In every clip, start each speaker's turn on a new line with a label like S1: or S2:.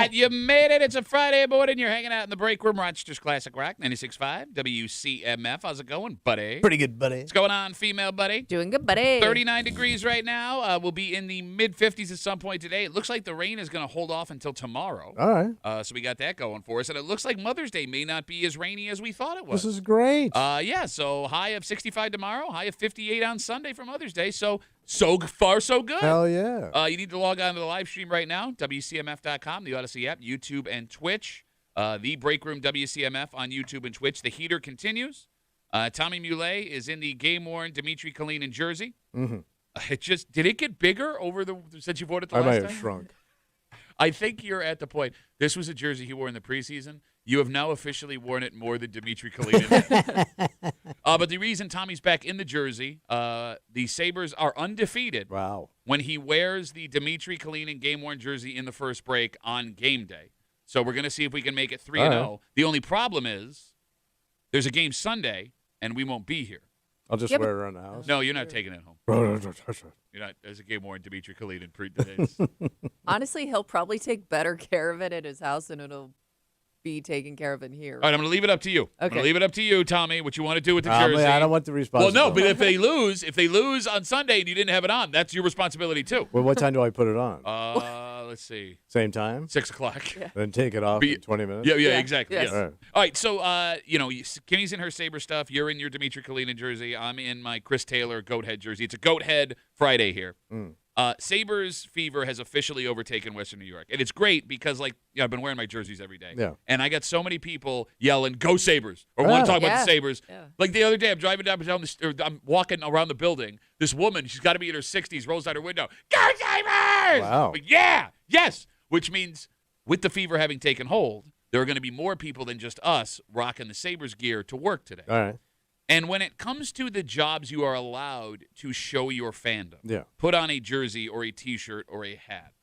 S1: right, you made it. It's a Friday morning. You're hanging out in the break room. Rochester's Classic Rock, 96.5 WCMF. How's it going, buddy?
S2: Pretty good, buddy.
S1: What's going on, female buddy?
S3: Doing good, buddy.
S1: 39 degrees right now. We'll be in the mid-50s at some point today. It looks like the rain is going to hold off until tomorrow.
S2: All right.
S1: So we got that going for us. And it looks like Mother's Day may not be as rainy as we thought it was.
S2: This is great.
S1: Yeah, so high of 65 tomorrow, high of 58 on Sunday for Mother's Day. So far, so good.
S2: Hell yeah.
S1: You need to log on to the live stream right now, WCMF.com, the Odyssey app, YouTube, and Twitch. The Break Room WCMF on YouTube and Twitch. The heater continues. Tommy Muley is in the game-worn Dmitry Kalinin jersey.
S2: Mm-hmm.
S1: Did it get bigger since you bought it the last
S2: I
S1: time?
S2: might have shrunk.
S1: I think you're at the point. This was a jersey he wore in the preseason. You have now officially worn it more than Dmitry Kalinin. But the reason Tommy's back in the jersey, the Sabres are undefeated.
S2: Wow.
S1: When he wears the Dmitry Kalinin game-worn jersey in the first break on game day. So we're going to see if we can make it 3-0.
S2: Right.
S1: The only problem is there's a game Sunday, and we won't be here.
S2: I'll just wear it around the house.
S1: No, you're not taking it home. You're not. There's a game-worn Dmitry Kalinin pre-days.
S3: Honestly, he'll probably take better care of it at his house than it'll be taken care of in here.
S1: All right, I'm going to leave it up to you. I'm going to leave it up to you, Tommy, what you want to do with the jersey.
S2: I don't want the responsibility.
S1: Well, no, but if they lose on Sunday and you didn't have it on, that's your responsibility too.
S2: Well, what time do I put it on?
S1: Let's see.
S2: Same time?
S1: 6 o'clock.
S3: Yeah.
S2: Then take it off in 20 minutes?
S1: Yeah, exactly.
S3: Yes.
S1: Yeah. All right, so, Kimmy's in her Sabre stuff. You're in your Dmitry Kalinin jersey. I'm in my Chris Taylor goat head jersey. It's a goat head Friday here. Sabres fever has officially overtaken Western New York. And it's great because, I've been wearing my jerseys every day.
S2: Yeah.
S1: And I got so many people yelling, "Go Sabres!" or want to talk about the Sabres.
S3: Yeah.
S1: Like the other day, I'm driving down I'm walking around the building. This woman, she's got to be in her 60s, rolls out her window, "Go Sabres!"
S2: Wow.
S1: Like, yeah, yes. Which means with the fever having taken hold, there are going to be more people than just us rocking the Sabres gear to work today.
S2: All right.
S1: And when it comes to the jobs you are allowed to show your fandom, put on a jersey or a T-shirt or a hat,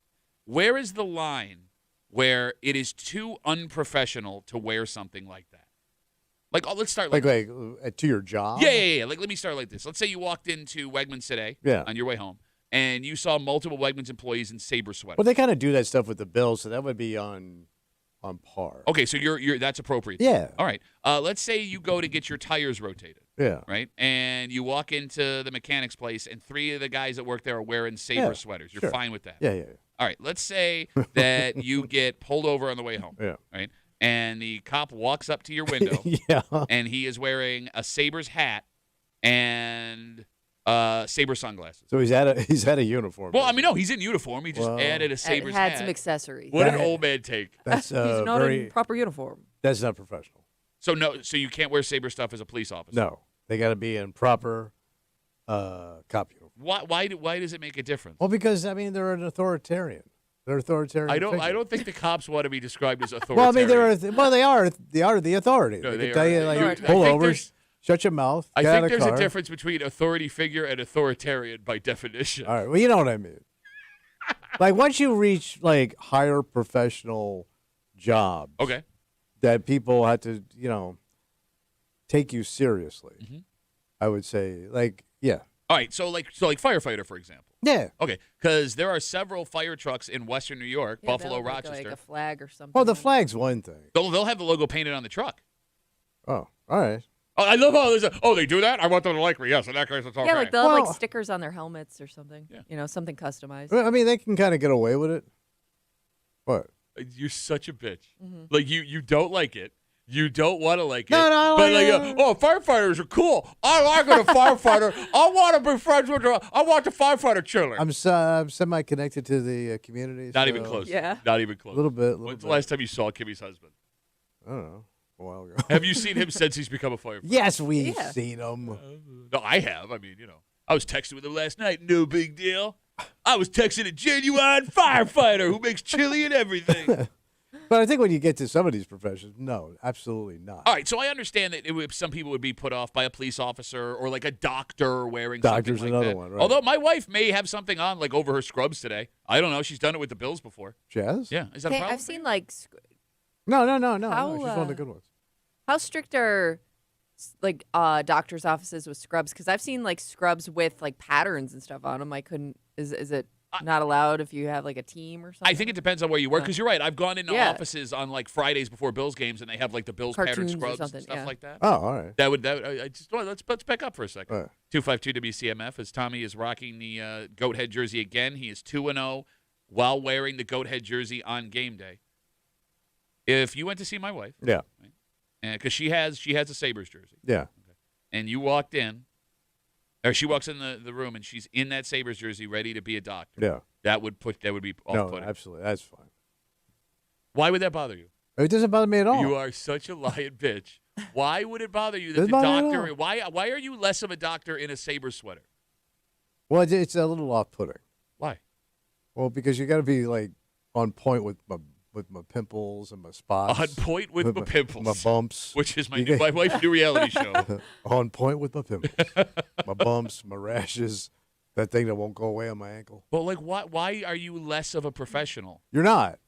S1: where is the line where it is too unprofessional to wear something like that? Let's start
S2: to your job?
S1: Yeah. Let me start like this. Let's say you walked into Wegmans today on your way home, and you saw multiple Wegmans employees in Sabre sweaters.
S2: Well, they kind of do that stuff with the Bills, so that would be on par.
S1: Okay, so you're that's appropriate.
S2: Yeah.
S1: All right. Let's say you go to get your tires rotated.
S2: Yeah.
S1: Right? And you walk into the mechanic's place, and 3 of the guys that work there are wearing Sabre sweaters. You're fine with that.
S2: Yeah.
S1: All right. Let's say that you get pulled over on the way home.
S2: Yeah.
S1: Right? And the cop walks up to your window.
S2: Yeah.
S1: And he is wearing a Sabres hat and Sabre sunglasses.
S2: So he's at a uniform.
S1: Well, I mean, no, he's in uniform. He just added a Sabres hat.
S3: Had some accessories.
S1: What an old man take.
S2: That's
S3: He's not in proper uniform.
S2: That's not professional.
S1: So you can't wear Sabre stuff as a police officer.
S2: No, they got to be in proper cop uniform.
S1: Why does it make a difference?
S2: Well, because they're an authoritarian. They're authoritarian.
S1: I don't think the cops want to be described as authoritarian.
S2: Well, I mean, they are the authority.
S1: No,
S2: they can tell you pull over, shut your mouth.
S1: I
S2: get out
S1: think
S2: of
S1: there's
S2: car.
S1: a difference between authority figure and authoritarian by definition.
S2: All right. Well, you know what I mean. Once you reach higher professional jobs,
S1: Okay.
S2: that people have to take you seriously.
S1: Mm-hmm.
S2: I would say
S1: All right, so firefighter, for example.
S2: Yeah.
S1: Okay, because there are several fire trucks in Western New York,
S3: Yeah,
S1: Buffalo,
S3: they'll have,
S1: Rochester.
S3: like a flag or something.
S2: Well, the flag's one thing.
S1: They'll have the logo painted on the truck.
S2: Oh, all right.
S1: Oh, I love how they do that. I want them to like me. Yes, in that case, it's okay.
S3: Yeah, they'll have
S2: Well-
S3: stickers on their helmets or something.
S1: Yeah.
S3: Something customized.
S2: I mean, they can kind of get away with it. What?
S1: You're such a bitch.
S3: Mm-hmm.
S1: You don't like it. You don't want to like it.
S2: No,
S1: But firefighters are cool. I like a firefighter. I want to be friends with her. I want the firefighter chiller.
S2: I'm semi-connected to the community.
S1: Not
S2: so
S1: even close.
S3: Yeah.
S1: Not even close.
S2: A little bit.
S1: When's the last time you saw Kimmy's husband?
S2: I don't know. A while ago.
S1: Have you seen him since he's become a firefighter?
S2: Yes, we've
S3: Yeah.
S2: seen him.
S1: No, I have. I mean, I was texting with him last night. No big deal. I was texting a genuine firefighter who makes chili and everything.
S2: But I think when you get to some of these professions, no, absolutely not.
S1: All right, so I understand that some people would be put off by a police officer or like a doctor wearing
S2: Doctor's
S1: something like
S2: another
S1: that.
S2: one, right.
S1: Although my wife may have something on over her scrubs today. I don't know. She's done it with the Bills before.
S2: Jazz?
S1: Yeah, is that a problem?
S3: I've seen
S2: No.
S3: How,
S2: She's one of the good ones.
S3: how strict are doctors' offices with scrubs? Because I've seen scrubs with patterns and stuff on them. I couldn't. Is it not allowed if you have like a team or something?
S1: I think it depends on where you work, because you're right. I've gone into offices on like Fridays before Bills games, and they have like the Bills pattern
S3: Cartoons or
S1: scrubs and
S3: something,
S1: stuff like that.
S2: Oh, all right.
S1: Let's back up for a second.
S2: Right.
S1: 252 WCMF as Tommy is rocking the goat head jersey again. He is 2-0 while wearing the goat head jersey on game day. If you went to see my wife,
S2: yeah,
S1: because she has a Sabres jersey,
S2: yeah,
S1: and you walked in, or she walks in the room and she's in that Sabres jersey ready to be a doctor.
S2: yeah,
S1: that would be off-putting.
S2: No, absolutely, that's fine.
S1: Why would that bother you?
S2: It doesn't bother me at all.
S1: You are such a lying bitch. Why would it bother you that the doctor? Why are you less of a doctor in a Sabres sweater?
S2: Well, it's a little off-putting.
S1: Why?
S2: Well, because you got to be like on point with my pimples and my spots.
S1: On point with my pimples.
S2: My bumps.
S1: Which is my wife's new reality show.
S2: On point with my pimples. My bumps, my rashes, that thing that won't go away on my ankle.
S1: But like, why are you less of a professional?
S2: You're not.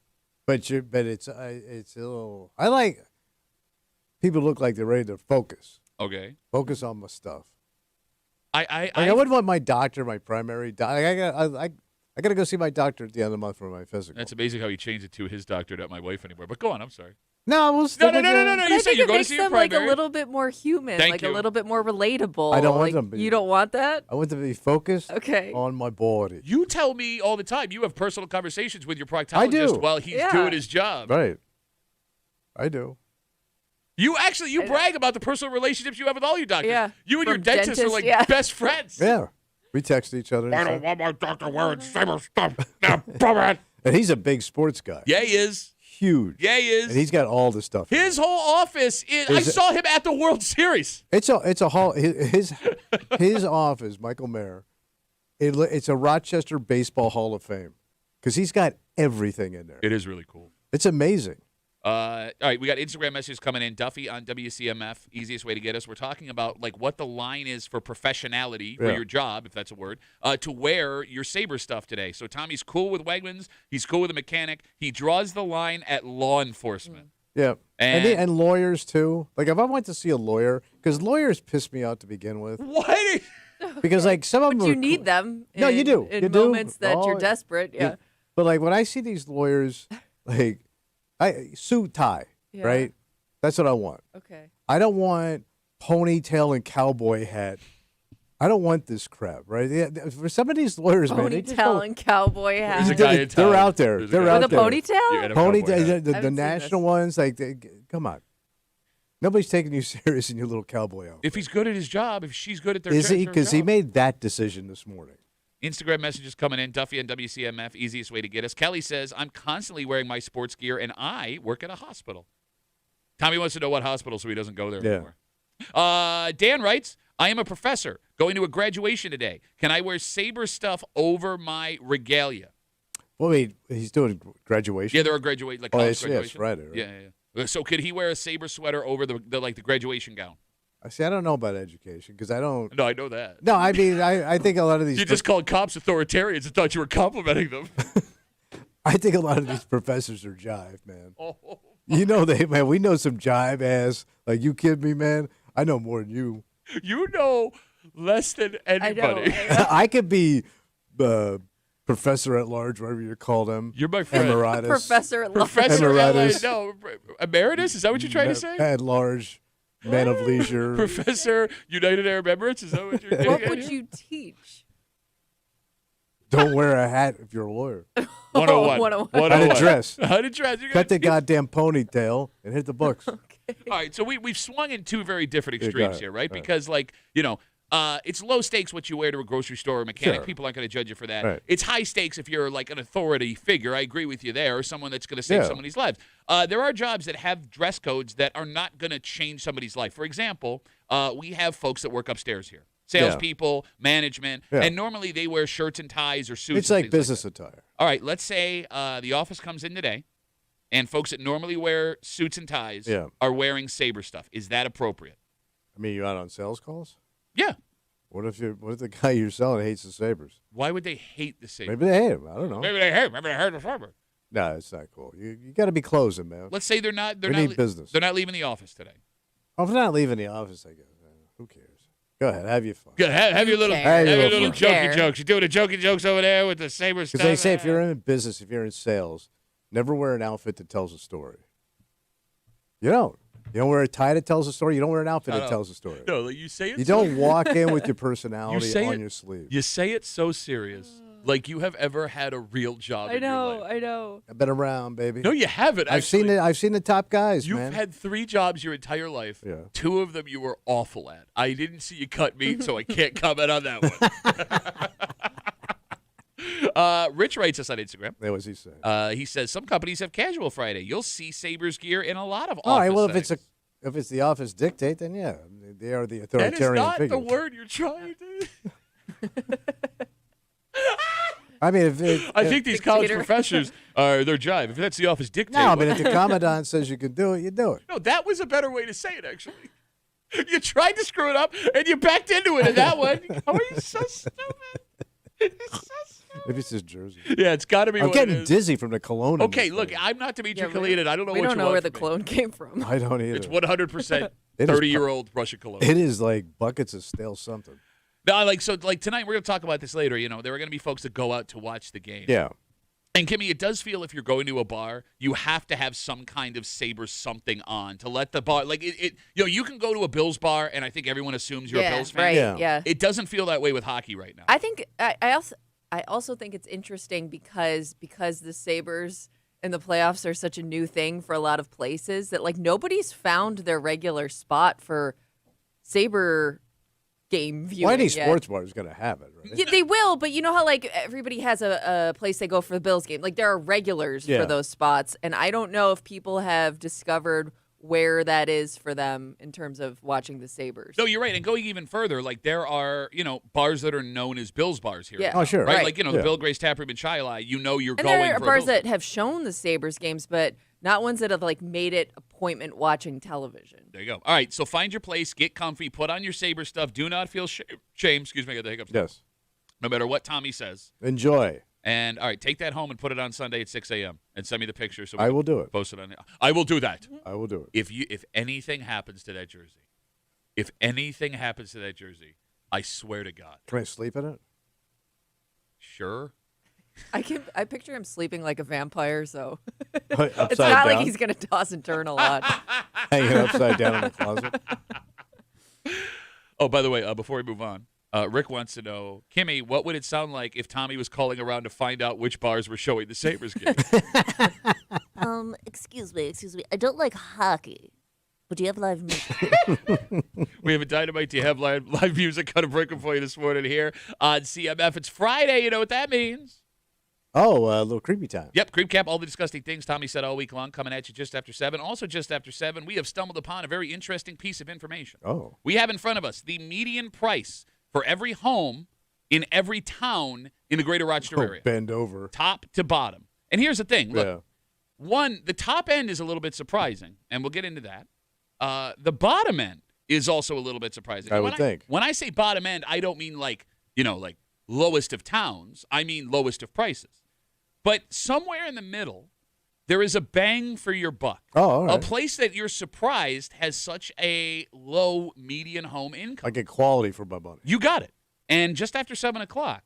S2: But it's a little. I like people look like they're ready to focus.
S1: Okay.
S2: Focus on my stuff.
S1: I
S2: wouldn't want my doctor, my primary doctor. I got to go see my doctor at the end of the month for my physical.
S1: That's amazing how he changed it to his doctor, not my wife anymore. But go on, I'm sorry.
S2: No, we'll
S1: No. You say you're going to see your primary.
S3: Like a little bit more human, a little bit more relatable.
S2: I don't want them.
S3: You don't want that?
S2: I want them to be focused
S3: on
S2: my body.
S1: You tell me all the time. You have personal conversations with your proctologist while he's doing his job.
S2: Right. I do.
S1: You brag about the personal relationships you have with all your doctors.
S3: Yeah.
S1: You and your dentist are like best friends.
S2: Yeah. We text each other.
S1: I don't want my doctor wearing Sabre stuff. And
S2: he's a big sports guy.
S1: Yeah, he is.
S2: Huge.
S1: Yeah, he is.
S2: And he's got all the stuff.
S1: His whole office I saw him at the World Series.
S2: It's a hall. His office, Michael Mayer. It's a Rochester Baseball Hall of Fame because he's got everything in there.
S1: It is really cool.
S2: It's amazing.
S1: All right, we got Instagram messages coming in. Duffy on WCMF, easiest way to get us. We're talking about like what the line is for professionality for your job, if that's a word, to wear your Sabre stuff today. So Tommy's cool with Wegmans. He's cool with a mechanic. He draws the line at law enforcement.
S2: Yeah, and lawyers too. Like if I went to see a lawyer, because lawyers piss me out to begin with.
S1: What?
S2: Because like some of them,
S3: but you need them.
S2: No, you do.
S3: In moments that you're desperate. Yeah.
S2: But like when I see these lawyers, like. Suit tie, right? That's what I want.
S3: Okay.
S2: I don't want ponytail and cowboy hat. I don't want this crap, right? Yeah, for some of these lawyers,
S3: ponytail and cowboy hat.
S2: They're out there. They're out there.
S3: With a ponytail?
S2: Ponytail. The national ones, come on. Nobody's taking you serious in your little cowboy outfit.
S1: If he's good at his job, if she's good at their
S2: job. Is he? Because he made that decision this morning.
S1: Instagram messages coming in. Duffy and WCMF, easiest way to get us. Kelly says, I'm constantly wearing my sports gear, and I work at a hospital. Tommy wants to know what hospital so he doesn't go there anymore. Dan writes, I am a professor going to a graduation today. Can I wear Sabre stuff over my regalia?
S2: Well, wait, he's doing graduation?
S1: Yeah, they're a graduate, like college graduation.
S2: Yes, Friday. Right?
S1: Yeah. So could he wear a Sabre sweater over the graduation gown?
S2: I don't know about education because I don't.
S1: No, I know that.
S2: No, I mean, I think a lot of these.
S1: You just called cops authoritarians and thought you were complimenting them.
S2: I think a lot of these professors are jive, man.
S1: Oh.
S2: You know man. We know some jive ass. Like, you kidding me, man? I know more than you.
S1: You know less than anybody.
S2: I could be professor at large, whatever you call them.
S1: You're my friend.
S2: Emeritus.
S3: Professor at large.
S1: Professor emeritus. No, emeritus? Is that what you're trying to say?
S2: At large. Man of leisure.
S1: Professor United Arab Emirates? Is that what you're doing?
S3: What would you teach?
S2: Don't wear a hat if you're a lawyer.
S1: 101.
S2: How to dress.
S1: How to dress.
S2: Cut the goddamn ponytail and hit the books.
S3: Okay.
S1: All right, so we've swung in two very different extremes here, right? Because, like, you know, it's low stakes what you wear to a grocery store or a mechanic.
S2: Sure.
S1: People aren't going to judge you for that.
S2: Right.
S1: It's high stakes if you're like an authority figure. I agree with you there, or someone that's going to save somebody's lives. There are jobs that have dress codes that are not going to change somebody's life. For example, we have folks that work upstairs here. Salespeople, management, and normally they wear shirts and ties or suits.
S2: It's like business attire.
S1: All right, let's say the office comes in today, and folks that normally wear suits and ties are wearing Sabre stuff. Is that appropriate?
S2: I mean, you out on sales calls?
S1: Yeah.
S2: What if the guy you're selling hates the Sabres?
S1: Why would they hate the Sabres?
S2: Maybe they hate him. I don't know.
S1: Maybe they hate the Sabres.
S2: No, it's not cool. You got to be closing, man.
S1: Let's say they're not
S2: business.
S1: They're not leaving the office today.
S2: Oh, if they're not leaving the office, I guess. Who cares? Go ahead, have your fun.
S1: Good. Have your little,
S3: care.
S1: have your
S2: You
S1: little
S3: care.
S1: jokey jokes. You're doing the jokey jokes over there with the Sabres stuff.
S2: Because they say if you're in business, if you're in sales, never wear an outfit that tells a story. You don't. You don't wear a tie that tells a story. You don't wear an outfit that tells a story.
S1: No, like you say it.
S2: You don't walk in with your personality on
S1: it-
S2: your sleeve.
S1: You say it so serious, like you have ever had a real job in your life.
S3: I know.
S2: I've been around, baby.
S1: No, you haven't.
S2: I've seen it. I've seen the top guys,
S1: You've
S2: man.
S1: had 3 jobs your entire life.
S2: Yeah.
S1: 2 of them you were awful at. I didn't see you cut meat, so I can't comment on that one. Rich writes us on Instagram.
S2: What was he saying?
S1: He says some companies have casual Friday. You'll see Sabres gear in a lot of
S2: All right.
S1: office
S2: Well,
S1: settings.
S2: if it's the office dictate, then yeah, they are the
S1: That
S2: authoritarian
S1: is not
S2: figure.
S1: the word you're trying to.
S2: I mean, if
S1: I think these college
S3: Dictator.
S1: professors are their jive. If that's the office dictate.
S2: no, but if the commandant says you can do it, you do it.
S1: No, that was a better way to say it, actually. You tried to screw it up, and you backed into it in that one. How are you so stupid? You're so stupid.
S2: Maybe it's his jersey.
S1: Yeah, it's got to be
S2: I'm
S1: what it
S2: getting
S1: is.
S2: dizzy from the cologne. in
S1: Okay,
S2: this
S1: look,
S2: thing.
S1: I'm not Dimitri
S3: Yeah,
S1: Kalinin. I don't know
S3: we
S1: what
S3: don't
S1: you
S3: know where
S1: want
S3: the
S1: from me.
S3: clone came from.
S2: I don't either.
S1: It's 100%
S2: It is
S1: 30-year-old Russian cologne.
S2: It is like buckets of stale something.
S1: No, like tonight we're going to talk about this later. You know, there are going to be folks that go out to watch the game.
S2: Yeah.
S1: And Kimmy, it does feel if you're going to a bar, you have to have some kind of Sabres something on to let the bar like it. You know, you can go to a Bills bar, and I think everyone assumes you're a Bills fan.
S3: Right.
S2: Yeah.
S3: Yeah.
S1: It doesn't feel that way with hockey right now.
S3: I think I also think it's interesting because the Sabres in the playoffs are such a new thing for a lot of places that like nobody's found their regular spot for Sabre game viewing.
S2: Well, any
S3: yet.
S2: sports bar is going to have it, right?
S3: Yeah, they will, but you know how like everybody has a place they go for the Bills game. Like there are regulars
S2: Yeah.
S3: for those spots, and I don't know if people have discovered where that is for them in terms of watching the Sabres.
S1: No, you're right. And going even further, like there are, bars that are known as Bills bars here.
S3: Yeah.
S1: now,
S2: Oh, sure.
S1: Right?
S3: Right.
S1: Like, the
S2: Yeah.
S1: Bill Grace Tap Room in Shiloh, you're
S3: And
S1: going
S3: there are
S1: for a
S3: bars
S1: Bills
S3: that have shown the Sabres games, but not ones that have like made it appointment watching television.
S1: There you go. All right, so find your place, get comfy, put on your Sabre stuff. Do not feel shame. Excuse me, I got the hiccups.
S2: Yes.
S1: No matter what Tommy says.
S2: Enjoy.
S1: And, all right, take that home and put it on Sunday at 6 a.m. and send me the picture. So we
S2: I
S1: can
S2: will do it.
S1: Post it on. I will do that.
S2: I will do it.
S1: If anything happens to that jersey, I swear to God.
S2: Can I sleep in it?
S1: Sure.
S3: I picture him sleeping like a vampire, so
S2: Upside
S3: it's not
S2: down?
S3: like he's gonna toss and turn a lot.
S2: Hanging upside down in the closet.
S1: Oh, by the way, before we move on, Rick wants to know, Kimmy, what would it sound like if Tommy was calling around to find out which bars were showing the Sabres game?
S4: Excuse me. I don't like hockey, but do you have live music?
S1: We have a Dynamite. Do you have live music? Kind of breaking for you this morning here on CMF. It's Friday. You know what that means.
S2: Oh, a little creepy time.
S1: Yep, Creep Cap, all the disgusting things Tommy said all week long, coming at you just after 7. Also just after 7, we have stumbled upon a very interesting piece of information.
S2: Oh.
S1: We have in front of us the median price for every home in every town in the greater Rochester area.
S2: Bend over.
S1: Top to bottom. And here's the thing. Look,
S2: Yeah.
S1: one, the top end is a little bit surprising, and we'll get into that. The bottom end is also a little bit surprising.
S2: I would think.
S1: When I say bottom end, I don't mean like lowest of towns. I mean lowest of prices. But somewhere in the middle, there is a bang for your buck.
S2: Oh, all right.
S1: A place that you're surprised has such a low median home income.
S2: I get quality for my money.
S1: You got it. And just after 7 o'clock,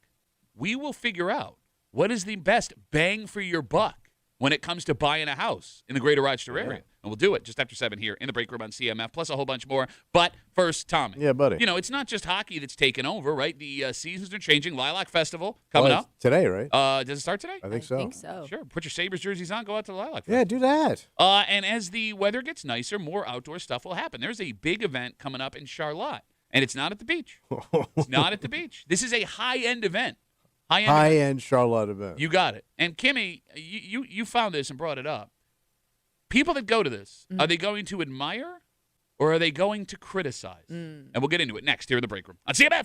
S1: we will figure out what is the best bang for your buck when it comes to buying a house in the greater Rochester area. And we'll do it just after 7 here in the break room on CMF, plus a whole bunch more. But first, Tommy.
S2: Yeah, buddy.
S1: It's not just hockey that's taken over, right? The seasons are changing. Lilac Festival coming
S2: Well,
S1: up.
S2: it's today, right?
S1: Does it start today?
S2: I think so.
S3: I think so.
S1: Sure. Put your Sabres jerseys on. Go out to the Lilac
S2: Yeah,
S1: Festival.
S2: do that.
S1: And as the weather gets nicer, more outdoor stuff will happen. There's a big event coming up in Charlotte, and it's not at the beach. It's not at the beach. This is a high-end event.
S2: High-end Charlotte event.
S1: You got it. And Kimmy, you found this and brought it up. People that go to this, are they going to admire or are they going to criticize? And we'll get into it next here in the break room on CMF.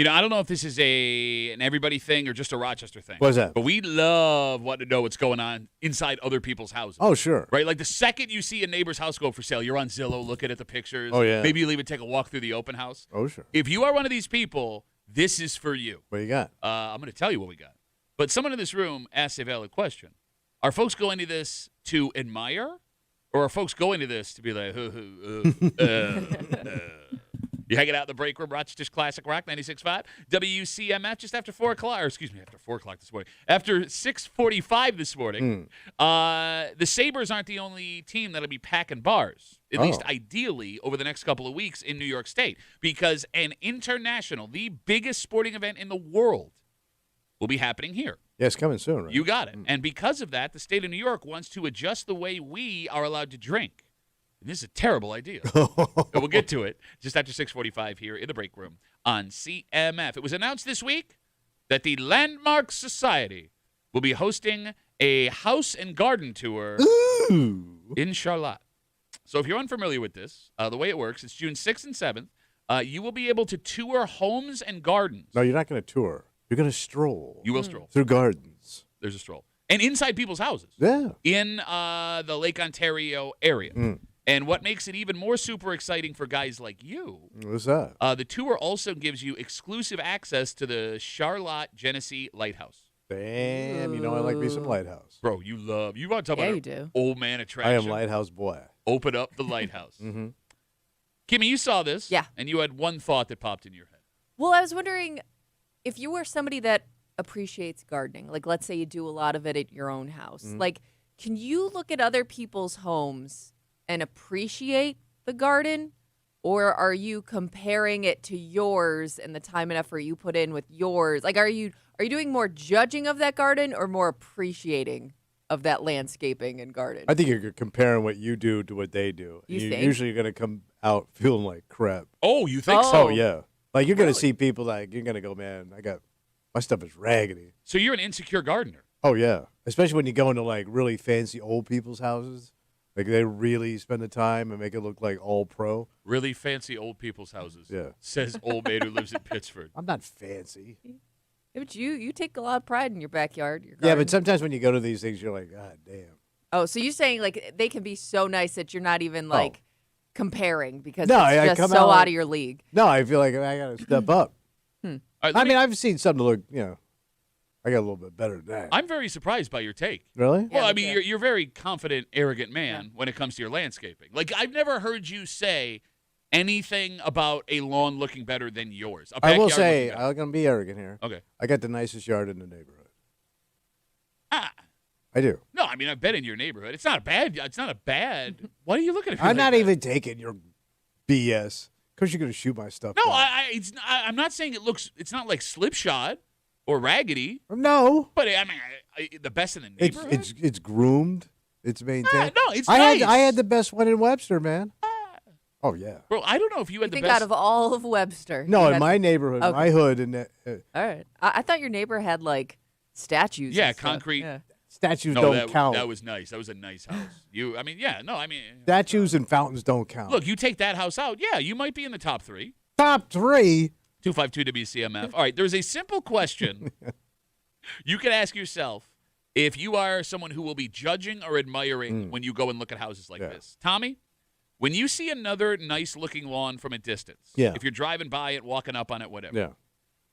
S1: I don't know if this is an everybody thing or just a Rochester thing.
S2: What's that?
S1: But we love wanting to know what's going on inside other people's houses.
S2: Oh, sure.
S1: Right? Like the second you see a neighbor's house go for sale, you're on Zillow looking at the pictures.
S2: Oh, yeah.
S1: Maybe you'll even take a walk through the open house.
S2: Oh, sure.
S1: If you are one of these people, this is for you.
S2: What you got?
S1: I'm going to tell you what we got. But someone in this room asked a valid question. Are folks going to this to admire? Or are folks going to this to be like, You hanging out in the break room, Rochester's Classic Rock 96.5, WCMF, just after 4 o'clock, or excuse me, after 4 o'clock this morning. After 6:45 this morning, the Sabres aren't the only team that'll be packing bars, at least ideally, over the next couple of weeks in New York State, because an international, the biggest sporting event in the world, will be happening here.
S2: Yeah, it's coming soon, right?
S1: You got it. And because of that, the state of New York wants to adjust the way we are allowed to drink. And this is a terrible idea. But we'll get to it just after 6:45 here in the break room on CMF. It was announced this week that the Landmark Society will be hosting a house and garden tour in Charlotte. So if you're unfamiliar with this, the way it works, it's June 6th and 7th. You will be able to tour homes and gardens.
S2: No, you're not going to tour. You're going to stroll.
S1: You will stroll.
S2: Through gardens.
S1: There's a stroll. And inside people's houses.
S2: Yeah.
S1: In the Lake Ontario area. And what makes it even more super exciting for guys like you,
S2: What's that?
S1: the tour also gives you exclusive access to the Charlotte Genesee Lighthouse.
S2: Damn, I like me some Lighthouse.
S1: Bro, you want to talk about
S3: you
S1: an
S3: do.
S1: old man attraction?
S2: I am Lighthouse boy.
S1: Open up the lighthouse. Kimmy, you saw this.
S3: Yeah.
S1: And you had one thought that popped in your head.
S3: Well, I was wondering if you were somebody that appreciates gardening, like let's say you do a lot of it at your own house, like can you look at other people's homes and appreciate the garden, or are you comparing it to yours and the time and effort you put in with yours? Like, are you doing more judging of that garden or more appreciating of that landscaping and garden?
S2: I think you're comparing what you do to what they do.
S3: You
S2: You're
S3: think?
S2: usually going to come out feeling like crap.
S1: Oh, you think
S3: Oh.
S1: so?
S2: Oh, yeah. Like, you're going to see people like, you're going to go, man, my stuff is raggedy.
S1: So you're an insecure gardener.
S2: Oh, yeah. Especially when you go into, like, really fancy old people's houses. Like, they really spend the time and make it look like all pro.
S1: Really fancy old people's houses.
S2: Yeah.
S1: Says old man who lives in Pittsford.
S2: I'm not fancy.
S3: Yeah, but you take a lot of pride in your backyard. Your
S2: Yeah,
S3: garden.
S2: but sometimes when you go to these things, you're like, God damn.
S3: Oh, so you're saying like they can be so nice that you're not even like comparing because
S2: No,
S3: it's
S2: I
S3: just
S2: come
S3: so
S2: out
S3: out of your league.
S2: No, I feel like I got to step up.
S1: All right,
S2: I mean, I've seen something to look, I got a little bit better than that.
S1: I'm very surprised by your take.
S2: Really?
S3: Yeah,
S1: Well, I
S3: me
S1: mean,
S3: too.
S1: you're a very confident, arrogant man when it comes to your landscaping. Like, I've never heard you say anything about a lawn looking better than yours. A
S2: I will
S1: backyard
S2: say,
S1: looking better.
S2: I'm going to be arrogant here.
S1: Okay.
S2: I got the nicest yard in the neighborhood.
S1: Ah,
S2: I do.
S1: no, I mean, I've been in your neighborhood. It's not a bad. What are you looking at? me
S2: I'm
S1: like
S2: not
S1: that?
S2: even taking your BS. Because you're going to shoot my stuff
S1: No,
S2: down.
S1: I'm not saying it's not like slipshod or raggedy,
S2: No.
S1: but I mean, the best in the neighborhood.
S2: It's groomed. It's maintained.
S1: No, it's
S2: I
S1: nice.
S2: I had the best one in Webster, man. Oh, yeah.
S1: Bro, I don't know if you
S3: I
S1: had the
S3: think
S1: best.
S3: out of all of Webster.
S2: No,
S3: you
S2: in
S3: had-
S2: my neighborhood,
S3: Okay.
S2: my hood, and
S3: All right. I thought your neighbor had like statues.
S1: Yeah,
S3: and stuff.
S1: concrete.
S3: Yeah.
S2: statues
S1: no,
S2: don't count.
S1: that was nice. That was a nice house.
S2: Statues and fountains don't count.
S1: Look, you take that house out, yeah, you might be in the top 3.
S2: Top 3?
S1: 252 WCMF. All right, there's a simple question you can ask yourself if you are someone who will be judging or admiring when you go and look at houses like this. Tommy, when you see another nice-looking lawn from a distance, if you're driving by it, walking up on it, whatever,
S2: Yeah.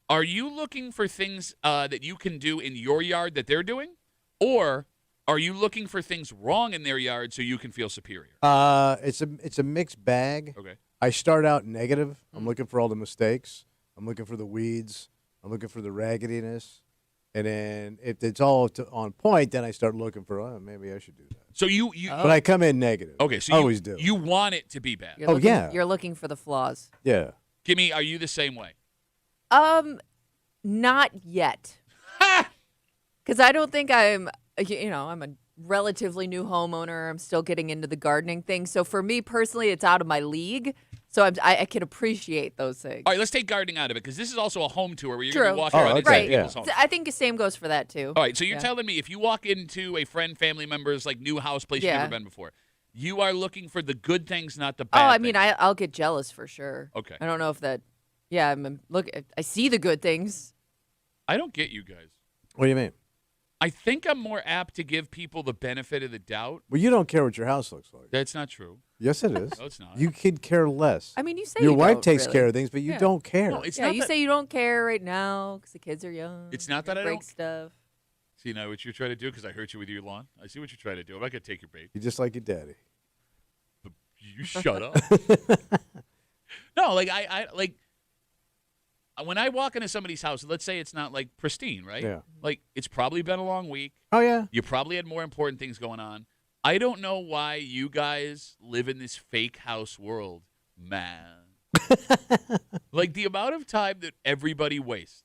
S1: are you looking for things that you can do in your yard that they're doing? Or are you looking for things wrong in their yard so you can feel superior?
S2: It's a mixed bag.
S1: Okay.
S2: I start out negative. I'm looking for all the mistakes. I'm looking for the weeds. I'm looking for the raggediness. And then if it's all on point, then I start looking for, maybe I should do that.
S1: So you
S2: But I come in negative.
S1: okay, so
S2: always do.
S1: You want it to be bad.
S3: You're
S2: Oh,
S3: looking,
S2: yeah.
S3: You're looking for the flaws.
S2: Yeah.
S1: Kimmy, are you the same way?
S3: Not yet. Because I don't think I'm a relatively new homeowner. I'm still getting into the gardening thing. So for me personally, it's out of my league. So I can appreciate those things.
S1: All right, let's take gardening out of it because this is also a home tour where you're
S3: True.
S1: going to walk
S2: Oh,
S1: around
S2: okay,
S1: inside
S3: Right.
S1: people's
S2: yeah.
S1: homes.
S3: I think the same goes for that too.
S1: All right, so you're
S3: Yeah.
S1: telling me if you walk into a friend, family member's like new house place you've
S3: Yeah.
S1: never been before, you are looking for the good things, not the
S3: Oh,
S1: bad
S3: I mean,
S1: things.
S3: I'll get jealous for sure.
S1: Okay.
S3: I don't know if that Yeah, look, I see the good things.
S1: I don't get you guys.
S2: What do you mean?
S1: I think I'm more apt to give people the benefit of the doubt.
S2: Well, you don't care what your house looks like.
S1: That's not true.
S2: Yes, it is.
S1: No, it's not.
S2: You could care less.
S3: I mean, you say
S2: your
S3: you
S2: wife
S3: don't,
S2: takes
S3: really.
S2: care of things, but you don't care.
S1: No, it's
S3: Yeah,
S1: not
S3: you
S1: that,
S3: say you don't care right now because the kids are young.
S1: It's not that I
S3: break
S1: don't-
S3: stuff.
S1: See now what you're trying to do because I hurt you with your lawn. I see what you're trying to do. I'm not gonna take your bait.
S2: You just like your daddy.
S1: You shut up. No, like I like when I walk into somebody's house. Let's say it's not like pristine, right?
S2: Yeah.
S1: Like it's probably been a long week.
S2: Oh yeah.
S1: You probably had more important things going on. I don't know why you guys live in this fake house world, man. Like the amount of time that everybody wastes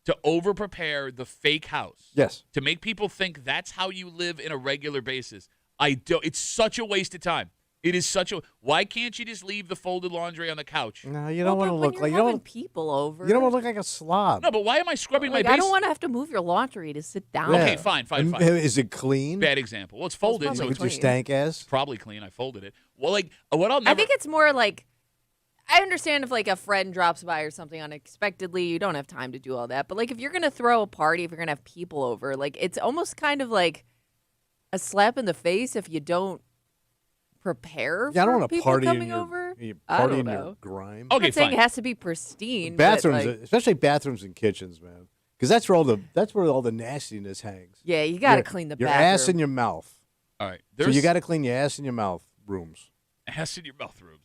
S1: to over-prepare the fake house.
S2: Yes.
S1: To make people think that's how you live in a regular basis. It's such a waste of time. It is such a. Why can't you just leave the folded laundry on the couch?
S2: No, you don't want to
S3: when
S2: look
S3: you're
S2: like you
S3: having
S2: don't.
S3: people over.
S2: You don't want to look like a slob.
S1: No, but why am I scrubbing
S3: like,
S1: my base?
S3: I don't want to have to move your laundry to sit down.
S2: Yeah.
S1: Okay, fine.
S2: And Is it clean?
S1: Bad example. Well, it's folded,
S3: probably
S1: so
S2: With
S1: it's
S2: your
S3: clean.
S2: stank ass.
S1: probably clean. I folded it. Well, like what I'll never.
S3: I think it's more like I understand if like a friend drops by or something unexpectedly, you don't have time to do all that. But like if you're gonna throw a party, if you're gonna have people over, like it's almost kind of like a slap in the face if you don't prepare
S2: Yeah, I don't
S3: for
S2: want to
S3: people
S2: party
S3: coming
S2: in your,
S3: over.
S2: party
S3: I don't
S2: in
S3: know.
S2: your grime.
S1: Okay,
S3: I'm not saying
S1: fine.
S3: it has to be pristine.
S2: Bathrooms,
S3: but, like,
S2: especially bathrooms and kitchens, man, because that's where all the nastiness hangs.
S3: yeah, you got to
S2: Your-
S3: clean the
S2: your
S3: bathroom.
S2: ass and your mouth.
S1: All right.
S2: So you got to clean your ass and your mouth rooms.
S1: ass in your mouth rooms.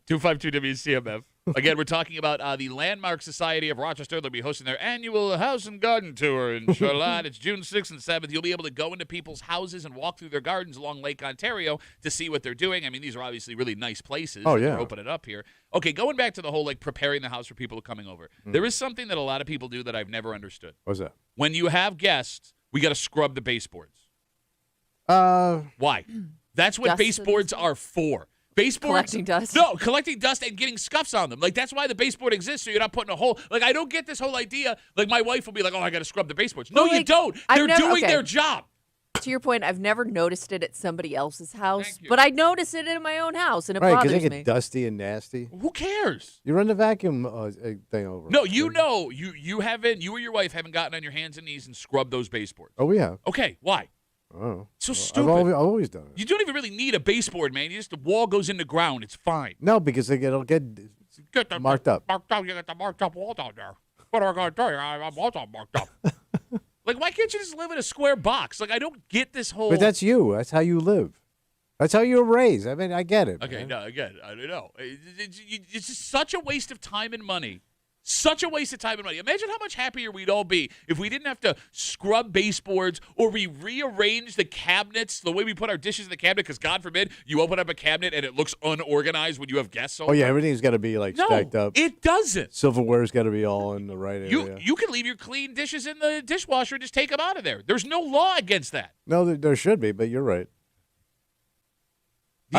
S1: 252 WCMF. Again, we're talking about the Landmark Society of Rochester. They'll be hosting their annual House and Garden Tour in Charlotte. It's June 6th and 7th. You'll be able to go into people's houses and walk through their gardens along Lake Ontario to see what they're doing. I mean, these are obviously really nice places.
S2: Oh,
S1: that
S2: yeah.
S1: They're opening up here. Okay, going back to the whole, like, preparing the house for people coming over. There is something that a lot of people do that I've never understood.
S2: What's that?
S1: When you have guests, we got to scrub the baseboards. Why? That's what
S3: Dust
S1: baseboards are for. Baseboards
S3: Collecting dust?
S1: No, collecting dust and getting scuffs on them. Like that's why the baseboard exists, so you're not putting a hole. Like I don't get this whole idea. Like my wife will be like, "Oh, I got to scrub the baseboards." No,
S3: Well,
S1: you
S3: like,
S1: don't.
S3: I've
S1: They're
S3: never-
S1: doing
S3: okay.
S1: their job.
S3: To your point, I've never noticed it at somebody else's house,
S1: Thank you.
S3: but I notice it in my own house, and it
S2: Right, because
S3: bothers
S2: they
S3: me.
S2: get dusty and nasty.
S1: Who cares?
S2: You run the vacuum thing over.
S1: No, you know, you haven't. You or your wife haven't gotten on your hands and knees and scrubbed those baseboards.
S2: Oh, we have.
S1: Okay, why?
S2: Oh,
S1: So
S2: I've
S1: stupid.
S2: always done it.
S1: You don't even really need a baseboard, man. You just the wall goes in the ground. It's fine.
S2: No, because it'll get
S1: Get the,
S2: marked up.
S1: Marked up. You got the marked up wall down there. What am I gonna do? I'm also marked up. Like, why can't you just live in a square box? Like, I don't get this whole.
S2: But that's you. That's how you live. That's how you were raised. I mean, I get it.
S1: Okay,
S2: man.
S1: no, again, I don't know. It's just such a waste of time and money. Such a waste of time and money. Imagine how much happier we'd all be if we didn't have to scrub baseboards or we rearrange the cabinets the way we put our dishes in the cabinet. Because God forbid you open up a cabinet and it looks unorganized when you have guests over.
S2: Oh yeah, everything's got to be like
S1: no,
S2: stacked up.
S1: it doesn't.
S2: Silverware's got to be all in the right area.
S1: You can leave your clean dishes in the dishwasher and just take them out of there. There's no law against that.
S2: No, there should be, but you're right.
S1: The-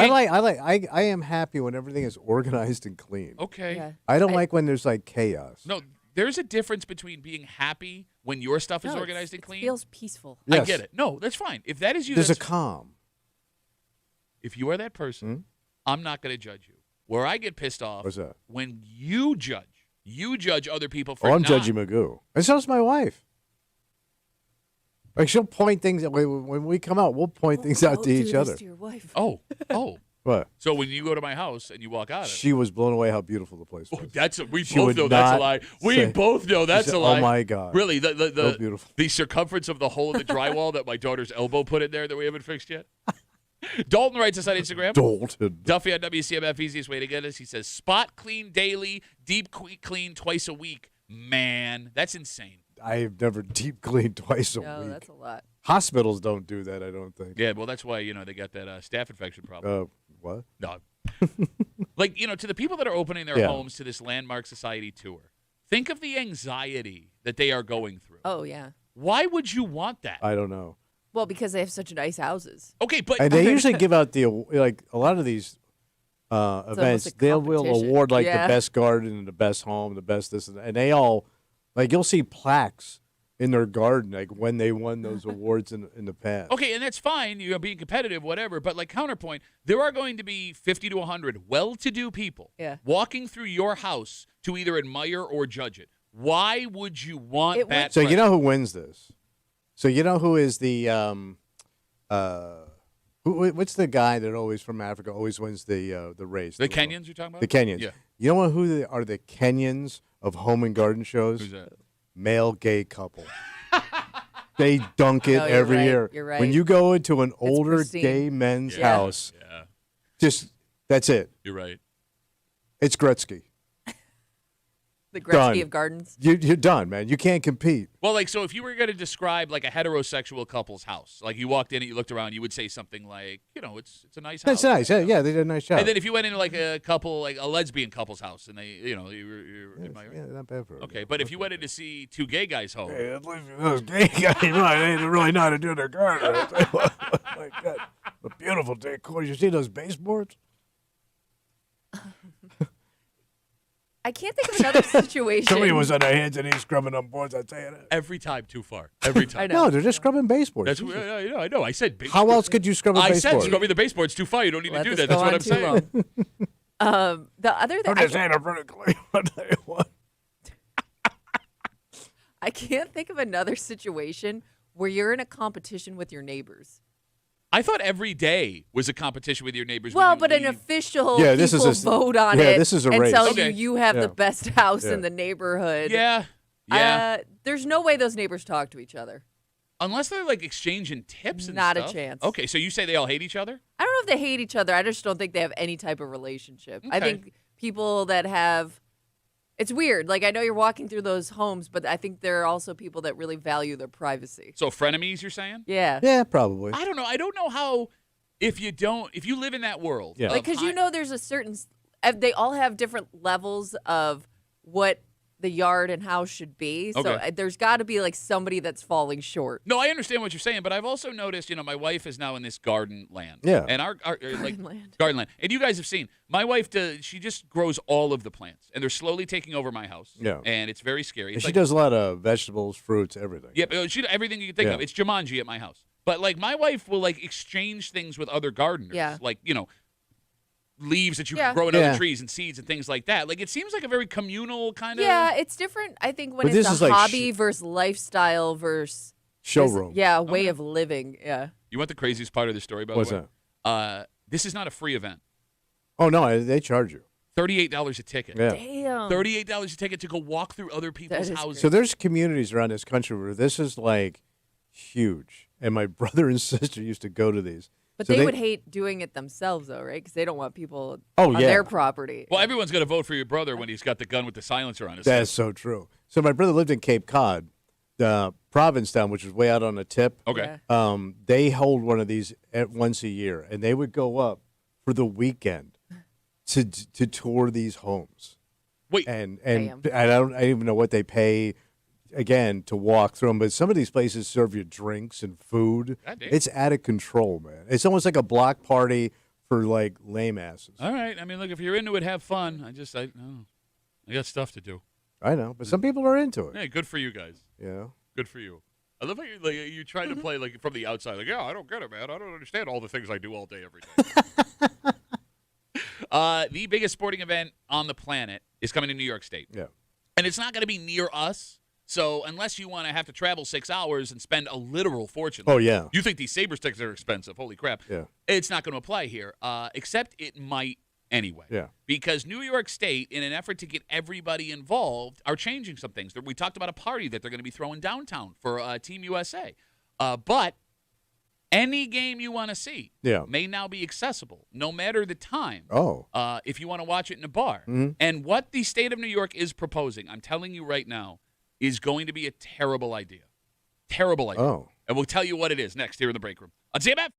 S2: I am happy when everything is organized and clean.
S1: Okay.
S3: Yeah.
S2: I don't like when there's like chaos.
S1: No, there's a difference between being happy when your stuff is
S3: No,
S1: organized and
S3: it
S1: clean.
S3: feels peaceful.
S1: I
S2: Yes.
S1: get it. No, that's fine. If that is you,
S2: There's a
S1: that's
S2: calm.
S1: if you are that person, I'm not going to judge you. Where I get pissed off
S2: What's that?
S1: when you judge other people for
S2: Oh, I'm
S1: not.
S2: judging Magoo, and so is my wife. Like she'll point things when we come out. We'll point things out to each other.
S3: To your wife.
S1: Oh.
S2: What?
S1: So when you go to my house and you walk out of it,
S2: She was blown away how beautiful the place was.
S1: we
S2: She
S1: both
S2: would
S1: know that's a
S2: not
S1: lie. We
S2: say-
S1: both know that's
S2: said,
S1: a lie.
S2: "Oh my God.
S1: Really,
S2: So beautiful.
S1: the circumference of the hole in the drywall that my daughter's elbow put in there that we haven't fixed yet. Dalton writes us on Instagram.
S2: Dalton.
S1: Duffy on WCMF, easiest way to get us. He says, spot clean daily, deep clean twice a week. Man, that's insane.
S2: I have never deep cleaned twice a
S3: No,
S2: week.
S3: that's a lot.
S2: Hospitals don't do that. I don't think.
S1: Yeah, well, that's why, they got that staph infection problem.
S2: What?
S1: No. Like, to the people that are opening their
S2: Yeah.
S1: homes to this Landmark Society tour, think of the anxiety that they are going through.
S3: Oh yeah.
S1: Why would you want that?
S2: I don't know.
S3: Well, because they have such nice houses.
S1: Okay, but
S2: And they usually give out a lot of these events.
S3: a
S2: They will
S3: competition.
S2: award
S3: Yeah.
S2: the best garden and the best home, the best this and that. And they all you'll see plaques in their garden, like when they won those awards in the past.
S1: Okay, and that's fine. You're being competitive, whatever. But like counterpoint, there are going to be 50 to 100 well-to-do people walking through your house to either admire or judge it. Why would you want that?
S2: So you know who wins this? So you know who is the what's the guy that always from Africa always wins the race?
S1: The Kenyans you're talking about?
S2: The Kenyans.
S1: Yeah.
S2: You know who they are? The Kenyans of home and garden shows.
S1: Who's that?
S2: Male gay couple. They dunk it every year.
S3: You're right.
S2: When you go into an older
S3: pristine.
S2: gay men's house, just that's it.
S1: You're right.
S2: It's Gretzky.
S3: The Gretzky
S2: Done.
S3: of gardens.
S2: You're done, man. You can't compete.
S1: Well, like, so if you were going to describe like a heterosexual couple's house, like you walked in and you looked around, you would say something like, it's a nice house.
S2: That's nice. Yeah, they did a nice job.
S1: And then if you went into like a couple, like a lesbian couple's house, and they, you're
S2: yeah, not bad for
S1: okay. But if you went in to see two gay guys home,
S2: hey, at least those gay guys, they really know how to do their garden. My God, a beautiful decor. You see those baseboards?
S3: I can't think of another situation.
S2: Somebody was on their hands and knees scrubbing on boards. I tell you that.
S1: every time too far. Every time.
S3: I know.
S2: No, they're just scrubbing baseboards.
S1: That's I know. I said.
S2: How else could you scrub a
S1: I
S2: baseboard?
S1: said scrubbing the baseboard's too far. You don't need
S3: Let
S1: to do
S3: this
S1: that. That's
S3: go
S1: what
S3: on
S1: I'm
S3: too
S1: saying.
S3: long. The other thing,
S2: I'm just saying I'm pretty clear. I'll tell you what.
S3: I can't think of another situation where you're in a competition with your neighbors.
S1: I thought every day was a competition with your neighbors.
S3: Well,
S1: when you
S3: but an
S1: leave.
S3: official
S2: Yeah, this is
S3: people vote on
S2: yeah,
S3: it
S2: this is a
S3: and
S2: race.
S3: tell
S1: Okay.
S3: you have
S2: Yeah.
S3: the best house
S2: Yeah.
S3: in the neighborhood.
S1: Yeah.
S3: There's no way those neighbors talk to each other.
S1: Unless they're like exchanging tips and
S3: Not a
S1: stuff.
S3: chance.
S1: Okay, so you say they all hate each other?
S3: I don't know if they hate each other. I just don't think they have any type of relationship. I
S1: Okay.
S3: think people that have it's weird. Like I know you're walking through those homes, but I think there are also people that really value their privacy.
S1: So frenemies, you're saying?
S3: Yeah.
S2: Yeah, probably.
S1: I don't know. I don't know how. If you live in that world,
S2: Yeah.
S3: Like, because there's a certain, they all have different levels of what the yard and house should be. So
S1: Okay.
S3: there's got to be like somebody that's falling short.
S1: No, I understand what you're saying, but I've also noticed, my wife is now in this garden land.
S2: Yeah.
S1: And our
S3: Garden land.
S1: garden land. And you guys have seen, my wife she just grows all of the plants, and they're slowly taking over my house.
S2: Yeah.
S1: And it's very scary.
S2: And
S1: It's
S2: she
S1: like,
S2: does a lot of vegetables, fruits, everything.
S1: yeah, everything you can think
S2: Yeah.
S1: of. It's Jumanji at my house. But like my wife will like exchange things with other gardeners.
S3: Yeah.
S1: Like, leaves that you
S3: Yeah.
S1: can grow in
S2: Yeah.
S1: other trees and seeds and things like that. Like it seems like a very communal kind of.
S3: Yeah, it's different. I think when
S2: But
S3: it's
S2: this
S3: a
S2: is like
S3: hobby versus lifestyle versus
S2: Showroom.
S3: way of living. Yeah.
S1: You want the craziest part of the story, by
S2: What's
S1: the way? This is not a free event.
S2: Oh, no, they charge you.
S1: $38 a ticket.
S2: Yeah.
S3: Damn.
S1: $38 a ticket to go walk through other people's
S3: is
S1: houses.
S2: So there's communities around this country where this is like huge. And my brother and sister used to go to these.
S3: But
S2: So
S3: they would hate doing it themselves, though, right? Because they don't want people
S2: Oh,
S3: on
S2: yeah.
S3: their property.
S1: Well, everyone's going to vote for your brother when he's got the gun with the silencer on his
S2: That's so true. So my brother lived in Cape Cod, Provincetown, which is way out on the tip.
S1: Okay.
S3: Yeah.
S2: They hold one of these once a year, and they would go up for the weekend to tour these homes.
S1: Wait.
S2: And
S3: Damn.
S2: I don't even know what they pay again to walk through them, but some of these places serve you drinks and food.
S1: God damn.
S2: It's out of control, man. It's almost like a block party for like lame asses.
S1: All right. I mean, look, if you're into it, have fun. I got stuff to do.
S2: I know, but some people are into it.
S1: Hey, good for you guys.
S2: You know.
S1: Good for you. I love how you try to play like from the outside. Like, yeah, I don't get it, man. I don't understand all the things I do all day, every day. The biggest sporting event on the planet is coming to New York State.
S2: Yeah.
S1: And it's not going to be near us. So unless you want to have to travel 6 hours and spend a literal fortune.
S2: Oh, yeah.
S1: You think these Sabres tickets are expensive. Holy crap.
S2: Yeah.
S1: It's not going to apply here, except it might anyway.
S2: Yeah.
S1: Because New York State, in an effort to get everybody involved, are changing some things. We talked about a party that they're going to be throwing downtown for Team USA. But any game you want to see may now be accessible, no matter the time.
S2: Oh.
S1: If you want to watch it in a bar.
S2: Mm-hmm.
S1: And what the state of New York is proposing, I'm telling you right now, is going to be a terrible idea. Terrible idea.
S2: Oh.
S1: And we'll tell you what it is next here in the break room on CMF.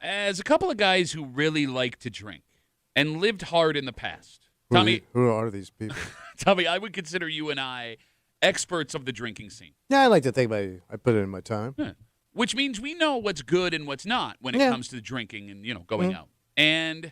S1: as a couple of guys who really like to drink and lived hard in the past, Tommy,
S2: who are these people?
S1: Tommy, I would consider you and I experts of the drinking scene.
S2: Yeah, I like to think I put it in my time.
S1: Yeah. Which means we know what's good and what's not when it comes to drinking and, going out. And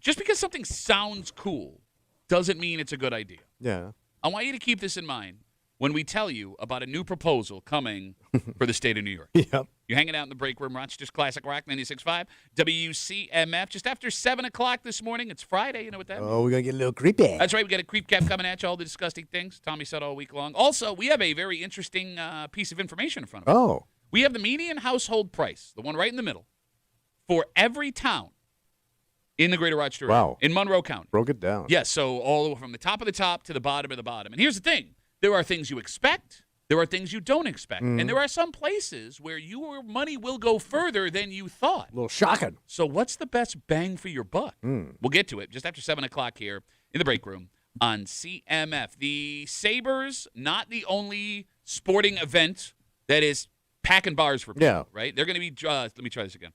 S1: just because something sounds cool doesn't mean it's a good idea.
S2: Yeah.
S1: I want you to keep this in mind when we tell you about a new proposal coming for the state of New York.
S2: Yep.
S1: You're hanging out in the break room, Rochester's Classic Rock 96.5, WCMF. Just after 7 o'clock this morning. It's Friday. You know what that means?
S2: Oh, we're going to get a little creepy.
S1: That's right. We got a creep cap coming at you, all the disgusting things Tommy said all week long. Also, we have a very interesting piece of information in front of us.
S2: Oh.
S1: We have the median household price, the one right in the middle, for every town in the greater Rochester area, in Monroe County.
S2: Broke it down.
S1: Yes, so all from the top of the top to the bottom of the bottom. And here's the thing. There are things you expect. There are things you don't expect. And there are some places where your money will go further than you thought.
S2: A little shocking.
S1: So what's the best bang for your buck? We'll get to it just after 7 o'clock here in the break room on CMF. The Sabres, not the only sporting event that is packing bars for people, right? They're going to be, let me try this again.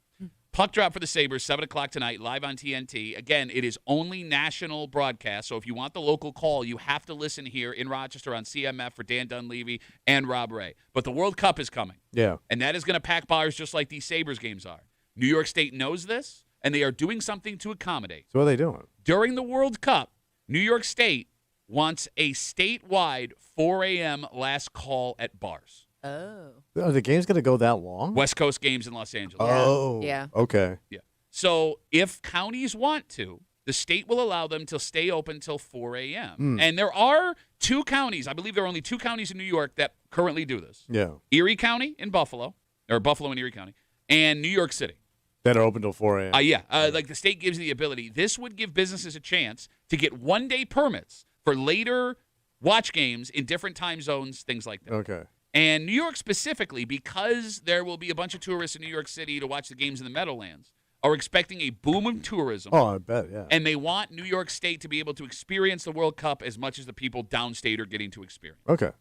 S1: Puck drop for the Sabres, 7 o'clock tonight, live on TNT. Again, it is only national broadcast, so if you want the local call, you have to listen here in Rochester on CMF for Dan Dunleavy and Rob Ray. But the World Cup is coming.
S2: Yeah.
S1: And that is going to pack bars just like these Sabres games are. New York State knows this, and they are doing something to accommodate.
S2: So what are they doing?
S1: During the World Cup, New York State wants a statewide 4 a.m. last call at bars.
S3: Oh.
S2: Are the game's going to go that long?
S1: West Coast games in Los Angeles.
S2: Oh.
S3: Yeah.
S2: Okay.
S1: Yeah. So if counties want to, the state will allow them to stay open till 4 a.m. And there are 2 counties. I believe there are only 2 counties in New York that currently do this.
S2: Yeah.
S1: Erie County in Buffalo, or Buffalo and Erie County, and New York City.
S2: That are open till 4 a.m.
S1: Like the state gives you the ability. This would give businesses a chance to get one-day permits for later watch games in different time zones, things like that.
S2: Okay.
S1: And New York specifically, because there will be a bunch of tourists in New York City to watch the games in the Meadowlands, are expecting a boom of tourism.
S2: Oh, I bet, yeah.
S1: And they want New York State to be able to experience the World Cup as much as the people downstate are getting to experience.
S2: Okay.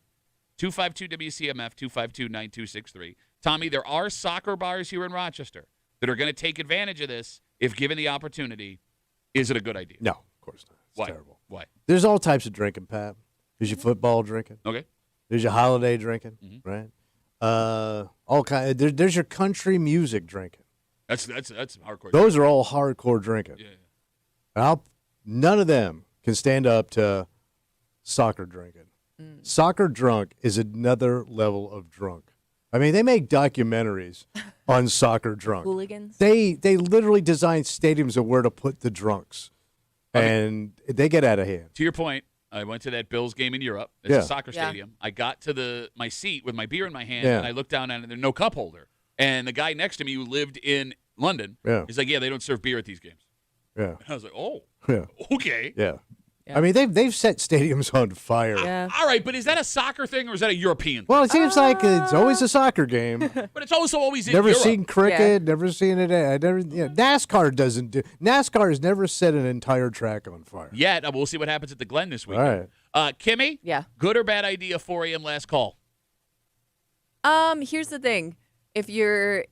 S1: 252-WCMF, 252-9263. Tommy, there are soccer bars here in Rochester that are going to take advantage of this if given the opportunity. Is it a good idea?
S2: No, of course not. It's
S1: Why?
S2: terrible.
S1: Why?
S2: There's all types of drinking, Pat. There's your football drinking.
S1: Okay.
S2: There's your holiday drinking, right? All kind. There's your country music drinking.
S1: That's hardcore.
S2: Those are all hardcore drinking.
S1: Yeah.
S2: None of them can stand up to soccer drinking. Soccer drunk is another level of drunk. I mean, they make documentaries on soccer drunk.
S3: Hooligans.
S2: They literally design stadiums of where to put the drunks, and they get out of hand.
S1: To your point, I went to that Bills game in Europe. It's a soccer stadium. I got to my seat with my beer in my hand, and I looked down at it, and there's no cup holder. And the guy next to me who lived in London, he's like, they don't serve beer at these games.
S2: Yeah.
S1: And I was like, oh,
S2: Yeah.
S1: okay.
S2: Yeah. I mean, they've set stadiums on fire.
S3: Yeah.
S1: All right, but is that a soccer thing or is that a European thing?
S2: Well, it seems like it's always a soccer game.
S1: But it's also always in
S2: Never
S1: Europe.
S2: seen cricket. Never seen it. I never. NASCAR doesn't do. NASCAR has never set an entire track on fire.
S1: Yet. We'll see what happens at the Glen this week.
S2: All right.
S1: Kimmy?
S3: Yeah.
S1: Good or bad idea, 4 a.m. last call?
S3: Here's the thing. If you're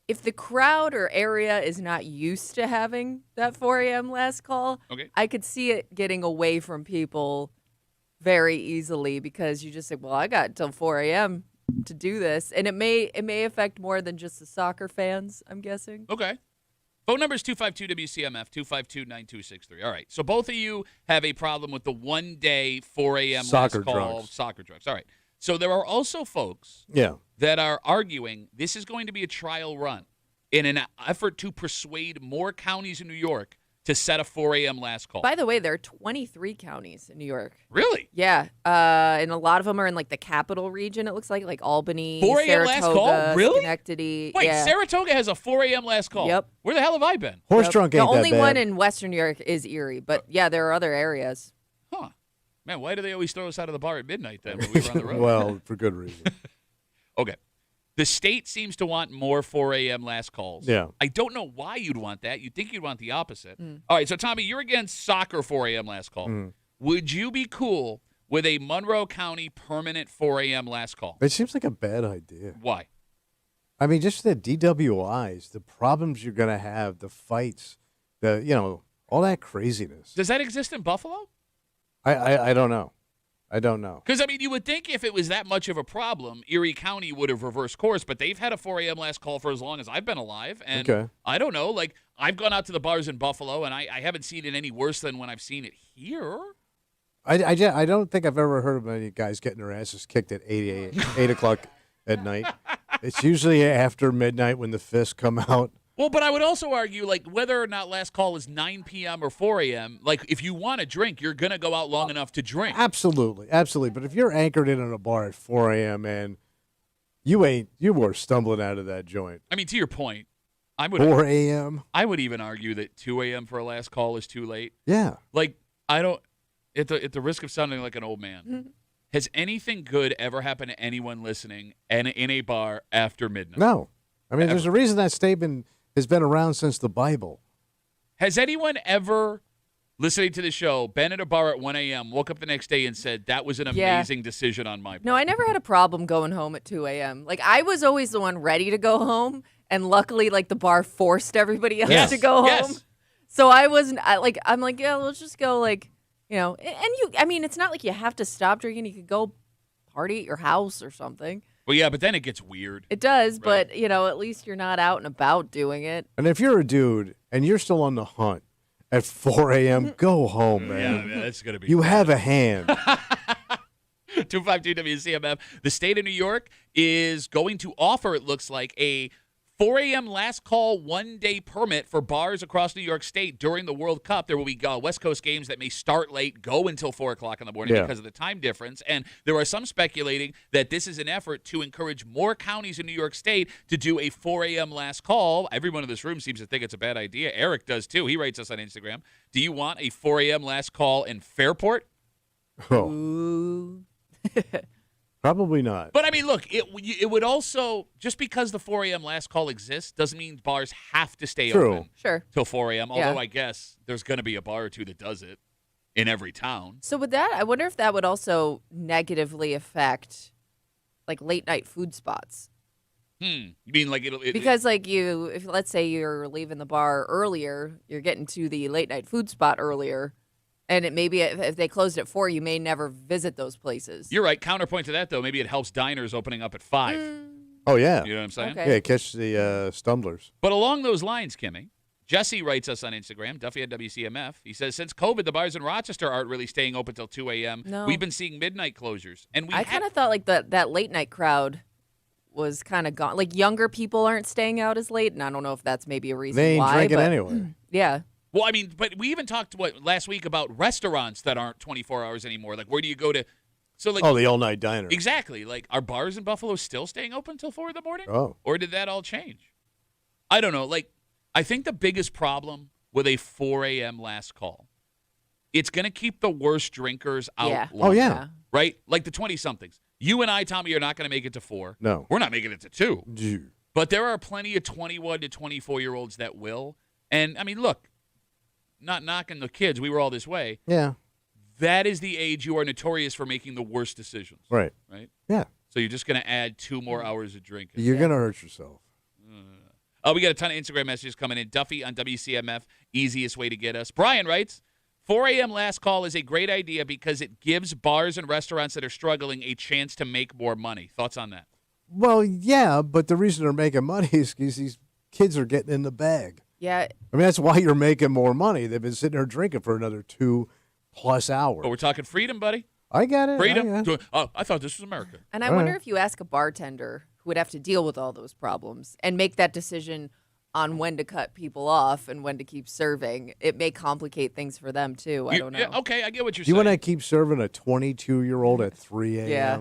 S3: if the crowd or area is not used to having that 4 a.m. last call, I could see it getting away from people very easily because you just say, well, I got until 4 a.m. to do this. And it may affect more than just the soccer fans, I'm guessing.
S1: Okay. Phone number is 252-WCMF, 252-9263. All right. So both of you have a problem with the one-day 4 a.m.
S2: Soccer
S1: last call
S2: drunks.
S1: soccer drugs. All right. So there are also folks that are arguing this is going to be a trial run in an effort to persuade more counties in New York to set a 4 a.m. last call.
S3: By the way, there are 23 counties in New York.
S1: Really?
S3: Yeah. And a lot of them are in, like, the capital region, it looks like Albany,
S1: 4 a.m. last call?
S3: Saratoga,
S1: Really?
S3: Schenectady.
S1: Wait,
S3: yeah.
S1: Saratoga has a 4 a.m. last call?
S3: Yep.
S1: Where the hell have I been?
S2: Horse drunk ain't
S3: The only
S2: that bad.
S3: one in Western New York is Erie, but yeah, there are other areas.
S1: Huh. Man, why do they always throw us out of the bar at midnight then when we were on the road?
S2: Well, for good reason.
S1: Okay. The state seems to want more 4 a.m. last calls.
S2: Yeah.
S1: I don't know why you'd want that. You'd think you'd want the opposite. All right, so Tommy, you're against soccer 4 a.m. last call. Would you be cool with a Monroe County permanent 4 a.m. last call?
S2: It seems like a bad idea.
S1: Why?
S2: I mean, just the DWIs, the problems you're going to have, the fights, all that craziness.
S1: Does that exist in Buffalo?
S2: I don't know. I don't know.
S1: Because, I mean, you would think if it was that much of a problem, Erie County would have reversed course, but they've had a 4 a.m. last call for as long as I've been alive. And I don't know. Like, I've gone out to the bars in Buffalo, and I haven't seen it any worse than when I've seen it here.
S2: I don't think I've ever heard of any guys getting their asses kicked at 8 o'clock at night. It's usually after midnight when the fists come out.
S1: Well, but I would also argue, like, whether or not last call is 9 p.m. or 4 a.m., like, if you want to drink, you're going to go out long enough to drink.
S2: Absolutely. But if you're anchored in a bar at 4 a.m., man, you were stumbling out of that joint.
S1: I mean, to your point,
S2: 4 a.m.?
S1: I would even argue that 2 a.m. for a last call is too late.
S2: Yeah.
S1: Like, I don't, at the risk of sounding like an old man, has anything good ever happened to anyone listening in a bar after midnight?
S2: No. I mean, there's a reason that statement has been around since the Bible.
S1: Has anyone ever, listening to the show, been at a bar at 1 a.m., woke up the next day and said, that was an amazing decision on my part?
S3: No, I never had a problem going home at 2 a.m. Like, I was always the one ready to go home, and luckily, like, the bar forced everybody else to go home.
S1: Yes.
S3: So I wasn't, I'm like, yeah, let's just go, like, I mean, it's not like you have to stop drinking. You could go party at your house or something.
S1: Well, yeah, but then it gets weird.
S3: It does,
S1: right?
S3: But, at least you're not out and about doing it.
S2: And if you're a dude and you're still on the hunt at 4 a.m., go home, man.
S1: Yeah, that's going to be
S2: You
S1: bad.
S2: have a hand.
S1: 252 WCMF. The state of New York is going to offer, it looks like, a 4 a.m. last call one-day permit for bars across New York State during the World Cup. There will be West Coast games that may start late, go until 4 o'clock in the morning because of the time difference. And there are some speculating that this is an effort to encourage more counties in New York State to do a 4 a.m. last call. Everyone in this room seems to think it's a bad idea. Eric does, too. He writes us on Instagram. Do you want a 4 a.m. last call in Fairport?
S2: Oh.
S3: Ooh.
S2: Probably not.
S1: But, I mean, look, it would also, just because the 4 a.m. last call exists doesn't mean bars have to stay open till 4 a.m., although I guess there's going to be a bar or two that does it in every town.
S3: So with that, I wonder if that would also negatively affect, like, late-night food spots.
S1: You mean like
S3: because, like, if let's say you're leaving the bar earlier, you're getting to the late-night food spot earlier, and maybe if they closed at 4, you may never visit those places.
S1: You're right. Counterpoint to that, though, maybe it helps diners opening up at 5.
S2: Oh, yeah.
S1: You know what I'm saying?
S3: Okay.
S2: Yeah, catch the stumblers.
S1: But along those lines, Kimmy, Jesse writes us on Instagram, Duffy at WCMF. He says, since COVID, the bars in Rochester aren't really staying open till 2 a.m.
S3: No.
S1: We've been seeing midnight closures. And
S3: I kind of thought, like, that late-night crowd was kind of gone. Like, younger people aren't staying out as late, and I don't know if that's maybe a reason
S2: They ain't
S3: why.
S2: drinking anyway.
S3: Yeah.
S1: Well, I mean, but we even talked last week about restaurants that aren't 24 hours anymore. Like, where do you go to? So, like,
S2: the all-night diner.
S1: Exactly. Like, are bars in Buffalo still staying open till 4 in the morning?
S2: Oh.
S1: Or did that all change? I don't know. Like, I think the biggest problem with a 4 a.m. last call, it's going to keep the worst drinkers out longer.
S2: Oh, yeah.
S1: Right? Like the 20-somethings. You and I, Tommy, are not going to make it to 4.
S2: No.
S1: We're not making it to 2.
S2: Yeah.
S1: But there are plenty of 21 to 24-year-olds that will. And, I mean, look, not knocking the kids. We were all this way.
S2: Yeah.
S1: That is the age you are notorious for making the worst decisions.
S2: Right.
S1: Right?
S2: Yeah.
S1: So you're just going to add 2 more hours of drinking.
S2: You're going to hurt yourself.
S1: Oh, we got a ton of Instagram messages coming in. Duffy on WCMF, easiest way to get us. Brian writes, 4 a.m. last call is a great idea because it gives bars and restaurants that are struggling a chance to make more money. Thoughts on that?
S2: Well, yeah, but the reason they're making money is because these kids are getting in the bag.
S3: Yeah.
S2: I mean, that's why you're making more money. They've been sitting there drinking for another 2+ hours.
S1: But we're talking freedom, buddy.
S2: I get it.
S1: Freedom? Oh, I thought this was America.
S3: And I wonder if you ask a bartender who would have to deal with all those problems and make that decision on when to cut people off and when to keep serving, it may complicate things for them, too. I don't know.
S1: Yeah, okay, I get what you're
S2: You
S1: saying.
S2: want to keep serving a 22-year-old at 3 a.m.?
S3: Yeah.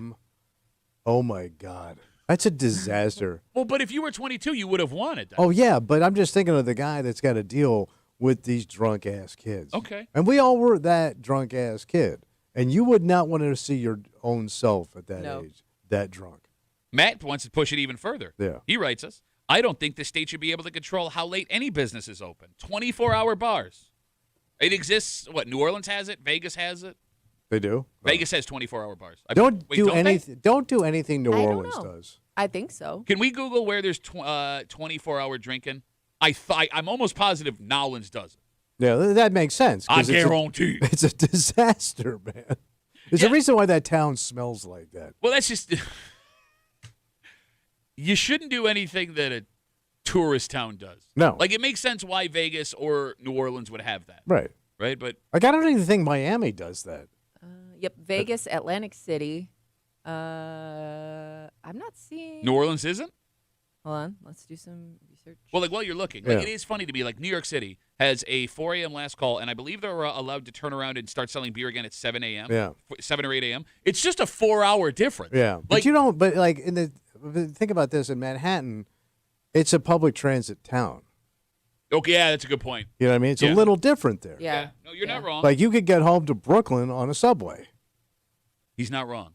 S2: Oh, my God. That's a disaster.
S1: Well, but if you were 22, you would have wanted that.
S2: Oh, yeah, but I'm just thinking of the guy that's got to deal with these drunk-ass kids.
S1: Okay.
S2: And we all were that drunk-ass kid. And you would not want to see your own self at that age, that drunk.
S1: Matt wants to push it even further.
S2: Yeah.
S1: He writes us, I don't think the state should be able to control how late any business is open. 24-hour bars. It exists. What, New Orleans has it? Vegas has it?
S2: They do?
S1: Vegas has 24-hour bars.
S2: Don't
S1: Wait,
S2: do
S1: don't they?
S2: anything. Don't do anything New
S3: I don't
S2: Orleans
S3: know.
S2: does.
S3: I think so.
S1: Can we Google where there's 24-hour drinking? I'm almost positive Nowlands does it.
S2: Yeah, that makes sense.
S1: I guarantee.
S2: It's a disaster, man. There's a reason why that town smells like that.
S1: Well, that's just you shouldn't do anything that a tourist town does.
S2: No.
S1: Like, it makes sense why Vegas or New Orleans would have that.
S2: Right.
S1: Right? But
S2: like, I don't even think Miami does that.
S3: Yep, Vegas, Atlantic City. I'm not seeing.
S1: New Orleans isn't?
S3: Hold on, let's do some research.
S1: Well, like, while you're looking, like, it is funny to me. Like, New York City has a 4 a.m. last call, and I believe they're allowed to turn around and start selling beer again at 7 a.m.
S2: Yeah.
S1: 7 or 8 a.m. It's just a 4-hour difference.
S2: Yeah. But you don't, but like, think about this, in Manhattan, it's a public transit town.
S1: Okay, yeah, that's a good point.
S2: You know what I mean? It's a little different there.
S3: Yeah.
S1: No, you're not wrong.
S2: Like, you could get home to Brooklyn on a subway.
S1: He's not wrong.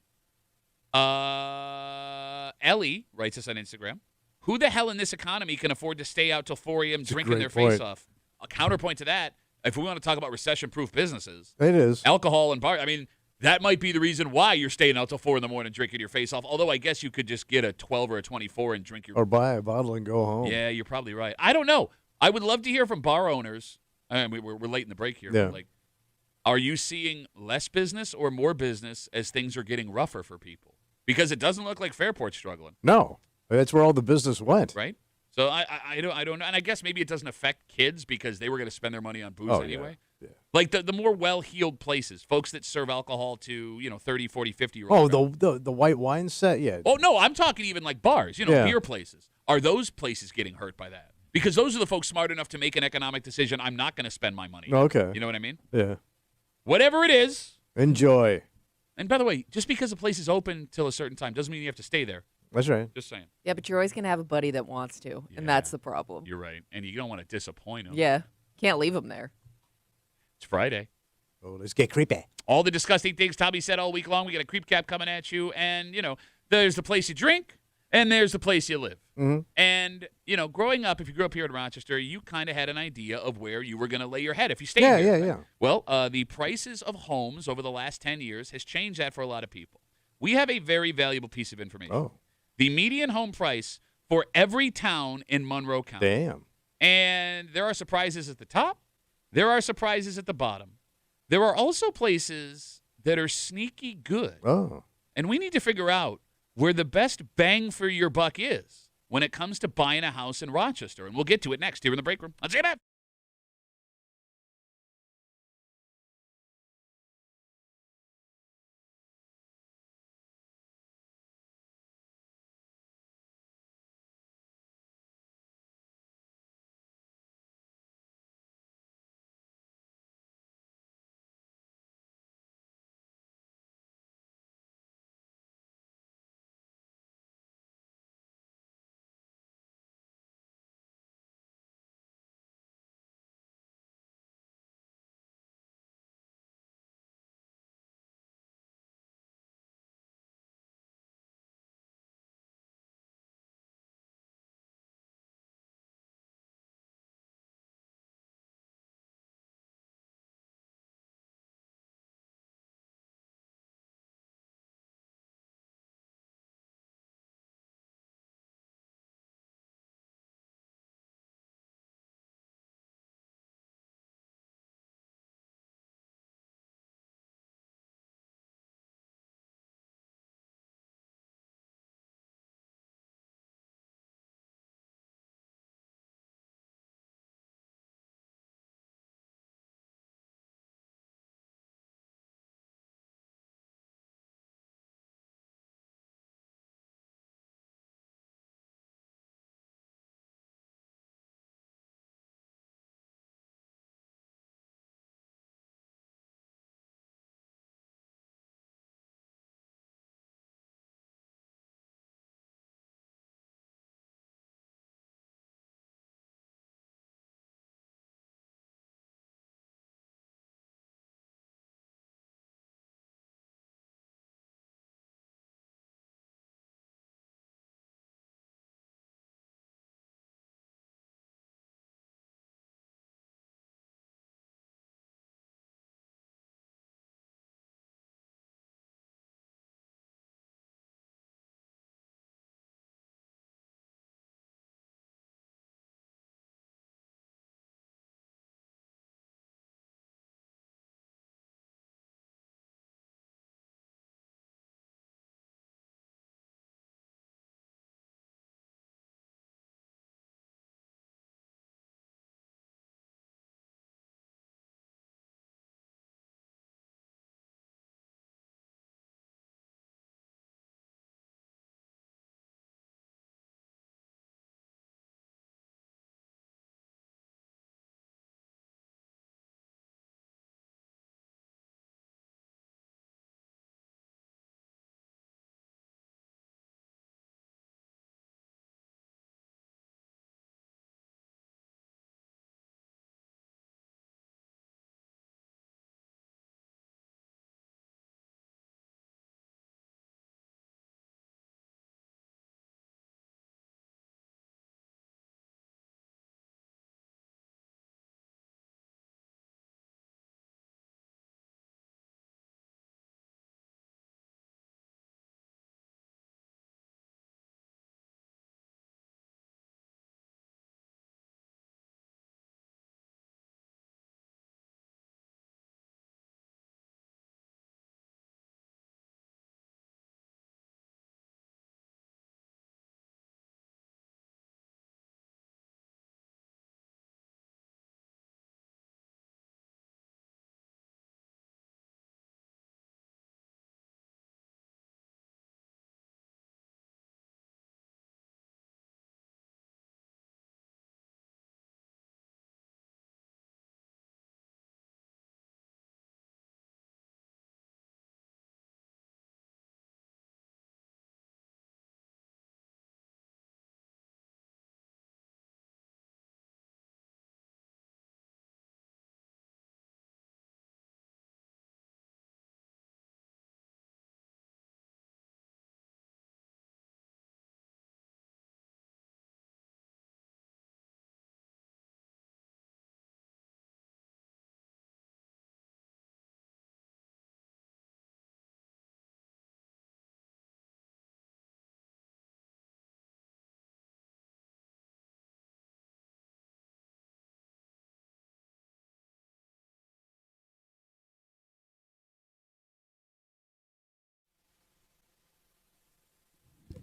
S1: Ellie writes us on Instagram. Who the hell in this economy can afford to stay out till 4 a.m. drinking their face off? A counterpoint to that, if we want to talk about recession-proof businesses,
S2: it is
S1: alcohol and bar. I mean, that might be the reason why you're staying out till 4 in the morning drinking your face off. Although I guess you could just get a 12 or a 24 and drink your.
S2: Or buy a bottle and go home.
S1: Yeah, you're probably right. I don't know. I would love to hear from bar owners. I mean, we're late in the break here.
S2: Yeah.
S1: But like, are you seeing less business or more business as things are getting rougher for people? Because it doesn't look like Fairport's struggling.
S2: No, that's where all the business went.
S1: Right. So I don't know, and I guess maybe it doesn't affect kids because they were going to spend their money on booze anyway.
S2: Yeah.
S1: Like the more well-heeled places, folks that serve alcohol to 30, 40, 50-year-olds.
S2: Oh, the white wine set, yeah.
S1: Oh no, I'm talking even like bars, beer places. Are those places getting hurt by that? Because those are the folks smart enough to make an economic decision. I'm not going to spend my money.
S2: Okay.
S1: You know what I mean?
S2: Yeah.
S1: Whatever it is.
S2: Enjoy.
S1: And by the way, just because a place is open till a certain time doesn't mean you have to stay there.
S2: That's right.
S1: Just saying.
S3: Yeah, but you're always going to have a buddy that wants to, and that's the problem.
S1: You're right. And you don't want to disappoint them.
S3: Yeah. Can't leave them there.
S1: It's Friday.
S2: Oh, let's get creepy.
S1: All the disgusting things Tommy said all week long. We got a creep cap coming at you. And, there's the place you drink, and there's the place you live.
S2: Mm-hmm.
S1: And, growing up, if you grew up here in Rochester, you kind of had an idea of where you were going to lay your head if you stayed here.
S2: Yeah.
S1: Well, the prices of homes over the last 10 years has changed that for a lot of people. We have a very valuable piece of information.
S2: Oh.
S1: The median home price for every town in Monroe County.
S2: Damn.
S1: And there are surprises at the top. There are surprises at the bottom. There are also places that are sneaky good.
S2: Oh.
S1: And we need to figure out where the best bang for your buck is when it comes to buying a house in Rochester. And we'll get to it next here in the break room. Let's get it.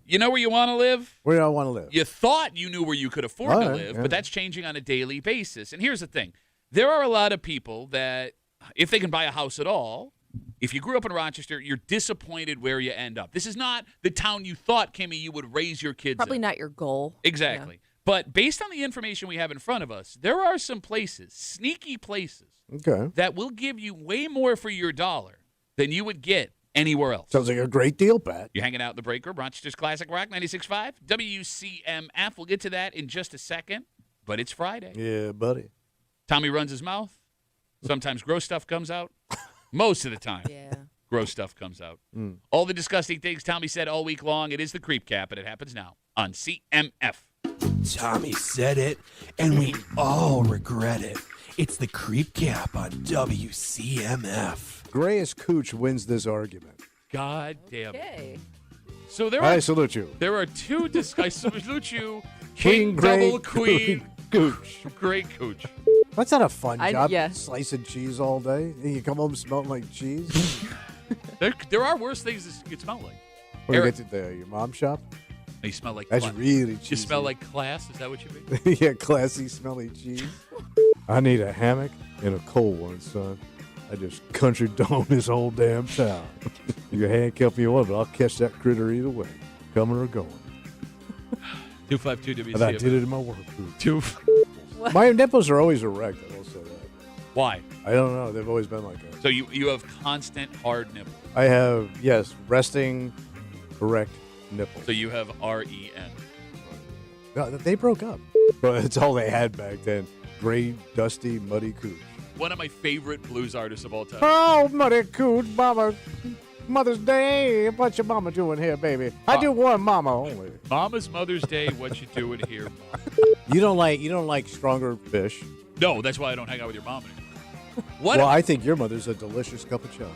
S1: You know where you want to live?
S2: Where do I want to live?
S1: You thought you knew where you could afford to live, but that's changing on a daily basis. And here's the thing. There are a lot of people that, if they can buy a house at all, if you grew up in Rochester, you're disappointed where you end up. This is not the town you thought, Kimmy, you would raise your kids
S3: Probably
S1: in.
S3: not your goal.
S1: Exactly. Yeah. But based on the information we have in front of us, there are some places, sneaky places, that will give you way more for your dollar than you would get anywhere else.
S2: Sounds like a great deal, Pat.
S1: You're hanging out in the break room, Rochester's Classic Rock 96.5, WCMF. We'll get to that in just a second, but it's Friday.
S2: Yeah, buddy.
S1: Tommy runs his mouth. Sometimes gross stuff comes out. Most of the time, gross stuff comes out. All the disgusting things Tommy said all week long. It is the Creep Cap, and it happens now on CMF.
S5: Tommy said it, and we all regret it. It's the Creep Cap on WCMF.
S2: Grayest Cooch wins this argument.
S1: God damn it.
S3: Okay.
S1: So
S2: I salute you.
S1: There are two I salute you.
S2: King,
S1: double,
S2: Gray,
S1: queen,
S2: Cooch.
S1: Great Cooch.
S2: That's not a fun job.
S3: Yeah.
S2: Slicing cheese all day. And you come home smelling like cheese.
S1: There are worse things that you smell like.
S2: Or you get to your mom's shop.
S1: You smell like
S2: That's really cheesy.
S1: You smell like class? Is that what you mean?
S2: Yeah, classy, smelly cheese. I need a hammock and a cold one, son. I just country dome this whole damn town. You can handcuff me on, but I'll catch that critter either way, coming or going.
S1: 252 WCMF.
S2: And I did it in my work group.
S3: What?
S2: My nipples are always erect. I will say that.
S1: Why?
S2: I don't know. They've always been like that.
S1: So you have constant hard nipples.
S2: I have, yes, resting, erect nipples.
S1: So you have REN.
S2: No, they broke up. But it's all they had back then. Gray, dusty, muddy cooch.
S1: One of my favorite blues artists of all time.
S2: Oh, muddy cooch, mama. Mother's Day. What your mama doing here, baby? I do one mama only.
S1: Mama's Mother's Day. What you doing here, Mama?
S2: You don't like stronger fish.
S1: No, that's why I don't hang out with your mom anymore.
S2: Well, I think your mother's a delicious cup of chowder.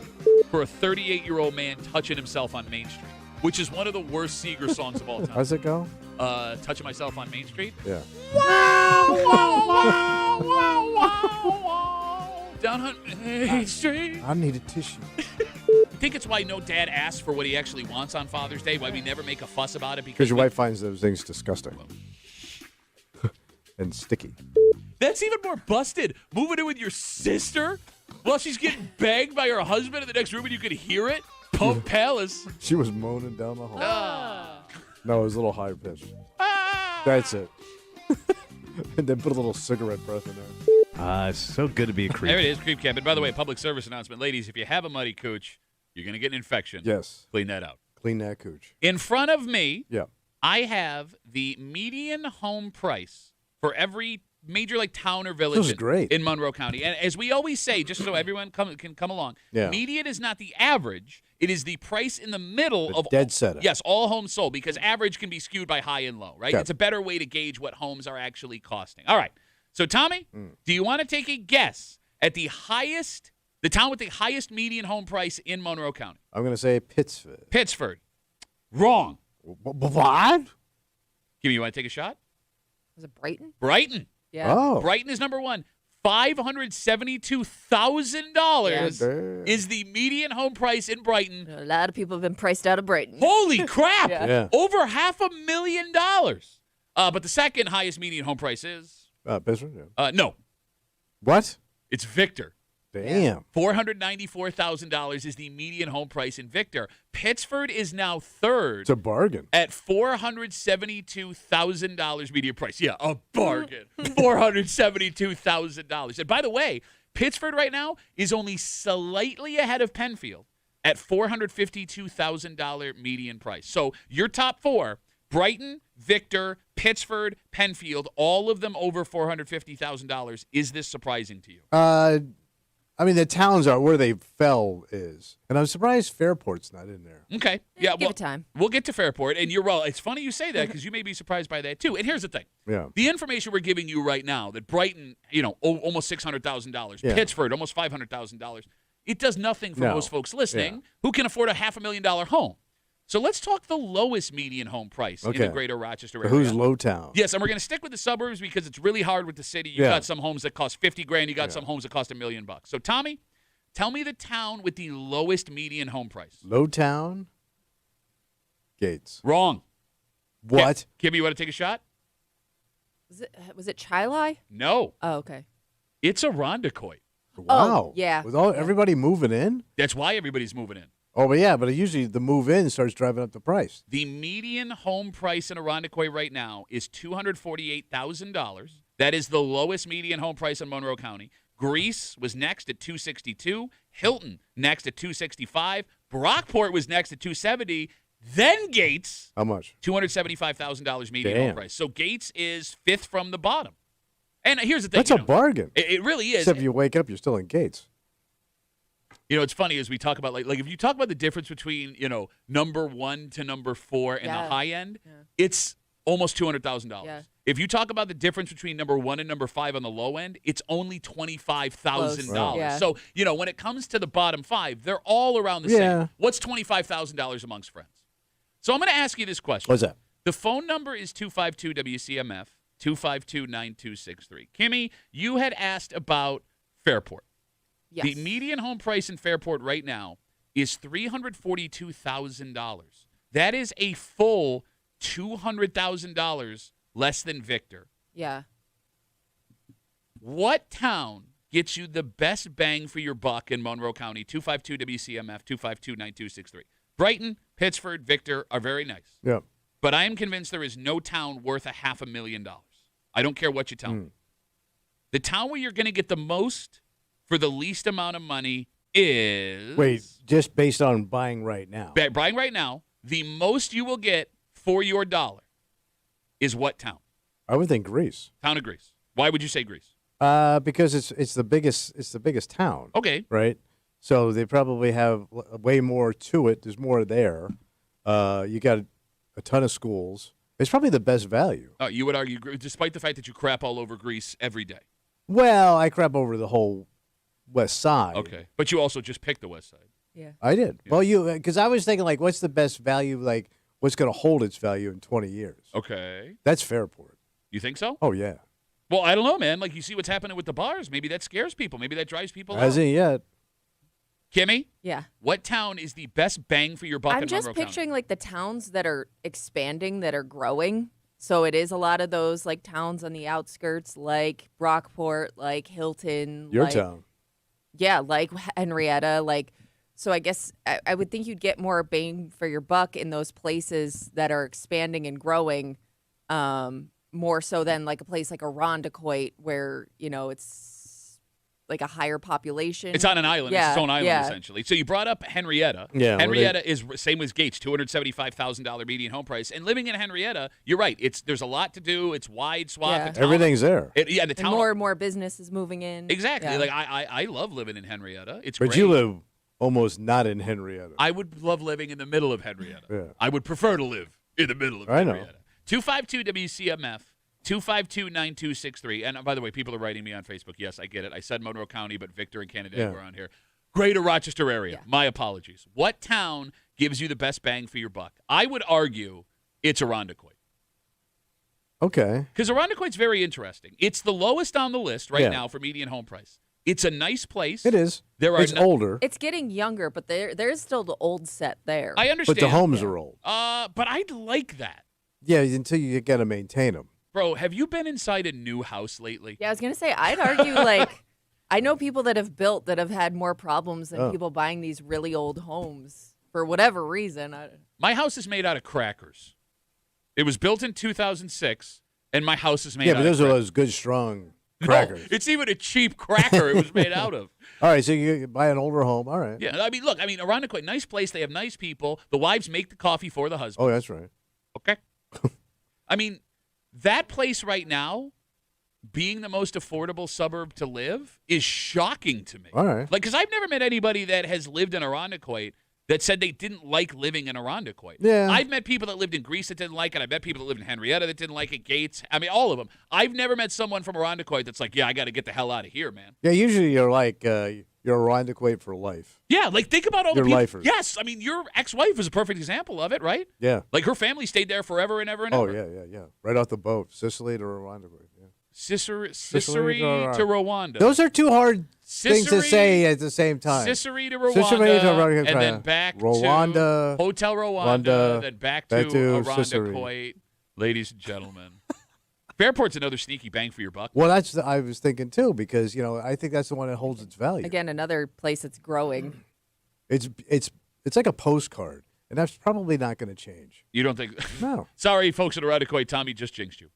S1: For a 38-year-old man touching himself on Main Street, which is one of the worst Seeger songs of all time.
S2: How's it go?
S1: Touching myself on Main Street.
S2: Yeah.
S1: Wow, wow, wow, wow, wow, wow. Down on Main Street.
S2: I need a tissue.
S1: I think it's why no dad asks for what he actually wants on Father's Day, why we never make a fuss about it.
S2: Because your wife finds those things disgusting. And sticky.
S1: That's even more busted. Moving in with your sister while she's getting banged by her husband in the next room and you could hear it? Pump Palace.
S2: She was moaning down the hall. No, it was a little higher pitch. That's it. And then put a little cigarette breath in there.
S6: It's so good to be a creep.
S1: There it is, Creep Camp. And by the way, public service announcement. Ladies, if you have a muddy cooch, you're going to get an infection.
S2: Yes.
S1: Clean that out.
S2: Clean that cooch.
S1: In front of me,
S2: Yeah.
S1: I have the median home price for every major town or village
S2: This is great.
S1: in Monroe County. And as we always say, just so everyone can come along, median is not the average. It is the price in the middle of
S2: dead center.
S1: Yes, all homes sold, because average can be skewed by high and low, right?
S2: Okay.
S1: It's a better way to gauge what homes are actually costing. All right. So, Tommy, do you want to take a guess at the town with the highest median home price in Monroe County?
S2: I'm going to say Pittsford.
S1: Pittsford. Wrong.
S2: What?
S1: Kimmy, you want to take a shot?
S3: Was it Brighton?
S1: Brighton.
S3: Yeah.
S2: Oh.
S1: Brighton is number one. $572,000 is the median home price in Brighton.
S3: A lot of people have been priced out of Brighton.
S1: Holy crap!
S2: Yeah.
S1: Over $500,000. But the second highest median home price is
S2: Pittsford? Yeah.
S1: no,
S2: What?
S1: it's Victor.
S2: Damn.
S1: $494,000 is the median home price in Victor. Pittsford is now third
S2: It's a bargain.
S1: at $472,000 median price. Yeah, a bargain. $472,000. And by the way, Pittsford right now is only slightly ahead of Penfield at $452,000 median price. So your top four, Brighton, Victor, Pittsford, Penfield, all of them over $450,000. Is this surprising to you?
S2: I mean, the towns are where they fell is. And I'm surprised Fairport's not in there.
S1: Okay. Yeah,
S3: Give it time.
S1: We'll get to Fairport. And you're well. It's funny you say that because you may be surprised by that too. And here's the thing.
S2: Yeah.
S1: The information we're giving you right now that Brighton, almost $600,000,
S2: Yeah.
S1: Pittsford, almost $500,000, it does nothing for most folks listening who can afford a $500,000 home. So let's talk the lowest median home price in the greater Rochester area.
S2: Who's low town?
S1: Yes, and we're going to stick with the suburbs because it's really hard with the city. You got some homes that cost $50,000. You got some homes that cost $1 million. So Tommy, tell me the town with the lowest median home price.
S2: Low town? Gates.
S1: Wrong.
S2: What?
S1: Kim, you want to take a shot?
S3: Was it Chilai?
S1: No.
S3: Oh, okay.
S1: It's Irondequoit.
S2: Wow.
S3: yeah.
S2: With everybody moving in?
S1: That's why everybody's moving in.
S2: Oh, but yeah, but usually the move in starts driving up the price.
S1: The median home price in Irondequoit right now is $248,000. That is the lowest median home price in Monroe County. Greece was next at $262. Hilton next at $265. Brockport was next at $270. Then Gates.
S2: How much?
S1: $275,000 median home price. So Gates is fifth from the bottom. And here's the thing.
S2: That's a bargain.
S1: It really is.
S2: Except if you wake up, you're still in Gates.
S1: You know, it's funny as we talk about, like if you talk about the difference between, number 1 to number 4 in the high end, it's almost $200,000.
S3: Yeah.
S1: If you talk about the difference between number 1 and number 5 on the low end, it's only $25,000.
S3: Yeah.
S1: So, when it comes to the bottom 5, they're all around the same. What's $25,000 amongst friends? So I'm going to ask you this question.
S2: What's that?
S1: The phone number is 252-WCMF, 252-9263. Kimmy, you had asked about Fairport.
S3: Yes.
S1: The median home price in Fairport right now is $342,000. That is a full $200,000 less than Victor.
S3: Yeah.
S1: What town gets you the best bang for your buck in Monroe County? 252-WCMF, 252-9263. Brighton, Pittsford, Victor are very nice.
S2: Yeah.
S1: But I am convinced there is no town worth $500,000. I don't care what you tell me. The town where you're going to get the most for the least amount of money is...
S2: Wait, just based on buying right now?
S1: Buying right now, the most you will get for your dollar is what town?
S2: I would think Greece.
S1: Town of Greece. Why would you say Greece?
S2: Because it's the biggest town.
S1: Okay.
S2: Right? So they probably have way more to it. There's more there. You got a ton of schools. It's probably the best value.
S1: You would argue, despite the fact that you crap all over Greece every day.
S2: Well, I crap over the whole west side.
S1: Okay. But you also just picked the west side.
S3: Yeah.
S2: I did. Yeah. Well, because I was thinking, like, what's the best value, like, what's going to hold its value in 20 years?
S1: Okay.
S2: That's Fairport.
S1: You think so?
S2: Oh, yeah.
S1: Well, I don't know, man. Like, you see what's happening with the bars. Maybe that scares people. Maybe that drives people out.
S2: Hasn't yet.
S1: Kimmy?
S3: Yeah.
S1: What town is the best bang for your buck in
S3: I'm just
S1: Monroe
S3: picturing,
S1: County?
S3: like, the towns that are expanding, that are growing. So it is a lot of those, like, towns on the outskirts, like Brockport, like Hilton.
S2: Your town.
S3: Yeah, like Henrietta. Like, so I guess I would think you'd get more bang for your buck in those places that are expanding and growing, more so than, like, a place like Irondequoit where, it's like a higher population.
S1: It's on an island.
S3: Yeah,
S1: It's its own island,
S3: yeah.
S1: essentially. So you brought up Henrietta.
S2: Yeah.
S1: Henrietta is same as Gates, $275,000 median home price. And living in Henrietta, you're right. There's a lot to do. It's wide swath.
S3: Yeah.
S1: The town,
S2: Everything's there.
S1: the
S3: And
S1: town.
S3: more and more businesses moving in.
S1: Exactly.
S3: Yeah.
S1: Like I love living in Henrietta. It's
S2: But
S1: great.
S2: you live almost not in Henrietta.
S1: I would love living in the middle of Henrietta.
S2: Yeah.
S1: I would prefer to live in the middle of
S2: I know.
S1: Henrietta. 252-WCMF, 252-9263. And by the way, people are writing me on Facebook. Yes, I get it. I said Monroe County, but Victor and Canada were on here. Greater Rochester area.
S3: Yeah.
S1: My apologies. What town gives you the best bang for your buck? I would argue it's Irondequoit.
S2: Okay.
S1: Because Irondequoit's very interesting. It's the lowest on the list right now for median home price. It's a nice place.
S2: It is. It's older.
S3: It's getting younger, but there's still the old set there.
S1: I understand.
S2: But the homes are old.
S1: But I'd like that.
S2: Yeah, until you got to maintain them.
S1: Bro, have you been inside a new house lately?
S3: Yeah, I was going to say, I'd argue, like, I know people that have built that have had more problems than people buying these really old homes for whatever reason.
S1: My house is made out of crackers. It was built in 2006, and my house is made out of
S2: but those
S1: crackers.
S2: are those good, strong crackers.
S1: No, it's even a cheap cracker it was made out of.
S2: All right, so you buy an older home. All right.
S1: Yeah, look, Irondequoit, nice place. They have nice people. The wives make the coffee for the husband.
S2: Oh, that's right.
S1: Okay. That place right now, being the most affordable suburb to live, is shocking to me.
S2: All right.
S1: Like, because I've never met anybody that has lived in Irondequoit that said they didn't like living in Irondequoit.
S2: Yeah.
S1: I've met people that lived in Greece that didn't like it. I've met people that lived in Henrietta that didn't like it, Gates. All of them. I've never met someone from Irondequoit that's like, yeah, I got to get the hell out of here, man.
S2: Yeah, usually you're like, you're Irondequoit for life.
S1: Yeah, like, think about all
S2: Your
S1: the people.
S2: lifers.
S1: Yes, your ex-wife is a perfect example of it, right?
S2: Yeah.
S1: Like, her family stayed there forever and ever and
S2: Oh,
S1: ever.
S2: yeah. Right off the boat. Sicily to Irondequoit. Yeah.
S1: Sicily
S2: Sicily
S1: to Rwanda.
S2: Those are two hard things to
S1: Sicily-
S2: say at the same time.
S1: Sicily to Rwanda,
S2: Sicily to Rwanda,
S1: and then back
S2: Rwanda,
S1: to Hotel Rwanda, then back to
S2: Sicily.
S1: Irondequoit. Ladies and gentlemen. Fairport's another sneaky bang for your buck.
S2: Well, I was thinking too, because I think that's the one that holds its value.
S3: Again, another place that's growing.
S2: It's like a postcard, and that's probably not going to change.
S1: You don't think?
S2: No.
S1: Sorry, folks at Irondequoit. Tommy just jinxed you.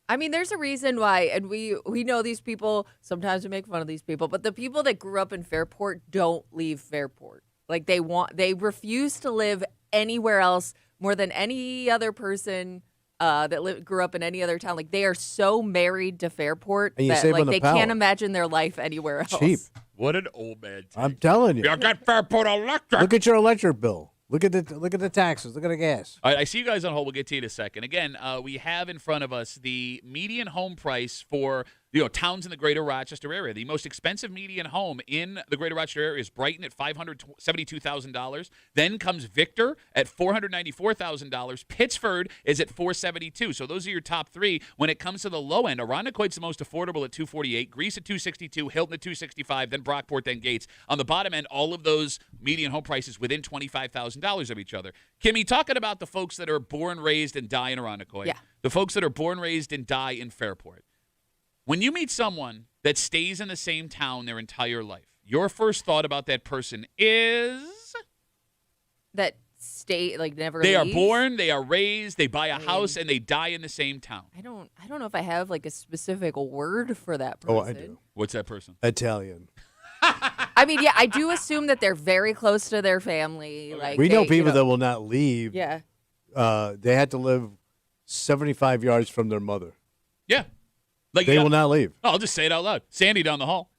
S3: I mean, there's a reason why, and we know these people. Sometimes we make fun of these people, but the people that grew up in Fairport don't leave Fairport. Like they refuse to live anywhere else more than any other person that grew up in any other town. Like they are so married to Fairport that like they can't imagine their life anywhere else.
S2: Cheap.
S1: What an old man.
S2: I'm telling you.
S1: You got Fairport Electric.
S2: Look at your electric bill. Look at the taxes. Look at the gas.
S1: All right, I see you guys on hold. We'll get to you in a second. Again, we have in front of us the median home price for towns in the greater Rochester area. The most expensive median home in the greater Rochester area is Brighton at $572,000. Then comes Victor at $494,000. Pittsford is at $472,000. So those are your top three. When it comes to the low end, Irondequoit's the most affordable at $248,000, Greece at $262,000, Hilton at $265,000, then Brockport, then Gates. On the bottom end, all of those median home prices within $25,000 of each other. Kimmy, talking about the folks that are born, raised, and die in Irondequoit.
S3: Yeah.
S1: The folks that are born, raised, and die in Fairport. When you meet someone that stays in the same town their entire life, your first thought about that person is
S3: that never
S1: they
S3: leaves?
S1: are born, they are raised, they buy a house, and they die in the same town.
S3: I don't know if I have like a specific word for that person.
S2: Oh, I do.
S1: What's that person?
S2: Italian.
S3: I mean, yeah, I do assume that they're very close to their family. Like
S2: We know people that will not leave.
S3: Yeah.
S2: They had to live 75 yards from their mother.
S1: Yeah. Like
S2: they will not leave.
S1: I'll just say it out loud. Sandy down the hall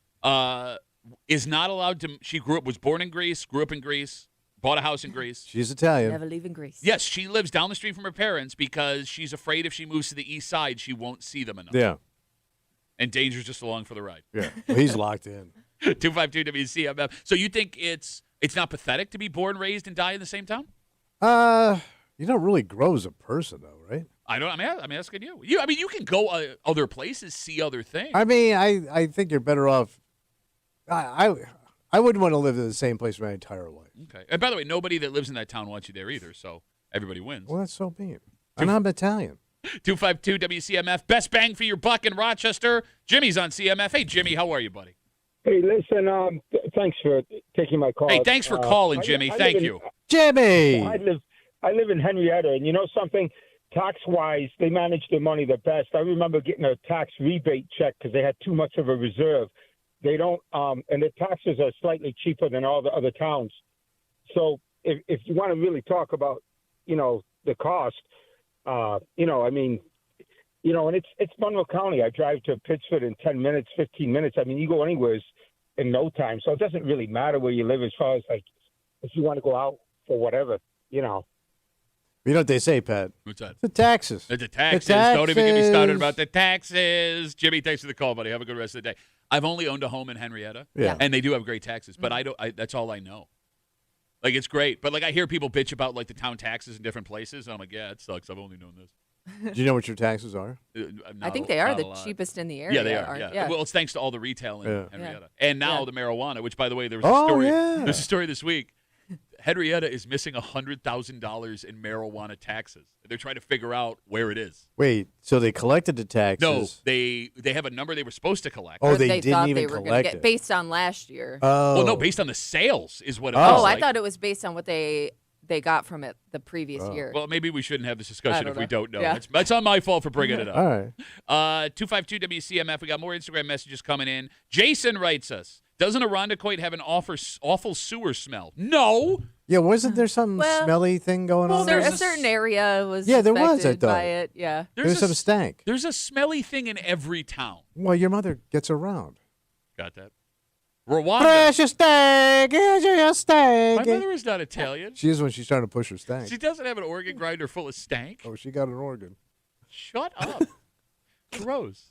S1: is not allowed to. She was born in Greece, grew up in Greece, bought a house in Greece.
S2: She's Italian.
S3: Never leaving Greece.
S1: Yes, she lives down the street from her parents because she's afraid if she moves to the east side, she won't see them enough.
S2: Yeah.
S1: And Danger's just along for the ride.
S2: Yeah. Well, he's locked in.
S1: 252 WCMF. So you think it's not pathetic to be born, raised, and die in the same town?
S2: You don't really grow as a person, though, right?
S1: I don't. I'm asking you. You can go other places, see other things.
S2: I mean, I think you're better off. I wouldn't want to live in the same place my entire life.
S1: Okay. And by the way, nobody that lives in that town wants you there either, so everybody wins.
S2: Well, that's so mean. And I'm Italian.
S1: 252 WCMF. Best bang for your buck in Rochester. Jimmy's on CMF. Hey, Jimmy, how are you, buddy?
S6: Hey, listen, thanks for taking my call.
S1: Hey, thanks for calling, Jimmy. Thank you.
S2: Jimmy!
S6: I live in Henrietta, and you know something? Tax-wise, they manage their money the best. I remember getting a tax rebate check because they had too much of a reserve. They don't, and the taxes are slightly cheaper than all the other towns. So if you want to really talk about, the cost, and it's Monroe County. I drive to Pittsford in 10 minutes, 15 minutes. I mean, you go anywhere in no time. So it doesn't really matter where you live as far as, like, if you want to go out for whatever,
S2: You know what they say, Pat?
S1: What's that?
S2: The taxes.
S1: The taxes. Don't even get me started about the taxes. Jimmy, thanks for the call, buddy. Have a good rest of the day. I've only owned a home in Henrietta, and they do have great taxes, but that's all I know. Like, it's great. But, like, I hear people bitch about, like, the town taxes in different places. And I'm like, yeah, it sucks. I've only known this.
S2: Do you know what your taxes are?
S3: I think they are the cheapest in the area.
S1: Yeah, they are. Yeah. Well, it's thanks to all the retail in Henrietta. And now the marijuana, which, by the way, there's a story this week. Henrietta is missing $100,000 in marijuana taxes. They're trying to figure out where it is.
S2: Wait, so they collected the taxes?
S1: No, they have a number they were supposed to collect.
S2: Oh, they didn't
S3: thought
S2: even
S3: they were
S2: collect
S3: get
S2: it.
S3: based on last year.
S2: Oh,
S1: Well, no, based on the sales is what it was.
S3: Oh,
S1: like.
S3: I thought it was based on what they got from it the previous year.
S1: Well, maybe we shouldn't have this discussion if we don't know.
S3: Yeah.
S1: That's on my fault for bringing it up.
S2: All right.
S1: 252 WCMF. We got more Instagram messages coming in. Jason writes us, doesn't Irondequoit have an awful sewer smell? No.
S2: Yeah, wasn't there some smelly thing going on?
S3: A certain area was
S2: there was, I
S3: affected
S2: thought.
S3: by it. Yeah.
S2: There's some stank.
S1: There's a smelly thing in every town.
S2: Well, your mother gets around.
S1: Got that? Rwanda.
S2: Precious stank, here's your stank.
S1: My mother is not Italian.
S2: She is when she's trying to push her stank.
S1: She doesn't have an organ grinder full of stank.
S2: Oh, she got an organ.
S1: Shut up. Gross.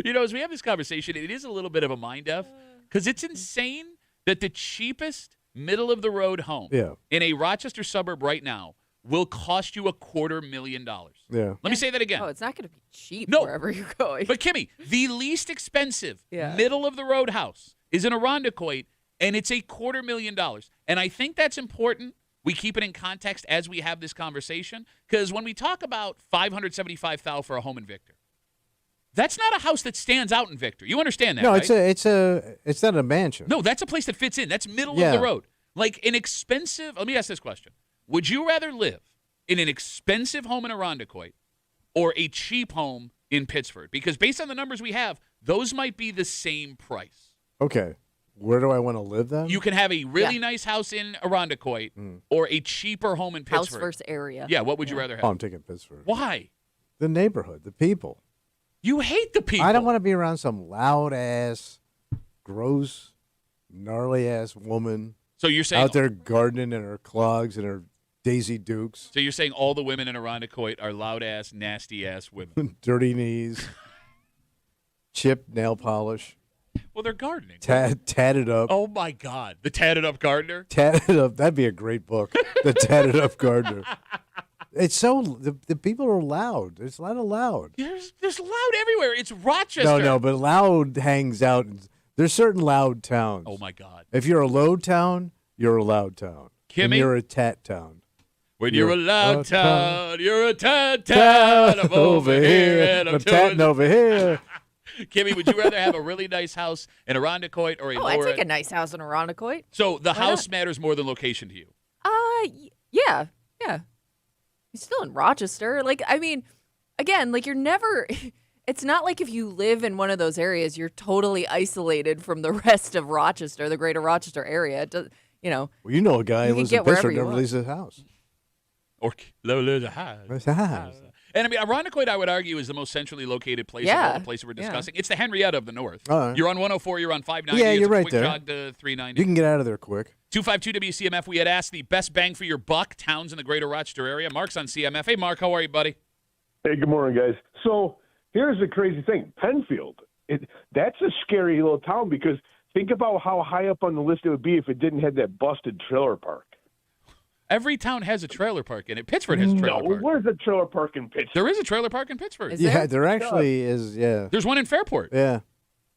S1: As we have this conversation, it is a little bit of a mind F because it's insane that the cheapest middle-of-the-road home in a Rochester suburb right now will cost you $250,000.
S2: Yeah.
S1: Let me say that again.
S3: Oh, it's not going to be cheap
S1: No.
S3: wherever you're going.
S1: But, Kimmy, the least expensive
S3: Yeah.
S1: middle-of-the-road house is in Irondequoit, and it's $250,000. And I think that's important we keep it in context as we have this conversation. Because when we talk about $575,000 for a home in Victor, that's not a house that stands out in Victor. You understand that,
S2: No,
S1: right?
S2: it's not a mansion.
S1: No, that's a place that fits in. That's middle of the road. Like an expensive. Let me ask this question: would you rather live in an expensive home in Irondequoit or a cheap home in Pittsford? Because based on the numbers we have, those might be the same price.
S2: Okay. Where do I want to live then?
S1: You can have a really nice house in Irondequoit or a cheaper home in Pittsford.
S3: House versus area.
S1: Yeah, what would you rather have?
S2: Oh, I'm taking Pittsford.
S1: Why?
S2: The neighborhood, the people.
S1: You hate the people.
S2: I don't want to be around some loud-ass, gross, gnarly-ass woman
S1: So you're saying
S2: out there gardening in her clogs and her Daisy Dukes.
S1: So you're saying all the women in Irondequoit are loud-ass, nasty-ass women.
S2: Dirty knees, chipped nail polish.
S1: Well, they're gardening.
S2: Tatted up.
S1: Oh, my God. The tatted up gardener?
S2: Tatted up. That'd be a great book. The Tatted Up Gardener. It's so the people are loud. There's a lot of loud.
S1: There's loud everywhere. It's Rochester.
S2: No, but loud hangs out. There's certain loud towns.
S1: Oh, my God.
S2: If you're a low town, you're a loud town.
S1: Kimmy?
S2: And you're a tat town.
S1: When you're a loud town, you're a tat town. I'm over here and I'm
S2: tatting over here.
S1: Kimmy, would you rather have a really nice house in Irondequoit or a
S3: I'd
S1: lower?
S3: take a nice house in Irondequoit.
S1: So the
S3: Why
S1: house
S3: not?
S1: matters more than location to you.
S3: Yeah. He's still in Rochester. Like, I mean, again, like you're never. It's not like if you live in one of those areas, you're totally isolated from the rest of Rochester, the greater Rochester area. It does,
S2: Well, you know a guy
S3: You
S2: who
S3: can
S2: lives
S3: get
S2: in Pittsburgh
S3: wherever you
S2: never
S3: want.
S2: leaves his house.
S1: Or there's a house.
S2: There's a house.
S1: And I mean, Irondequoit, I would argue, is the most centrally located place of all the places we're discussing. It's the Henrietta of the North.
S2: All right.
S1: You're on 104, you're on 590.
S2: Yeah,
S1: it's
S2: you're
S1: a
S2: right
S1: quick
S2: there.
S1: jog to 390.
S2: You can get out of there quick.
S1: 252 WCMF, we had asked the best bang for your buck towns in the greater Rochester area. Mark's on CMF. Hey, Mark, how are you, buddy?
S7: Hey, good morning, guys. So here's the crazy thing. Penfield, that's a scary little town because think about how high up on the list it would be if it didn't have that busted trailer park.
S1: Every town has a trailer park in it. Pittsford has a trailer park.
S7: Where's the trailer park in Pittsburgh?
S1: There is a trailer park in Pittsburgh.
S3: Is
S2: Yeah, there actually is. Yeah.
S1: There's one in Fairport.
S2: Yeah.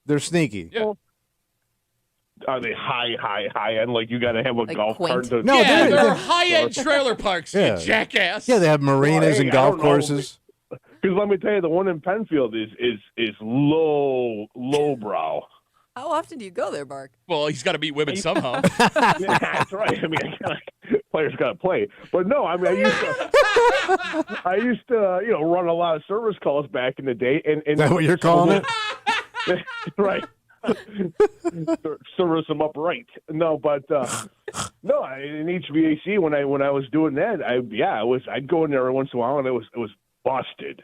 S2: They're sneaky.
S1: Yeah.
S7: Are they high end? Like you got to have a
S3: Like
S7: golf
S3: quaint.
S7: cart? To,
S2: No,
S1: Yeah,
S2: they're-
S1: they're high-end trailer parks,
S2: Yeah.
S1: you jackass.
S2: Yeah, they have marinas
S7: Well,
S2: and
S7: hey, I
S2: golf
S7: don't know.
S2: courses.
S7: Because let me tell you, the one in Penfield is low brow.
S3: How often do you go there, Mark?
S1: Well, he's got to beat women somehow.
S7: Yeah, that's right. I mean, players got to play. But no, I mean, I used to, run a lot of service calls back in the day. And
S2: Is that what you're calling it?
S7: Right. Service them upright. No, but no, in HVAC when I was doing that, I'd go in there every once in a while and it was busted.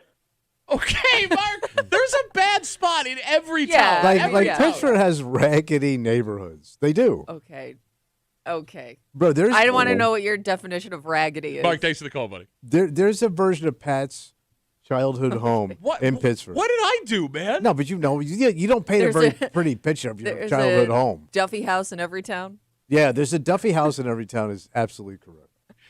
S1: Okay, Mark, there's a bad spot in every
S3: Yeah.
S1: town.
S2: Like
S1: Every town.
S2: Pittsburgh has raggedy neighborhoods. They do.
S3: Okay.
S2: Bro, there's
S3: I want to know what your definition of raggedy is.
S1: Mark, thanks for the call, buddy.
S2: there's a version of Pat's childhood home in Pittsburgh.
S1: What did I do, man?
S2: No, but you don't paint a
S3: There's
S2: very pretty picture of your
S3: There's
S2: childhood
S3: a
S2: home.
S3: Duffy house in every town.
S2: Yeah, there's a Duffy house in every town is absolutely correct.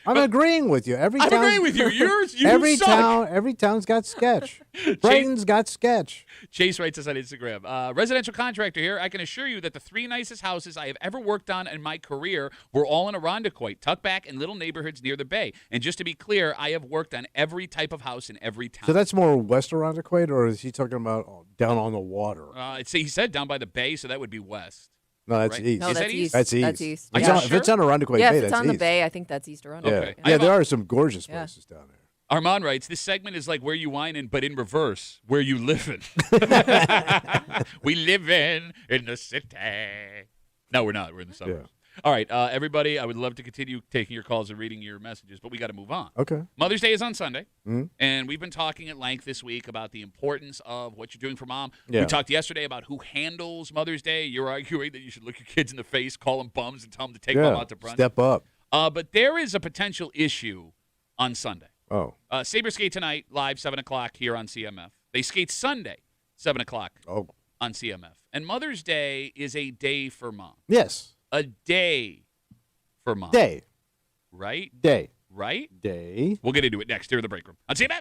S2: I'm agreeing with you.
S1: I'm agreeing with you. You
S2: every
S1: suck.
S2: every town's got sketch. Brighton's got sketch.
S1: Chase writes us on Instagram. Residential contractor here. I can assure you that the 3 nicest houses I have ever worked on in my career were all in Irondequoit, tucked back in little neighborhoods near the bay. And just to be clear, I have worked on every type of house in every town.
S2: So that's more west Irondequoit, or is he talking about down on the water?
S1: He said down by the bay, so that would be west.
S2: No, that's
S1: Right.
S2: east.
S3: No,
S1: Is
S3: that's
S1: that
S3: east.
S1: east?
S2: That's east.
S3: That's east.
S1: Are
S2: It's
S1: you
S2: on-
S1: sure?
S2: If it's on Irondequoit
S3: Yeah,
S2: Bay,
S3: if it's
S2: that's
S3: on the
S2: east.
S3: bay, I think that's East
S2: Yeah,
S3: Irondequoit.
S1: Okay. I
S2: yeah,
S1: have
S2: there
S1: a-
S2: are some gorgeous
S3: Yeah.
S2: places down there.
S1: Armand writes, this segment is like where you whine in, but in reverse, where you live in. We live in the city. No, we're not. We're in the suburbs. All right, everybody, I would love to continue taking your calls and reading your messages, but we got to move on.
S2: Okay.
S1: Mother's Day is on Sunday,
S2: Mhm.
S1: and we've been talking at length this week about the importance of what you're doing for mom.
S2: Yeah.
S1: We talked yesterday about who handles Mother's Day. You're arguing that you should look your kids in the face, call them bums, and tell them to take mom out to brunch.
S2: Step up.
S1: But there is a potential issue on Sunday.
S2: Oh.
S1: Sabres skate tonight, live, 7 o'clock here on CMF. They skate Sunday, 7 o'clock
S2: Oh.
S1: on CMF. And Mother's Day is a day for mom.
S2: Yes.
S1: A day for mom.
S2: Day.
S1: Right?
S2: Day.
S1: Right?
S2: Day.
S1: We'll get into it next here in the break room on CMF.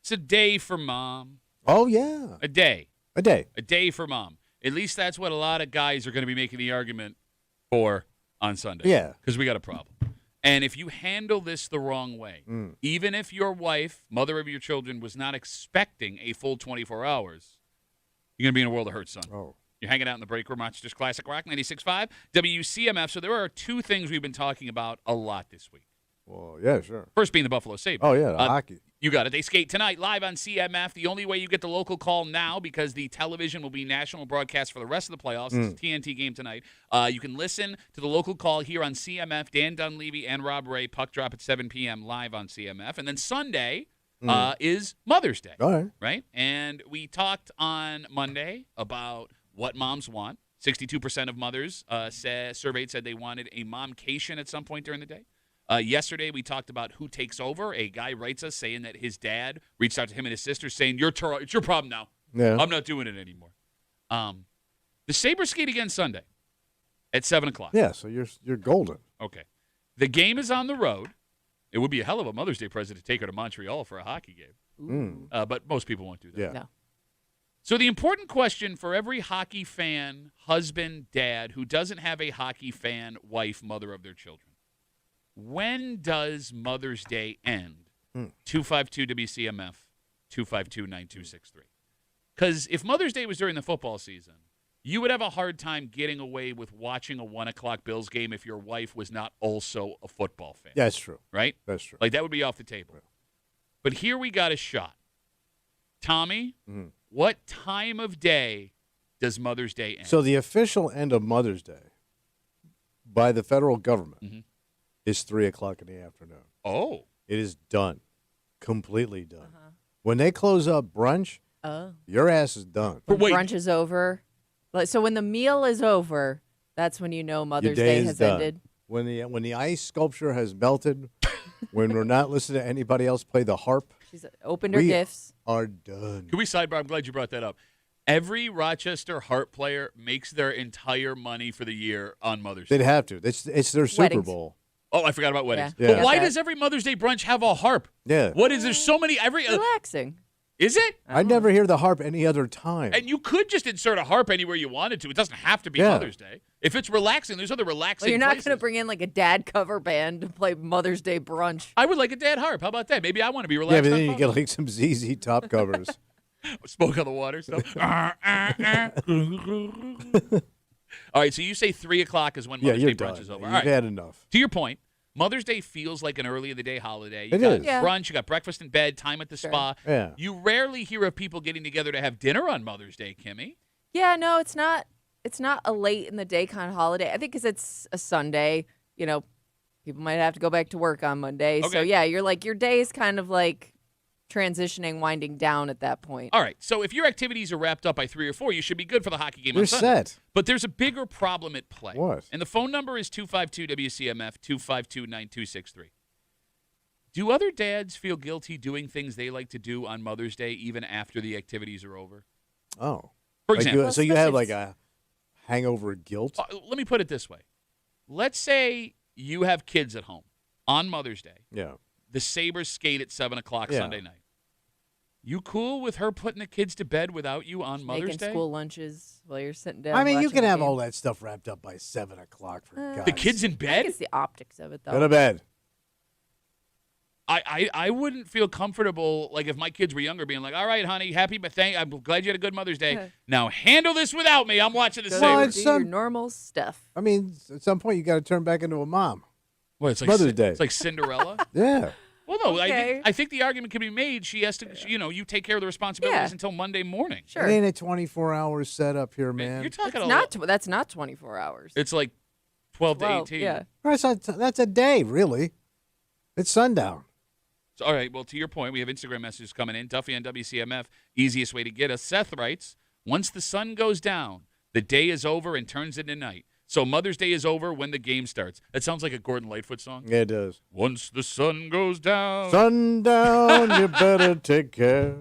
S1: It's a day for mom.
S2: Oh, yeah.
S1: A day.
S2: A day.
S1: A day for mom. At least that's what a lot of guys are going to be making the argument for on Sunday.
S2: Yeah.
S1: Because we got a problem. And if you handle this the wrong way, even if your wife, mother of your children, was not expecting a full 24 hours, you're going to be in a world of hurt, son.
S2: Oh.
S1: You're hanging out in the break room, Rochester's Classic Rock 96.5, WCMF. So there are two things we've been talking about a lot this week.
S2: Well, yeah, sure.
S1: First being the Buffalo Sabres.
S2: Oh, yeah, the hockey.
S1: You got it. They skate tonight live on CMF. The only way you get the local call now, because the television will be national broadcast for the rest of the playoffs. It's a TNT game tonight. You can listen to the local call here on CMF. Dan Dunleavy and Rob Ray. Puck drop at 7 p.m. live on CMF. And then Sunday is Mother's Day.
S2: All right.
S1: Right? And we talked on Monday about what moms want. 62% of mothers surveyed said they wanted a momcation at some point during the day. Yesterday, we talked about who takes over. A guy writes us saying that his dad reached out to him and his sister saying, it's your problem now.
S2: Yeah.
S1: I'm not doing it anymore. The Sabres skate again Sunday at 7 o'clock.
S2: Yeah, so you're golden.
S1: Okay. The game is on the road. It would be a hell of a Mother's Day present to take her to Montreal for a hockey game. But most people won't do that.
S2: Yeah.
S3: No.
S1: So the important question for every hockey fan, husband, dad, who doesn't have a hockey fan, wife, mother of their children, when does Mother's Day end? 252-WCMF, 252-9263. Because if Mother's Day was during the football season, you would have a hard time getting away with watching a 1 o'clock Bills game if your wife was not also a football fan.
S2: Yeah, that's true.
S1: Right?
S2: That's true.
S1: Like, that would be off the table.
S2: Yeah.
S1: But here we got a shot. Tommy, what time of day does Mother's Day end?
S2: So the official end of Mother's Day by the federal government is 3 o'clock in the afternoon.
S1: Oh.
S2: It is done. Completely done. When they close up brunch, your ass is done.
S3: When brunch is over. So when the meal is over, that's when you know Mother's Day has ended.
S2: When the ice sculpture has melted, when we're not listening to anybody else play the harp,
S3: She's opened her gifts.
S2: Are done.
S1: Can we sidebar? I'm glad you brought that up. Every Rochester harp player makes their entire money for the year on Mother's Day.
S2: They'd have to. It's their Super
S3: Weddings.
S2: Bowl.
S1: Oh, I forgot about weddings.
S2: Yeah.
S1: But why does every Mother's Day brunch have a harp?
S2: Yeah.
S1: What is there so many
S3: Relaxing.
S1: Is it?
S2: I never hear the harp any other time.
S1: And you could just insert a harp anywhere you wanted to. It doesn't have to be Mother's Day. If it's relaxing, there's other relaxing
S3: Well, you're not
S1: places.
S3: going to bring in like a dad cover band to play Mother's Day brunch.
S1: I would like a dad harp. How about that? Maybe I want to be relaxed.
S2: Yeah, but then
S1: on
S2: you
S1: Father's
S2: get like some ZZ Top covers.
S1: Smoke on the water stuff. All right, so you say 3 o'clock is when Mother's Day brunch is over.
S2: You've
S1: All right.
S2: had enough.
S1: To your point, Mother's Day feels like an early in the day holiday. You
S2: It
S1: got
S2: is.
S3: Yeah.
S1: brunch, you got breakfast in bed, time at the spa.
S2: Yeah.
S1: You rarely hear of people getting together to have dinner on Mother's Day, Kimmy.
S3: Yeah, no, it's not. It's not a late in the day kind of holiday. I think because it's a Sunday, people might have to go back to work on Monday.
S1: Okay.
S3: So yeah, you're like your day is kind of like transitioning, winding down at that point.
S1: All right, so if your activities are wrapped up by 3 or 4, you should be good for the hockey game
S2: You're
S1: on Sunday.
S2: set.
S1: But there's a bigger problem at play.
S2: What?
S1: And the phone number is 252-WCMF, 252-9263. Do other dads feel guilty doing things they like to do on Mother's Day even after the activities are over?
S2: Oh.
S1: For
S2: Like
S1: example.
S2: so you have like a hangover guilt?
S1: Let me put it this way. Let's say you have kids at home on Mother's Day.
S2: Yeah.
S1: The Sabres skate at 7 o'clock
S2: Yeah.
S1: Sunday night. You cool with her putting the kids to bed without you on Mother's
S3: Making
S1: Day?
S3: school lunches while you're sitting down.
S2: I mean, you
S3: watching
S2: can
S3: the
S2: have
S3: game.
S2: all that stuff wrapped up by 7 o'clock for God's
S1: The kids in
S3: I think
S1: bed?
S3: it's the optics of it, though.
S2: Go to bed.
S1: I wouldn't feel comfortable, like if my kids were younger, being like, all right, honey, I'm glad you had a good Mother's Day. Now handle this without me. I'm watching the
S3: Go
S1: Sabres.
S3: do
S2: it's
S3: your normal stuff.
S2: I mean, at some point you got to turn back into a mom.
S1: Well, it's like
S2: Mother's Day.
S1: It's like Cinderella.
S2: Yeah.
S1: Well, no,
S3: Okay.
S1: I think the argument can be made. She has to, you take care of the responsibilities
S3: Yeah.
S1: until Monday morning.
S3: Sure.
S2: It ain't a 24-hour setup here, man.
S1: You're talking
S3: That's not 24 hours.
S1: It's like 12 to 18.
S3: Yeah.
S2: That's a day, really. It's sundown.
S1: So, all right, well, to your point, we have Instagram messages coming in. Duffy on WCMF, easiest way to get us. Seth writes, once the sun goes down, the day is over and turns into night. So Mother's Day is over when the game starts. That sounds like a Gordon Lightfoot song.
S2: Yeah, it does.
S1: Once the sun goes down.
S2: Sundown, you better take care.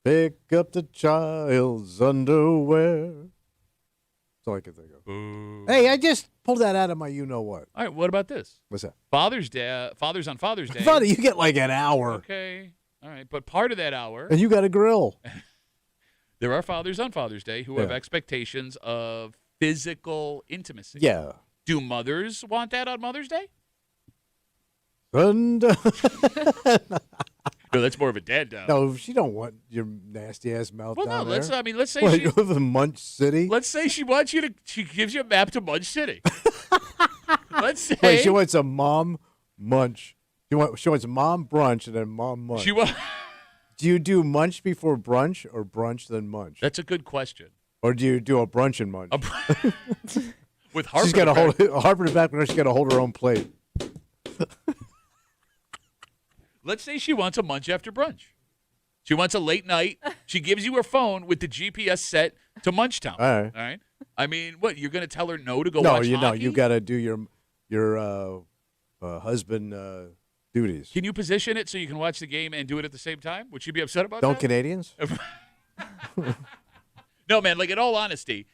S2: Pick up the child's underwear. That's all I can think of.
S1: Boo.
S2: Hey, I just pulled that out of my you-know-what.
S1: All right, what about this?
S2: What's that?
S1: Father's on Father's Day.
S2: Funny, you get like an hour.
S1: Okay. All right, but part of that hour,
S2: And you got a grill.
S1: there are fathers on Father's Day who have
S2: Yeah.
S1: expectations of physical intimacy.
S2: Yeah.
S1: Do mothers want that on Mother's Day?
S2: And,
S1: No, that's more of a dad down.
S2: no, she don't want your nasty ass mouth
S1: Well,
S2: down
S1: no.
S2: there.
S1: Let's say
S2: What,
S1: she.
S2: you live in Munch City?
S1: Let's say she wants you to. She gives you a map to Mudge City. Let's say
S2: Wait, she wants a mom munch. She wants a mom brunch and then mom munch.
S1: she wa-
S2: Do you do munch before brunch or brunch then munch?
S1: That's a good question.
S2: Or do you do a brunch and munch?
S1: With Harper,
S2: She's got to
S1: the
S2: hold Harper in the background. She's got to hold her own plate.
S1: Let's say she wants a munch after brunch. She wants a late night. She gives you her phone with the GPS set to Munchtown.
S2: All right.
S1: All right. I mean, what? You're going to tell her no to go
S2: No,
S1: watch
S2: you know
S1: hockey?
S2: you got to do your husband duties.
S1: Can you position it so you can watch the game and do it at the same time? Would she be upset about
S2: Don't
S1: that?
S2: Canadians?
S1: No, man. Like, in all honesty,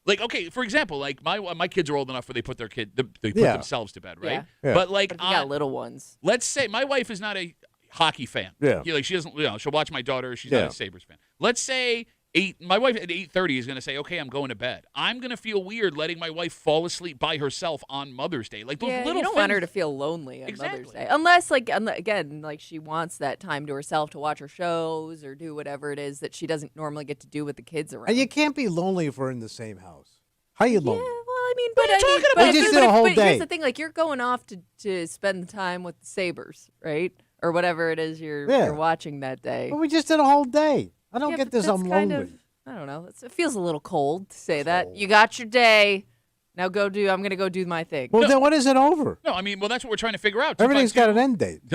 S1: like, okay, for example, like my kids are old enough where they put they put
S2: Yeah.
S1: themselves to bed, right?
S3: Yeah.
S2: Yeah.
S1: But like,
S3: But if you got little ones.
S1: let's say my wife is not a hockey fan.
S2: Yeah.
S1: Like she doesn't. She'll watch my daughter. She's
S2: Yeah.
S1: not a Sabres fan. Let's say my wife at 8:30 is going to say, "Okay, I'm going to bed." I'm going to feel weird letting my wife fall asleep by herself on Mother's Day. Like those
S3: Yeah,
S1: little
S3: you don't
S1: things.
S3: want her to feel lonely on
S1: Exactly.
S3: Mother's Day, unless, like, again, like she wants that time to herself to watch her shows or do whatever it is that she doesn't normally get to do with the kids around.
S2: And you can't be lonely if we're in the same house. How you
S3: Yeah,
S2: lonely?
S3: well, I mean,
S1: What are you talking about?
S3: but
S2: We just did a whole day.
S3: Here's the thing: like, you're going off to spend the time with the Sabres, right, or whatever it is you're watching that day.
S2: Well, we just did a whole day. I don't
S3: Yeah,
S2: get
S3: but
S2: this.
S3: that's
S2: I'm
S3: kind
S2: lonely.
S3: of- I don't know. It feels a little cold to say that.
S2: Cold.
S3: You got your day. Now go do. I'm gonna go do my thing.
S2: Well, then when is it over?
S1: No, I mean, well, that's what we're trying to figure out.
S2: Everything's got an
S1: 252
S2: end date.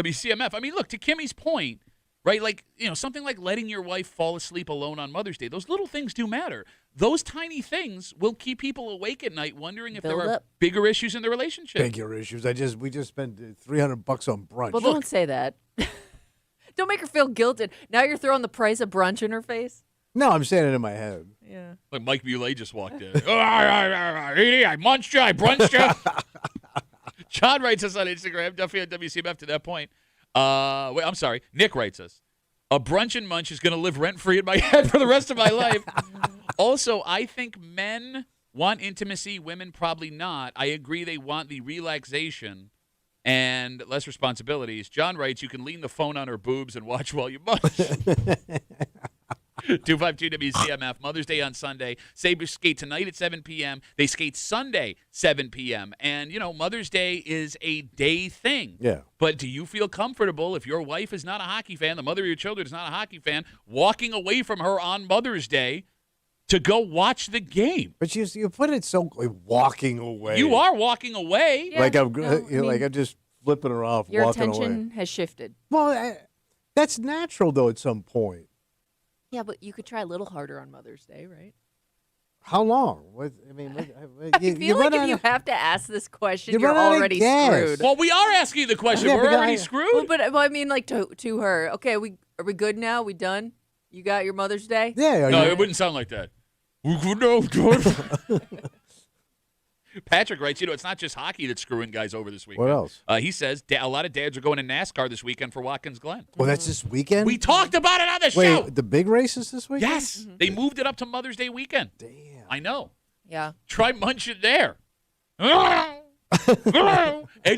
S1: WCMF. I mean, look, to Kimmy's point, right? Like, something like letting your wife fall asleep alone on Mother's Day. Those little things do matter. Those tiny things will keep people awake at night, wondering if
S3: Build
S1: there are
S3: up.
S1: bigger issues in the relationship.
S2: Bigger issues. We just spent $300 on brunch.
S3: Well, don't say that. Don't make her feel guilted. Now you're throwing the price of brunch in her face.
S2: No, I'm saying it in my head.
S3: Yeah.
S1: Like Mike Muley just walked in. I munched you, I brunched you. John writes us on Instagram, Duffy at WCMF to that point. Wait, I'm sorry. Nick writes us. A brunch and munch is going to live rent-free in my head for the rest of my life. Also, I think men want intimacy, women probably not. I agree they want the relaxation and less responsibilities. John writes, you can lean the phone on her boobs and watch while you munch. 252 WCMF, Mother's Day on Sunday. Sabres skate tonight at 7 p.m. They skate Sunday, 7 p.m. And, Mother's Day is a day thing.
S2: Yeah.
S1: But do you feel comfortable if your wife is not a hockey fan, the mother of your children is not a hockey fan, walking away from her on Mother's Day to go watch the game?
S2: But you put it so like, walking away.
S1: You are walking away.
S3: Yeah,
S2: like I'm
S3: no, I mean,
S2: like I'm just flipping her off,
S3: Your
S2: walking
S3: attention
S2: away.
S3: has shifted.
S2: Well, that's natural though. At some point,
S3: Yeah, but you could try a little harder on Mother's Day, right?
S2: how long?
S3: I feel like if you have to ask this question,
S2: you
S3: you're
S2: run out of
S3: already
S2: gas.
S3: screwed.
S1: Well, we are asking the question.
S2: Yeah,
S1: We're
S2: but
S1: already
S2: I-
S1: screwed.
S3: Well, I mean, like to her. Okay, are we good now? We done? You got your Mother's Day?
S2: Yeah.
S1: No,
S2: you-
S1: it wouldn't sound like that. No, Patrick writes, it's not just hockey that's screwing guys over this weekend.
S2: What else?
S1: He says a lot of dads are going to NASCAR this weekend for Watkins Glen.
S2: Well, that's this weekend.
S1: We talked about it on the
S2: Wait,
S1: show.
S2: the big races this weekend?
S1: Yes, they moved it up to Mother's Day weekend.
S2: Damn.
S1: I know.
S3: Yeah.
S1: Try munch it there. And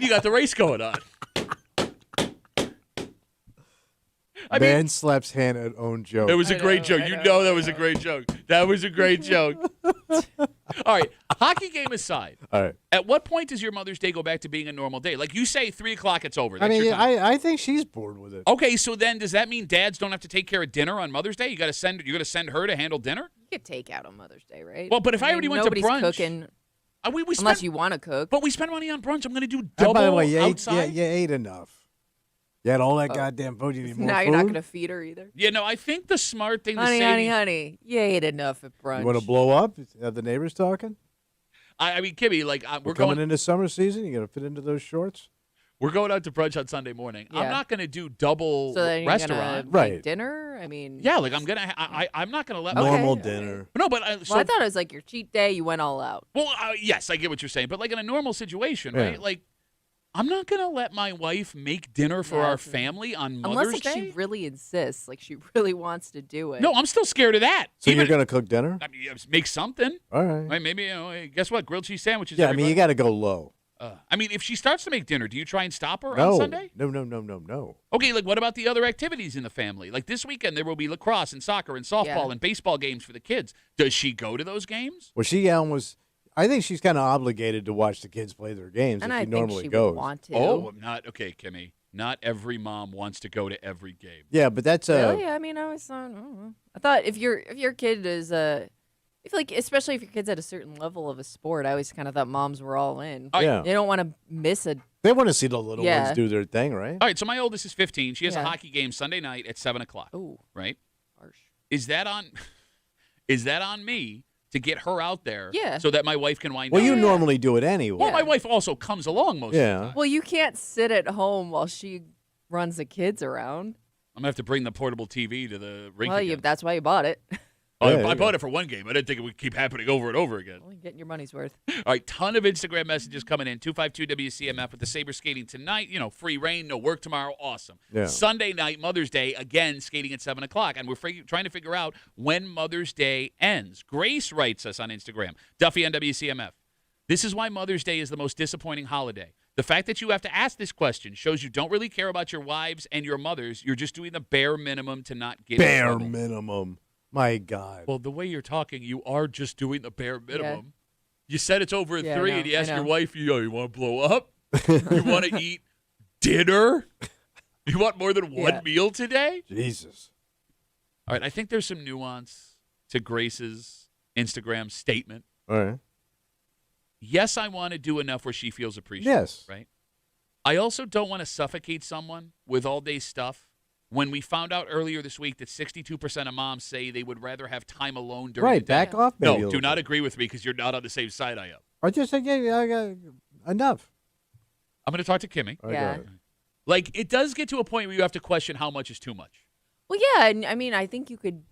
S1: you got the race going on.
S2: Man slaps hand at own joke.
S1: It was a great joke. You know that was a great joke. That was a great joke. All right, hockey game aside,
S2: All right.
S1: at what point does your Mother's Day go back to being a normal day? Like you say, 3 o'clock, it's over.
S2: I
S1: That's
S2: mean,
S1: your time.
S2: I think she's bored with it.
S1: Okay, so then does that mean dads don't have to take care of dinner on Mother's Day? You're gonna send her to handle dinner?
S3: You could take out on Mother's Day, right?
S1: Well, but if I already went to
S3: nobody's
S1: brunch-
S3: cooking
S1: We
S3: unless
S1: spend,
S3: you want to cook.
S1: but we spend money on brunch. I'm gonna do
S2: And
S1: double
S2: by the way,
S1: outside.
S2: you ate enough. You had all that goddamn food. You need more
S3: now
S2: food?
S3: you're not going to feed her either.
S1: Yeah, no, I think the smart thing to
S3: Honey,
S1: say.
S3: honey, you ate enough at brunch.
S2: You want to blow up? Have the neighbors talking?
S1: I mean, Kimmy, like
S2: We're
S1: we're
S2: coming
S1: going
S2: into summer season. You got to fit into those shorts?
S1: We're going out to brunch on Sunday morning. I'm
S3: Yeah.
S1: not gonna do double
S3: So then you're
S1: restaurant.
S3: gonna make
S2: Right.
S3: dinner? I mean,
S1: Yeah, like I'm gonna. I'm not gonna let.
S3: Okay.
S2: Normal
S3: okay.
S2: dinner.
S1: No, but
S3: Well, I thought it was like your cheat day. You went all out.
S1: Well, yes, I get what you're saying, but like in a normal situation,
S2: Yeah.
S1: right? Like I'm not going to let my wife make dinner for our family on Mother's
S3: Unless
S1: Day.
S3: she really insists, like she really wants to do it.
S1: No, I'm still scared of that.
S2: So you're going to cook dinner?
S1: I mean, make something.
S2: All right.
S1: Right, maybe, hey, guess what? Grilled cheese sandwiches.
S2: Yeah, I mean, you got to go low.
S1: I mean, if she starts to make dinner, do you try and stop her
S2: No.
S1: on Sunday?
S2: No.
S1: Okay, like what about the other activities in the family? Like this weekend, there will be lacrosse and soccer and softball and baseball games for the kids. Does she go to those games?
S2: Well, I think she's kind of obligated to watch the kids play their games
S3: and
S2: if
S3: I
S2: she
S3: think
S2: normally
S3: she
S2: goes.
S3: would want to.
S1: Oh, Kimmy. Not every mom wants to go to every game.
S2: Yeah, but that's
S3: Really? I mean, I always thought. I thought if your kid is if like especially if your kid's at a certain level of a sport, I always kind of thought moms were all in.
S2: Yeah.
S3: They don't want to miss a.
S2: They want to see the little ones do their thing, right?
S1: All right, so my oldest is 15. She has a hockey game Sunday night at 7 o'clock.
S3: Ooh,
S1: right?
S3: harsh.
S1: Is that on me to get her out there?
S3: Yeah.
S1: So that my wife can wind
S2: Well,
S1: down?
S2: you normally do it anyway.
S1: Well, my wife also comes along most of the time.
S3: Well, you can't sit at home while she runs the kids around.
S1: I'm going to have to bring the portable TV to the rink
S3: Well,
S1: again.
S3: that's why you bought it.
S1: I bought it for one game. I didn't think it would keep happening over and over again.
S3: Well, you're getting your money's worth.
S1: All right, ton of Instagram messages coming in. 252-WCMF with the Sabres skating tonight. You know, free rain, no work tomorrow. Awesome.
S2: Yeah.
S1: Sunday night, Mother's Day, again, skating at 7 o'clock. And we're trying to figure out when Mother's Day ends. Grace writes us on Instagram, Duffy on WCMF. This is why Mother's Day is the most disappointing holiday. The fact that you have to ask this question shows you don't really care about your wives and your mothers. You're just doing the bare minimum to not get in
S2: bare
S1: trouble.
S2: minimum. My God.
S1: Well, the way you're talking, you are just doing the bare minimum.
S3: Yeah.
S1: You said it's over at 3, and you ask
S3: I
S1: your
S3: know.
S1: wife, you want to blow up? You want to eat dinner? You want more than one meal today?
S2: Jesus.
S1: All right, I think there's some nuance to Grace's Instagram statement.
S2: All right.
S1: Yes, I want to do enough where she feels appreciated.
S2: Yes.
S1: Right? I also don't want to suffocate someone with all-day stuff. When we found out earlier this week that 62% of moms say they would rather have time alone during the day.
S2: Back off. Maybe a
S1: No,
S2: little
S1: do not
S2: bit.
S1: agree with me because you're not on the same side I am.
S2: I just said, yeah, I got enough.
S1: I'm going to talk to Kimmy.
S2: I
S3: Yeah.
S2: got it.
S1: Like, it does get to a point where you have to question how much is too much.
S3: Well, yeah, and I mean, I think you could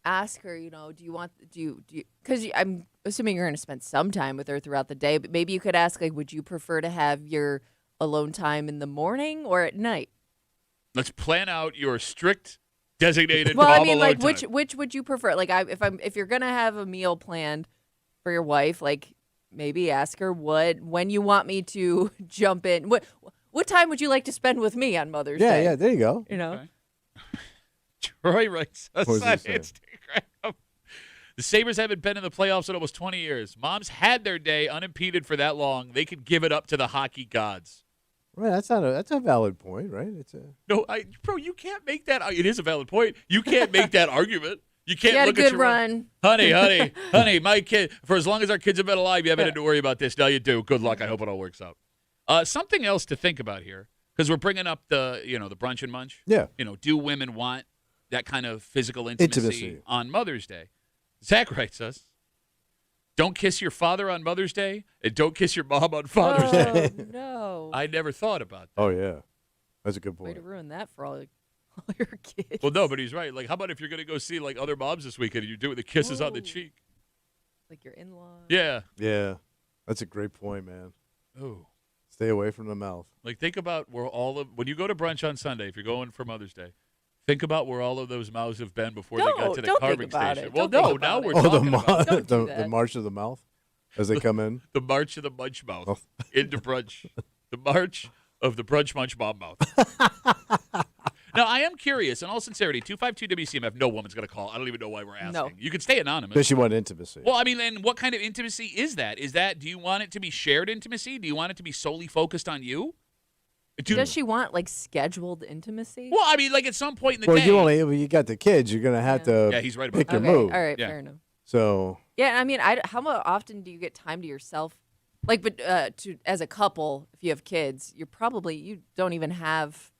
S3: ask her, because I'm assuming you're going to spend some time with her throughout the day, but maybe you could ask, like, would you prefer to have your alone time in the morning or at night?
S1: Let's plan out your strict designated
S3: Well,
S1: mom
S3: I mean,
S1: alone
S3: like,
S1: time.
S3: which would you prefer? Like, if you're going to have a meal planned for your wife, like, maybe ask her when you want me to jump in. What time would you like to spend with me on Mother's Day?
S2: Yeah, there you go.
S3: You know?
S1: Okay. Troy writes us
S2: What
S1: on
S2: does it say?
S1: Instagram. The Sabres haven't been in the playoffs in almost 20 years. Moms had their day unimpeded for that long. They could give it up to the hockey gods.
S2: Right, that's a valid point, right?
S1: No, bro, you can't make that. It is a valid point. You can't make that argument. You can't
S3: You had a
S1: look at
S3: good
S1: your
S3: run.
S1: honey, my kid. For as long as our kids have been alive, you haven't had to worry about this. Now you do. Good luck. I hope it all works out. Something else to think about here, because we're bringing up the brunch and munch.
S2: Yeah.
S1: Do women want that kind of physical intimacy on Mother's Day? Zach writes us, don't kiss your father on Mother's Day, and don't kiss your mom on Father's Day.
S3: Oh, no.
S1: I never thought about that.
S2: Oh, yeah. That's a good
S3: Way
S2: point.
S3: to ruin that for all your kids.
S1: Well, no, but he's right. Like, how about if you're going to go see, like, other moms this weekend and you do it with the kisses on the
S3: Whoa.
S1: cheek?
S3: Like your in-laws.
S1: Yeah.
S2: Yeah. That's a great point, man.
S1: Oh.
S2: Stay away from the mouth.
S1: Like, think about when you go to brunch on Sunday, if you're going for Mother's Day, think about where all of those mouths have been before they got to the
S3: Don't
S1: carving
S3: think about
S1: station.
S3: it.
S1: Well,
S3: Don't
S1: no,
S3: think
S1: now
S3: about
S1: we're
S3: it.
S1: talking about
S3: Don't do
S2: the
S3: that.
S2: march of the mouth as they come in.
S1: the march of the munch mouth
S2: Oh.
S1: into brunch. The march of the brunch munch mom mouth. Now, I am curious, in all sincerity, 252-WCMF, no woman's going to call. I don't even know why we're asking.
S3: No.
S1: You can stay anonymous.
S2: Does she want intimacy?
S1: Well, I mean, and what kind of intimacy is that? Do you want it to be shared intimacy? Do you want it to be solely focused on you?
S3: Does she want like scheduled intimacy?
S1: Well, I mean, like at some point in the
S2: well,
S1: day.
S2: you got the kids. You're gonna have to
S1: Yeah, he's right about
S2: pick
S1: that.
S2: your move.
S3: All right,
S1: Yeah.
S3: fair enough.
S2: So
S3: Yeah, I mean, how often do you get time to yourself? Like, but as a couple, if you have kids, you don't even have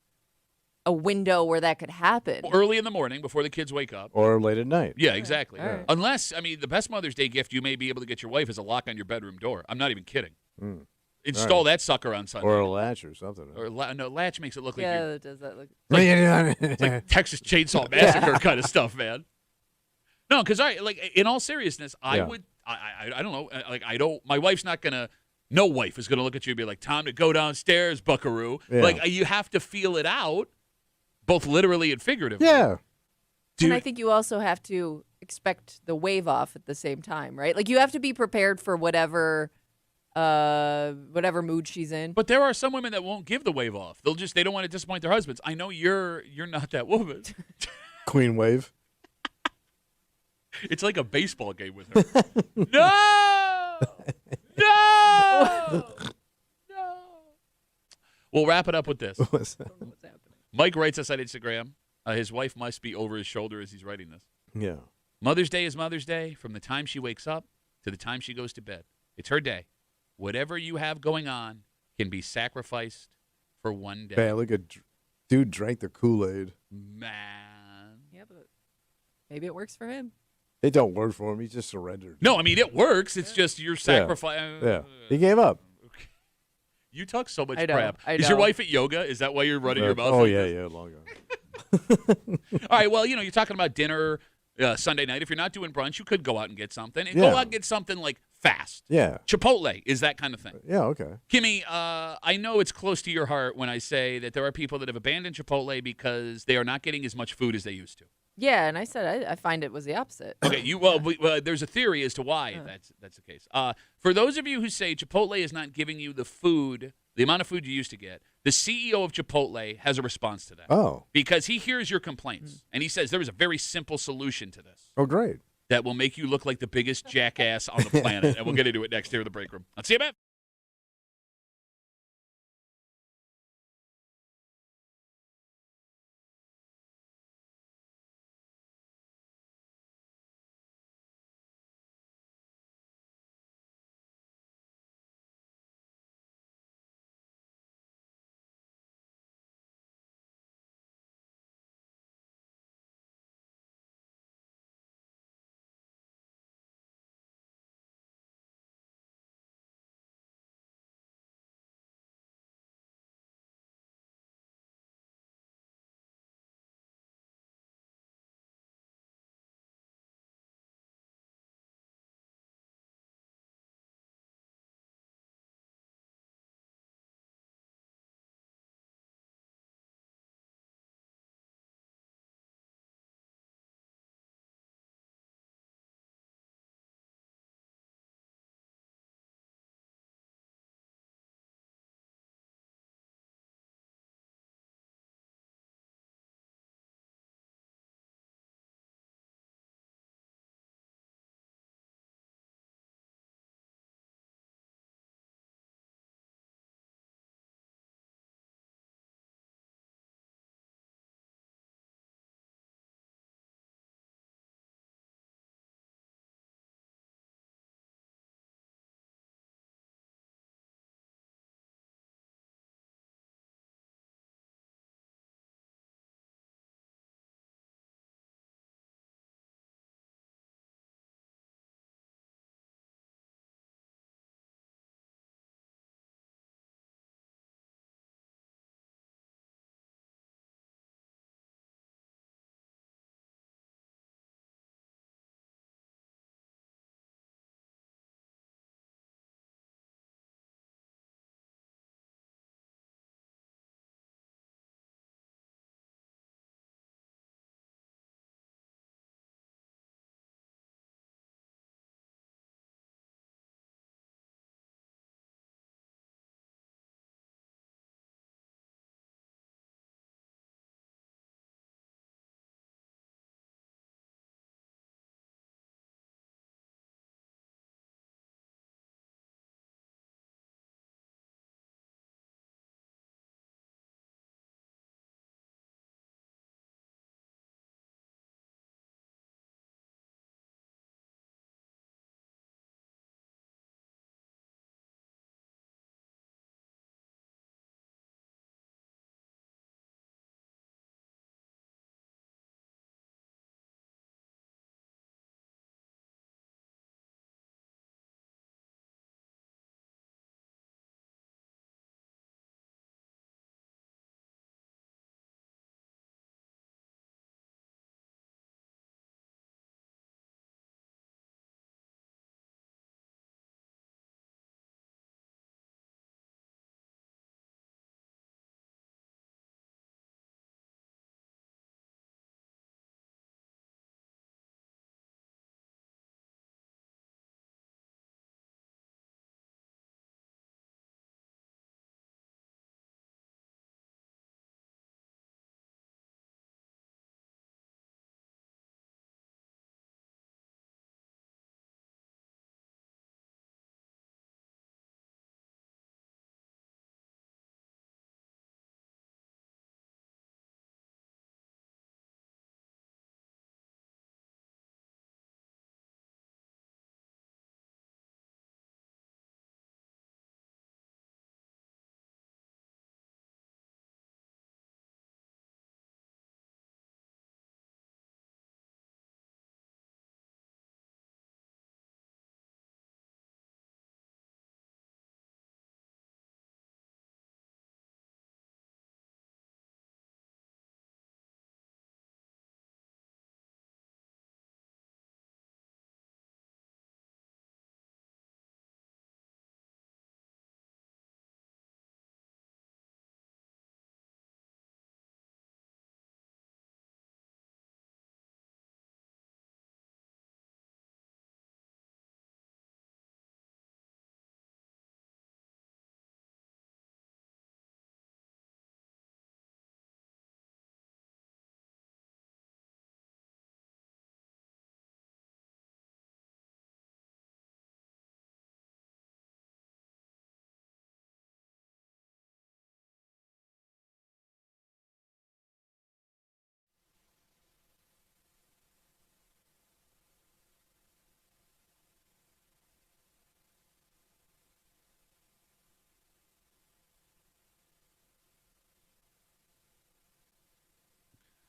S3: a window where that could happen.
S1: Early in the morning before the kids wake up.
S2: or late at night.
S1: Yeah, exactly.
S3: all right.
S1: Unless, I mean, the best Mother's Day gift you may be able to get your wife is a lock on your bedroom door. I'm not even kidding.
S2: Mm.
S1: Install that sucker on Sunday.
S2: Or a latch or something.
S1: No, latch makes it look like
S3: Yeah, does that look?
S1: it's like Texas Chainsaw Massacre kind of stuff, man. No, because in all seriousness, I
S2: Yeah.
S1: would. I don't know. Like I don't. My wife's not gonna No wife is going to look at you and be like, time to go downstairs, buckaroo.
S2: Yeah.
S1: Like, you have to feel it out, both literally and figuratively.
S2: Yeah.
S3: And I think you also have to expect the wave off at the same time, right? Like, you have to be prepared for whatever mood she's in.
S1: But there are some women that won't give the wave off. They don't want to disappoint their husbands. I know you're not that woman.
S2: Queen wave.
S1: It's like a baseball game with her. No! No! No! We'll wrap it up with this.
S2: What's that?
S3: What's happening?
S1: Mike writes us on Instagram. His wife must be over his shoulder as he's writing this.
S2: Yeah.
S1: Mother's Day is Mother's Day from the time she wakes up to the time she goes to bed. It's her day. Whatever you have going on can be sacrificed for one day.
S2: Man, look at dude drank the Kool-Aid.
S1: Man.
S3: Yeah, but maybe it works for him.
S2: It don't work for him. He just surrendered.
S1: No, I mean, it works. It's just you're sacrificing.
S2: Yeah. He gave up.
S1: You talk so much
S3: I know,
S1: crap.
S3: I
S1: Is your
S3: know.
S1: wife at yoga? Is that why you're running your mouth?
S2: Oh,
S1: like
S2: yeah,
S1: this?
S2: yeah, long ago.
S1: All right, well, you're talking about dinner Sunday night. If you're not doing brunch, you could go out and get something. And
S2: Yeah.
S1: go out and get something like fast.
S2: Yeah.
S1: Chipotle is that kind of thing.
S2: Yeah, okay.
S1: Kimmy, I know it's close to your heart when I say that there are people that have abandoned Chipotle because they are not getting as much food as they used to.
S3: Yeah, and I said I find it was the opposite.
S1: Okay, there's a theory as to why that's the case. For those of you who say Chipotle is not giving you the amount of food you used to get, the CEO of Chipotle has a response to that.
S2: Oh.
S1: Because he hears your complaints, and he says there is a very simple solution to this
S2: Oh, great.
S1: that will make you look like the biggest jackass on the planet. And we'll get into it next here in the break room on CMF.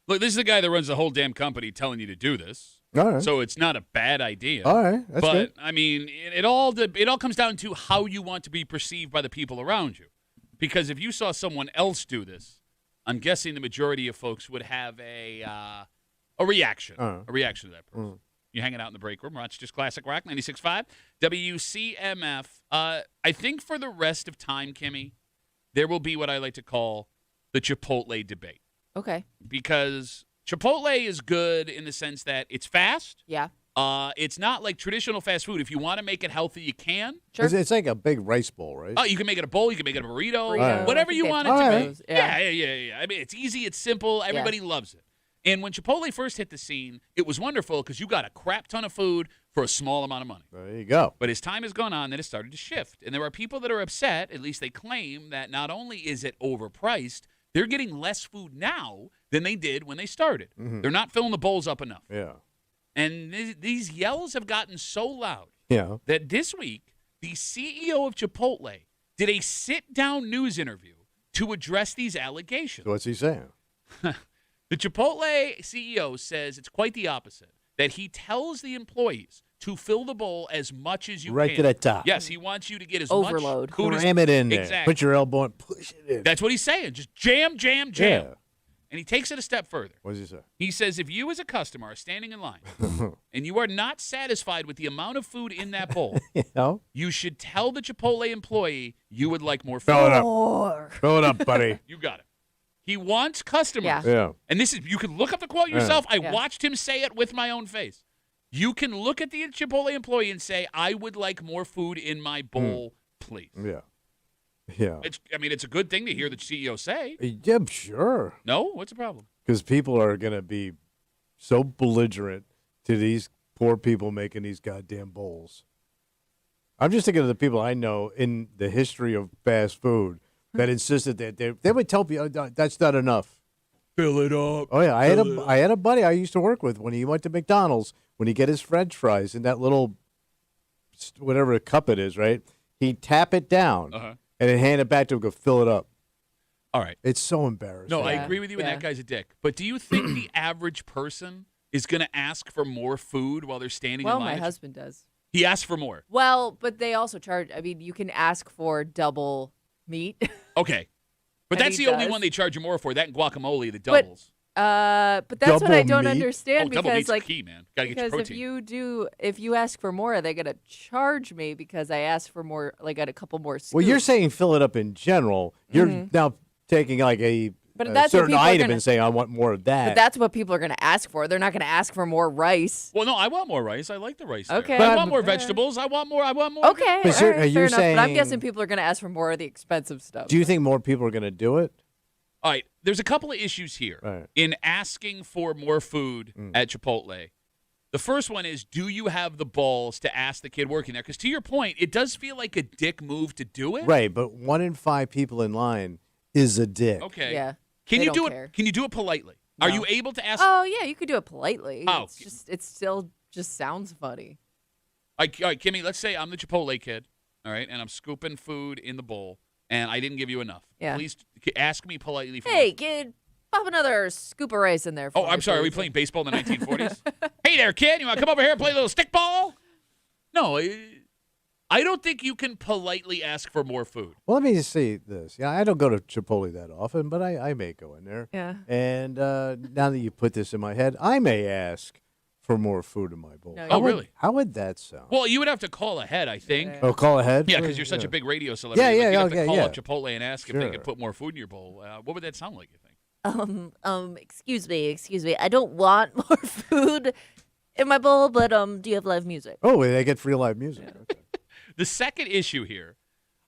S1: Look, this is the guy that runs the whole damn company telling you to do this.
S2: All right.
S1: So it's not a bad idea.
S2: All right. That's
S1: but
S2: good.
S1: I mean, it all comes down to how you want to be perceived by the people around you. Because if you saw someone else do this, I'm guessing the majority of folks would have a reaction, a reaction to that person. You're hanging out in the break room. Rochester's Classic Rock 96.5 WCMF. I think for the rest of time, Kimmy, there will be what I like to call the Chipotle debate.
S3: Okay.
S1: Because Chipotle is good in the sense that it's fast.
S3: Yeah.
S1: It's not like traditional fast food. If you want to make it healthy, you can.
S3: Sure.
S2: It's like a big rice bowl, right?
S1: Oh, you can make it a bowl. You can make it a burrito.
S3: Burrito,
S1: Whatever
S3: I think
S1: you
S3: they
S1: want
S3: have
S1: it to
S3: those.
S1: be.
S3: Yeah.
S1: Yeah. I mean, it's easy. It's simple. Everybody loves it. And when Chipotle first hit the scene, it was wonderful because you got a crap ton of food for a small amount of money.
S2: There you go.
S1: But as time has gone on, then it started to shift. And there are people that are upset, at least they claim, that not only is it overpriced, they're getting less food now than they did when they started.
S2: Mm-hmm.
S1: They're not filling the bowls up enough.
S2: Yeah.
S1: And these yells have gotten so loud that this week, the CEO of Chipotle did a sit-down news interview to address these allegations.
S2: So what's he saying?
S1: The Chipotle CEO says it's quite the opposite, that he tells the employees to fill the bowl as much as you
S2: Right
S1: can.
S2: to the top.
S1: Yes, he wants you to get as
S3: Overload.
S1: much food as
S2: Ram it in there.
S1: Exactly.
S2: Put your elbow and push it in.
S1: That's what he's saying. Just jam.
S2: Yeah.
S1: And he takes it a step further.
S2: What does he say?
S1: He says if you as a customer are standing in line and you are not satisfied with the amount of food in that bowl, you should tell the Chipotle employee you would like more food.
S2: Fill it up. Fill it up, buddy.
S1: You got it. He wants customers.
S2: Yeah.
S1: And this is, you can look up the quote yourself. I
S3: Yeah.
S1: watched him say it with my own face. You can look at the Chipotle employee and say, I would like more food in my bowl, please.
S2: Yeah. Yeah.
S1: It's a good thing to hear the CEO say.
S2: Yeah, sure.
S1: No? What's the problem?
S2: Because people are going to be so belligerent to these poor people making these goddamn bowls. I'm just thinking of the people I know in the history of fast food that insisted that they would tell people, oh, that's not enough.
S5: Fill it up.
S2: Oh, yeah. I had a buddy I used to work with when he went to McDonald's, when he get his French fries in that little, whatever cup it is, right? He'd tap it down and then hand it back to him, go fill it up.
S1: All right.
S2: It's so embarrassing.
S1: No, I agree with you, and that guy's a dick. But do you think the average person is going to ask for more food while they're standing in
S3: Well,
S1: line?
S3: my husband does.
S1: He asks for more.
S3: Well, but they also charge. I mean, you can ask for double meat.
S1: Okay. But
S3: And
S1: that's
S3: he
S1: the only
S3: does.
S1: one they charge you more for. That and guacamole, the doubles.
S3: But that's what I
S2: Double
S3: don't
S2: meat?
S3: understand
S1: double
S3: because
S1: meat's
S3: like
S1: key, man. Gotta get your
S3: because
S1: protein.
S3: if you ask for more, they're gonna charge me because I asked for more, like a couple more scoops.
S2: Well, you're saying fill it up in general. You're now taking like a
S3: But that's what
S2: certain
S3: people are
S2: item
S3: gonna-
S2: and saying, I want more of that.
S3: But that's what people are gonna ask for. They're not gonna ask for more rice.
S1: Well, no, I want more rice. I like the rice. there.
S3: Okay.
S1: But I
S2: But-
S1: want more vegetables. I want more.
S3: Okay,
S2: But
S3: all
S2: you're-
S3: right,
S2: you're
S3: fair enough. But I'm guessing
S2: saying-
S3: people are gonna ask for more of the expensive stuff.
S2: Do you think more people are going to do it?
S1: All right. There's a couple of issues here
S2: Right.
S1: in asking for more food at Chipotle. The first one is, do you have the balls to ask the kid working there? Because to your point, it does feel like a dick move to do it.
S2: Right, but 1 in 5 people in line is a dick.
S1: Okay.
S3: Yeah.
S1: Can
S3: they
S1: you
S3: don't
S1: do
S3: care.
S1: it? Can you do it politely? Are
S3: No.
S1: you able to ask?
S3: Oh yeah, you could do it politely.
S1: Oh.
S3: It still just sounds funny.
S1: All right, Kimmy, let's say I'm the Chipotle kid, all right, and I'm scooping food in the bowl, and I didn't give you enough.
S3: Yeah.
S1: Please ask me politely. For
S3: Hey kid, pop another scoop of rice in there. For
S1: Oh,
S3: me,
S1: I'm sorry. Are we
S3: please.
S1: playing baseball in the 1940s? Hey there, kid. You want to come over here and play a little stickball? No, I don't think you can politely ask for more food.
S2: Well, let me just say this. Yeah, I don't go to Chipotle that often, but I may go in there.
S3: Yeah.
S2: And now that you put this in my head, I may ask for more food in my bowl.
S3: No,
S1: Oh, really?
S2: How would that sound?
S1: Well, you would have to call ahead, I think.
S3: Yeah.
S2: Oh, call ahead?
S1: Yeah, because you're such a big radio celebrity.
S2: Yeah,
S1: Like,
S2: yeah,
S1: you'd have
S2: okay,
S1: to call
S2: yeah.
S1: up Chipotle and ask if they
S2: Sure.
S1: could put more food in your bowl. What would that sound like, you think?
S4: Excuse me. I don't want more food in my bowl, but do you have live music?
S2: Oh, they get free live music. Okay.
S1: The second issue here,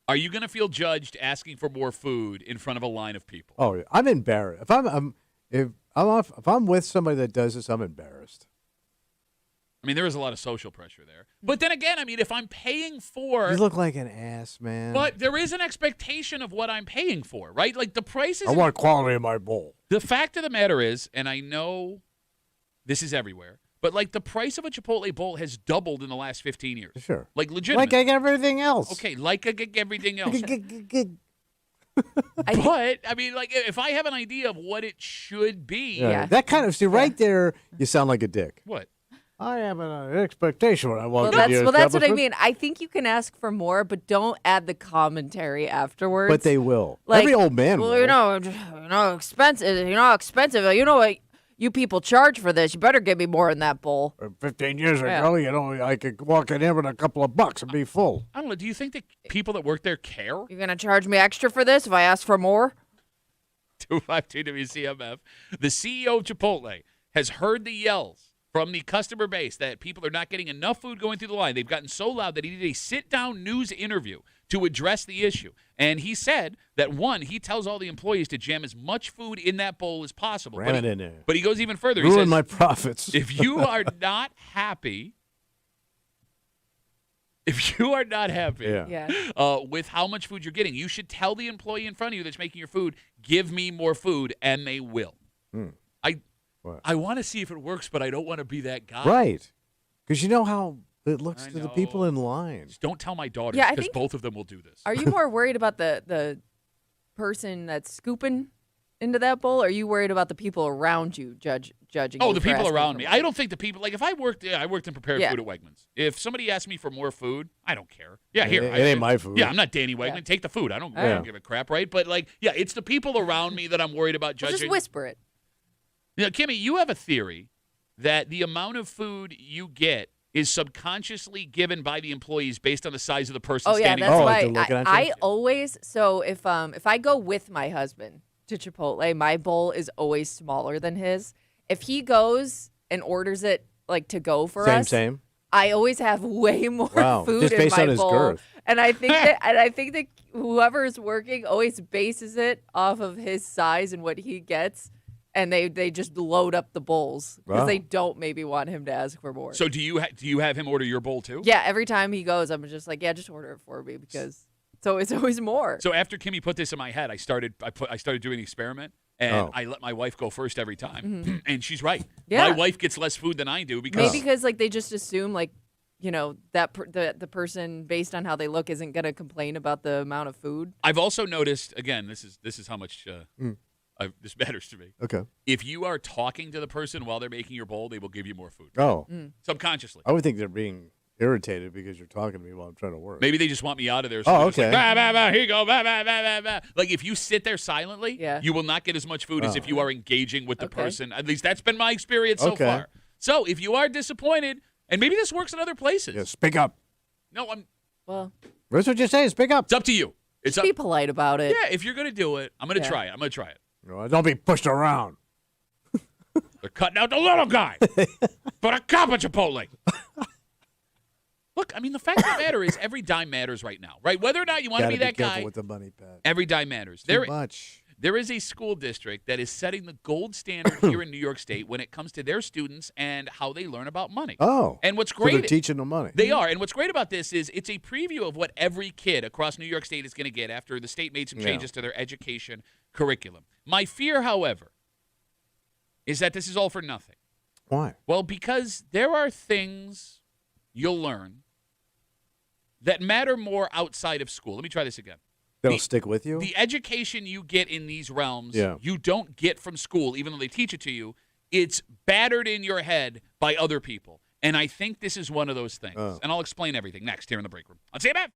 S1: are you going to feel judged asking for more food in front of a line of people?
S2: Oh, yeah. I'm embarrassed. If I'm with somebody that does this, I'm embarrassed.
S1: I mean, there is a lot of social pressure there. But then again, I mean, if I'm paying for...
S2: You look like an ass, man.
S1: But there is an expectation of what I'm paying for, right? Like the price is...
S2: I want quality in my bowl.
S1: The fact of the matter is, and I know this is everywhere, but like the price of a Chipotle bowl has doubled in the last 15 years.
S2: Sure.
S1: Like legitimate.
S2: Like everything else.
S1: Okay, like everything else. But I mean, like, if I have an idea of what it should be,
S3: Yeah.
S2: That kind of, right there, you sound like a dick.
S1: what?
S2: I have an expectation when I walk
S3: Well,
S2: into your
S3: that's what I
S2: establishment.
S3: mean. I think you can ask for more, but don't add the commentary afterwards.
S2: But they will.
S3: Like,
S2: Every old man
S3: well,
S2: will.
S3: expensive. Expensive. You know what you people charge for this? You better give me more in that bowl.
S2: 15 years ago, I could walk in here with a couple of bucks and be full.
S1: I don't know. Do you think that people that work there care?
S3: You're gonna charge me extra for this if I ask for more?
S1: 252 WCMF. The CEO of Chipotle has heard the yells from the customer base that people are not getting enough food going through the line. They've gotten so loud that he did a sit-down news interview to address the issue. And he said that, one, he tells all the employees to jam as much food in that bowl as possible.
S2: Ram it in there.
S1: But he goes even further. He
S2: Ruin
S1: says,
S2: my profits.
S1: if you are not happy with how much food you're getting, you should tell the employee in front of you that's making your food, give me more food, and they will. I want to see if it works, but I don't want to be that guy.
S2: Right. Because you know how it looks to the people in line.
S1: Just don't tell my daughters,
S3: Yeah, I
S1: because
S3: think-
S1: both of them will do this.
S3: Are you more worried about the person that's scooping into that bowl, or are you worried about the people around you judging?
S1: Oh,
S3: you
S1: the
S3: for
S1: people
S3: asking
S1: around
S3: for
S1: me.
S3: more?
S1: I don't think the people, like, if I worked in prepared
S3: Yeah.
S1: food at Wegmans. If somebody asked me for more food, I don't care. Yeah, here.
S2: It ain't my food.
S1: Yeah, I'm not Danny Wegman.
S3: Yeah.
S1: Take the food. I don't
S2: Yeah.
S1: give a crap, right? But, like, yeah, it's the people around me that I'm worried about
S3: Well,
S1: judging.
S3: just whisper it.
S1: You know, Kimmy, you have a theory that the amount of food you get is subconsciously given by the employees based on the size of the person
S3: Oh yeah,
S1: standing
S3: that's
S2: Oh,
S3: why
S2: they're looking at you?
S3: I always if I go with my husband to Chipotle, my bowl is always smaller than his. If he goes and orders it like to go for us,
S2: Same.
S3: I always have way more
S2: Wow,
S3: food
S2: just
S3: in
S2: based
S3: my
S2: on his
S3: bowl.
S2: girth.
S3: And I think that whoever is working always bases it off of his size and what he gets. And they just load up the bowls because
S2: Wow.
S3: they don't maybe want him to ask for more.
S1: So do you have him order your bowl too?
S3: Yeah, every time he goes, I'm just like, yeah, just order it for me because so it's always more.
S1: So after Kimmy put this in my head, I started doing the experiment, and
S2: Oh.
S1: I let my wife go first every time, and she's right.
S3: Yeah.
S1: My wife gets less food than I do because
S3: Maybe because like they just assume like, you know, that the person based on how they look isn't gonna complain about the amount of food.
S1: I've also noticed. Again, this is how much this matters to me.
S2: Okay.
S1: If you are talking to the person while they're making your bowl, they will give you more food
S2: Oh,
S1: subconsciously.
S2: I would think they're being irritated because you're talking to me while I'm trying to work.
S1: Maybe they just want me out of there. So
S2: Oh,
S1: they're just
S2: okay.
S1: Like, bah, bah, bah, here you go. Bah, bah, bah, bah, bah. Like if you sit there silently,
S3: Yeah.
S1: you will not get as much food as if you are engaging with the
S3: Okay.
S1: person. At least that's been my experience so
S2: Okay.
S1: far. So if you are disappointed, and maybe this works in other places.
S2: Yeah, speak up.
S1: No,
S3: Well,
S2: That's what you're saying. Speak up.
S1: it's up to you. It's up.
S3: be polite about it.
S1: Yeah, if you're gonna do it, I'm gonna
S3: Yeah.
S1: try it. I'm gonna try it.
S2: No, don't be pushed around.
S1: They're cutting out the little guy for a cup of Chipotle. Look, I mean, the fact of the matter is, every dime matters right now, right? Whether or not you want to
S2: Gotta
S1: be that
S2: careful
S1: guy,
S2: with the money, Pat.
S1: every dime matters.
S2: Too much.
S1: There is a school district that is setting the gold standard here in New York State when it comes to their students and how they learn about money.
S2: Oh.
S1: And what's
S2: So they're
S1: great,
S2: teaching them money.
S1: they are. And what's great about this is it's a preview of what every kid across New York State is going to get after the state made some changes to their education curriculum. My fear, however, is that this is all for nothing.
S2: Why?
S1: Well, because there are things you'll learn that matter more outside of school. Let me try this again.
S2: They'll stick with you?
S1: The education you get in these realms,
S2: Yeah.
S1: you don't get from school, even though they teach it to you. It's battered in your head by other people. And I think this is one of those things.
S2: Oh.
S1: And I'll explain everything next here in the break room on CMF.